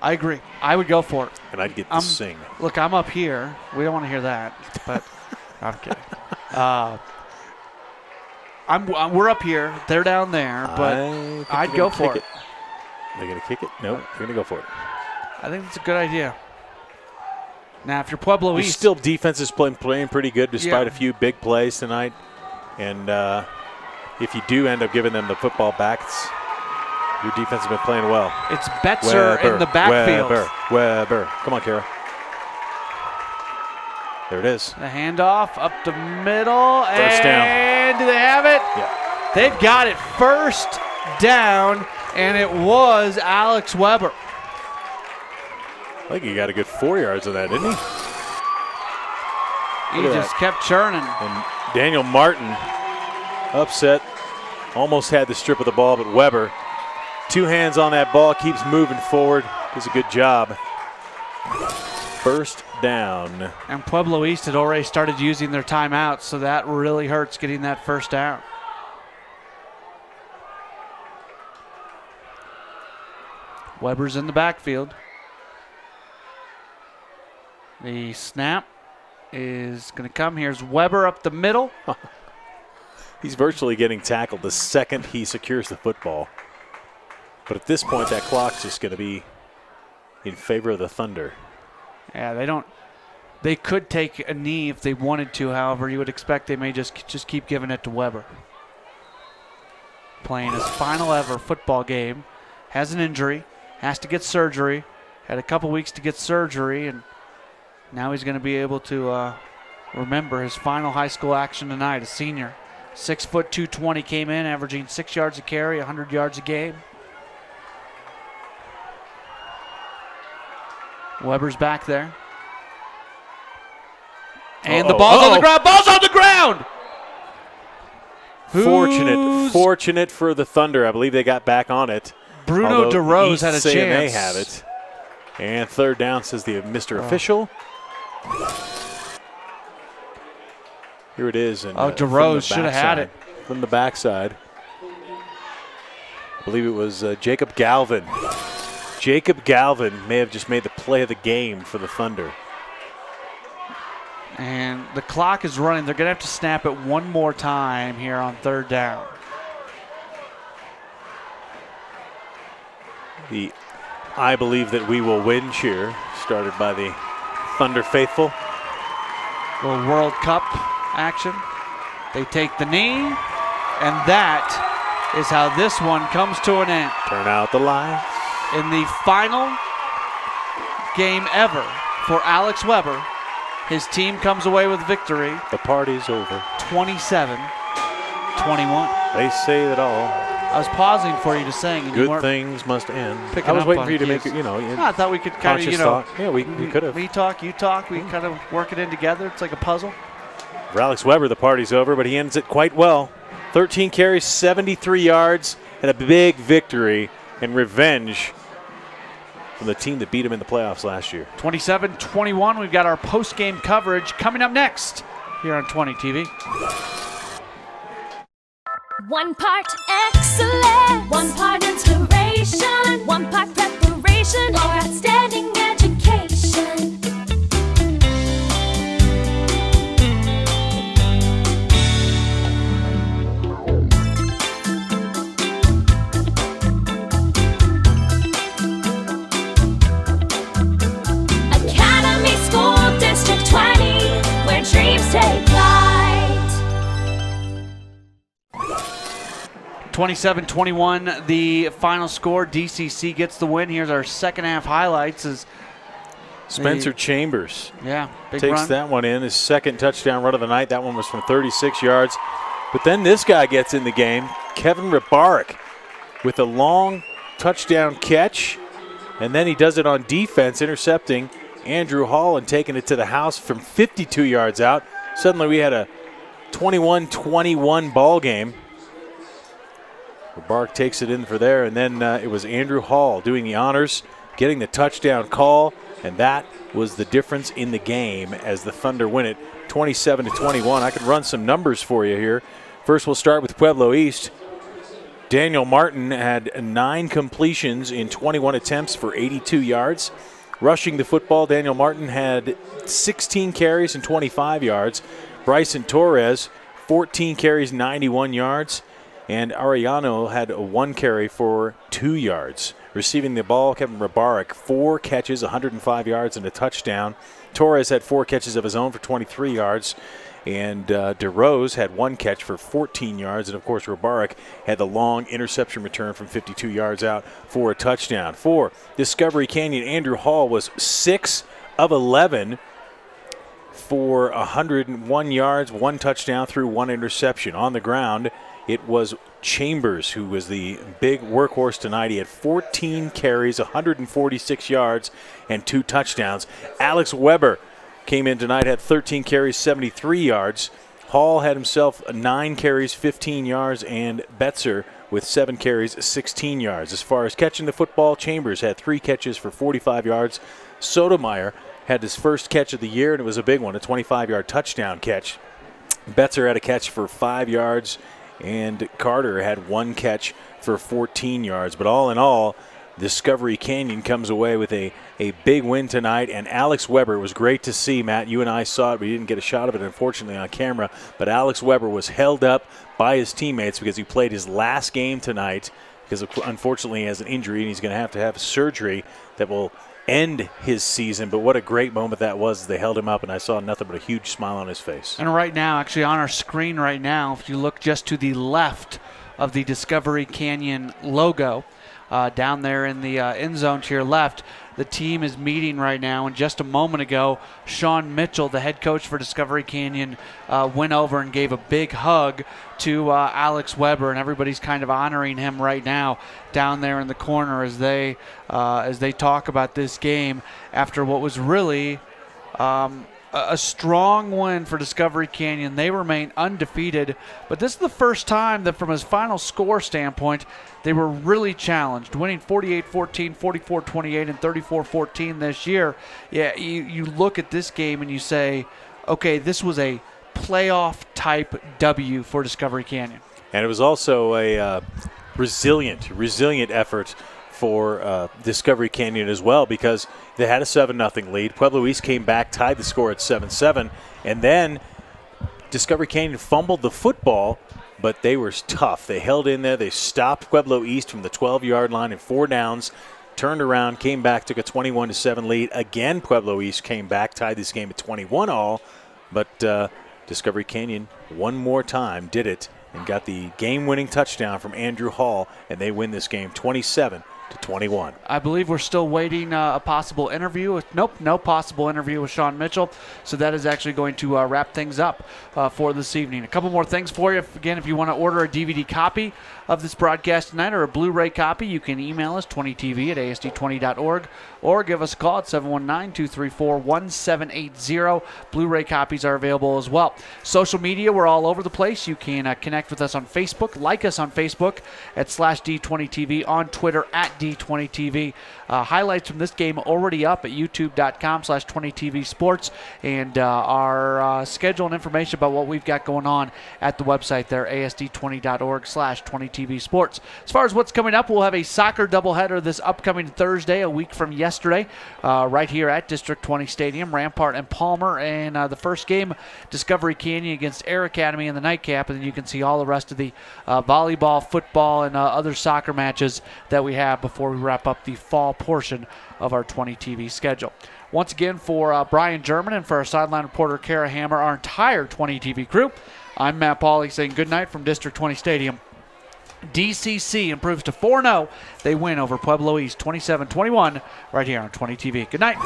I agree. I would go for it. And I'd get to sing. Look, I'm up here. We don't want to hear that, but I'm kidding. We're up here. They're down there, but I'd go for it. They're going to kick it? Nope. They're going to go for it. I think that's a good idea. Now, if you're Pueblo East, still defense is playing pretty good despite a few big plays tonight. And if you do end up giving them the football back, your defense has been playing well. It's Betzer in the backfield. Weber. Come on, Kara. There it is. The handoff up the middle. First down. And do they have it? Yeah. They've got it. First down, and it was Alex Weber. I think he got a good 4 yards of that, didn't he? He just kept churning. And Daniel Martin, upset, almost had the strip of the ball, but Weber, 2 hands on that ball, keeps moving forward, does a good job. first down. And Pueblo East had already started using their timeouts, so that really hurts getting that first down. Weber's in the backfield. The snap is going to come. Here's Weber up the middle. He's virtually getting tackled the second he secures the football. But at this point, that clock's just going to be in favor of the Thunder. Yeah, they could take a knee if they wanted to. However, you would expect they may just keep giving it to Weber. Playing his final ever football game. Has an injury. Has to get surgery. Had a couple weeks to get surgery, and now he's going to be able to remember his final high school action tonight. A senior. 6 foot 220 came in, averaging 6 yards a carry, 100 yards a game. Weber's back there. And the ball's on the ground. Ball's on the ground! Fortunate for the Thunder. I believe they got back on it. Bruno DeRose had a chance. They have it. And third down, says the Mr. Official. Here it is. And, DeRose should have had it. From the backside. I believe it was Jacob Galvin. Jacob Galvin may have just made the play of the game for the Thunder. And the clock is running. They're going to have to snap it one more time here on third down. The I believe that we will win cheer started by the Thunder faithful. Little World Cup action. They take the knee, and that is how this one comes to an end. Turn out the lights. In the final game ever for Alex Weber, his team comes away with victory. The party's over. 27-21. They say that all. I was pausing for you to sing. Good things must end. I was waiting for you to make it, I thought we could kind of, Yeah, we could have. We talk, you talk. We kind of work it in together. It's like a puzzle. For Alex Weber, the party's over, but he ends it quite well. 13 carries, 73 yards, and a big victory and revenge from the team that beat him in the playoffs last year. 27-21. We've got our post-game coverage coming up next here on 20 TV. One part excellence, one part inspiration, one part preparation for outstanding education. Academy School District 20, where dreams take flight. 27-21, the final score. DCC gets the win. Here's our second half highlights. As Spencer Chambers big takes run. that one in. His second touchdown run of the night. That one was from 36 yards. But then this guy gets in the game, Kevin Rybarek, with a long touchdown catch. And then he does it on defense, intercepting Andrew Hall and taking it to the house from 52 yards out. Suddenly we had a 21-21 ball game. Rybarek takes it in for there, and then it was Andrew Hall doing the honors, getting the touchdown call, and that was the difference in the game as the Thunder win it 27-21. I can run some numbers for you here. First, we'll start with Pueblo East. Daniel Martin had 9 completions in 21 attempts for 82 yards. Rushing the football, Daniel Martin had 16 carries and 25 yards. Bryson Torres, 14 carries, 91 yards. And Arellano had a 1 carry for 2 yards. Receiving the ball, Kevin Rybarek, 4 catches, 105 yards, and a touchdown. Torres had 4 catches of his own for 23 yards. And DeRose had 1 catch for 14 yards. And, of course, Rybarek had the long interception return from 52 yards out for a touchdown. For Discovery Canyon, Andrew Hall was 6 of 11 for 101 yards, 1 touchdown through 1 interception. On the ground, it was Chambers who was the big workhorse tonight. He had 14 carries, 146 yards, and 2 touchdowns. Alex Weber came in tonight, had 13 carries, 73 yards. Hall had himself 9 carries, 15 yards, and Betzer with 7 carries, 16 yards. As far as catching the football, Chambers had 3 catches for 45 yards. Sotomayor had his first catch of the year, and it was a big one, a 25-yard touchdown catch. Betzer had a catch for 5 yards, and Carter had 1 catch for 14 yards. But all in all, Discovery Canyon comes away with a big win tonight. And Alex Weber, it was great to see, Matt. You and I saw it. We didn't get a shot of it, unfortunately, on camera. But Alex Weber was held up by his teammates because he played his last game tonight because, unfortunately, he has an injury, and he's going to have surgery that will end his season. But what a great moment that was. They held him up, and I saw nothing but a huge smile on his face. And right now, actually on our screen right now, if you look just to the left of the Discovery Canyon logo, down there in the end zone to your left, the team is meeting right now. And just a moment ago, Sean Mitchell, the head coach for Discovery Canyon, went over and gave a big hug to Alex Weber, and everybody's kind of honoring him right now down there in the corner as they talk about this game after what was really a strong win for Discovery Canyon. They remain undefeated, but this is the first time that from his final score standpoint, they were really challenged, winning 48-14, 44-28, and 34-14 this year. Yeah, you look at this game and you say, okay, this was a playoff-type W for Discovery Canyon. And it was also a resilient effort for Discovery Canyon as well, because they had a 7-0 lead. Pueblo East came back, tied the score at 7-7, and then Discovery Canyon fumbled the football, but they were tough. They held in there. They stopped Pueblo East from the 12-yard line in 4 downs, turned around, came back, took a 21-7 lead. Again, Pueblo East came back, tied this game at 21-all, but Discovery Canyon one more time did it and got the game-winning touchdown from Andrew Hall, and they win this game 27-21. I believe we're still waiting a possible interview. Nope, no possible interview with Sean Mitchell. So that is actually going to wrap things up for this evening. A couple more things for you. Again, if you want to order a DVD copy of this broadcast tonight or a Blu-ray copy, you can email us 20tv@asd20.org or give us a call at 719-234-1780. Blu-ray copies are available as well. Social media, we're all over the place. You can connect with us on Facebook, like us on Facebook at /D20TV, on Twitter at D20TV. Highlights from this game already up at youtube.com/20TV Sports, and our schedule and information about what we've got going on at the website there, asd20.org/20TV Sports. As far as what's coming up, we'll have a soccer doubleheader this upcoming Thursday, a week from yesterday, right here at District 20 Stadium, Rampart and Palmer. And the first game, Discovery Canyon against Air Academy in the nightcap, and then you can see all the rest of the volleyball, football, and other soccer matches that we have before we wrap up the fall portion of our 20 TV schedule. Once again, for Brian German and for our sideline reporter Kara Hammer, our entire 20 TV crew, I'm Matt Pauley saying good night from District 20 Stadium. DCC improves to 4-0. They win over Pueblo East 27-21 right here on 20 TV. Good night.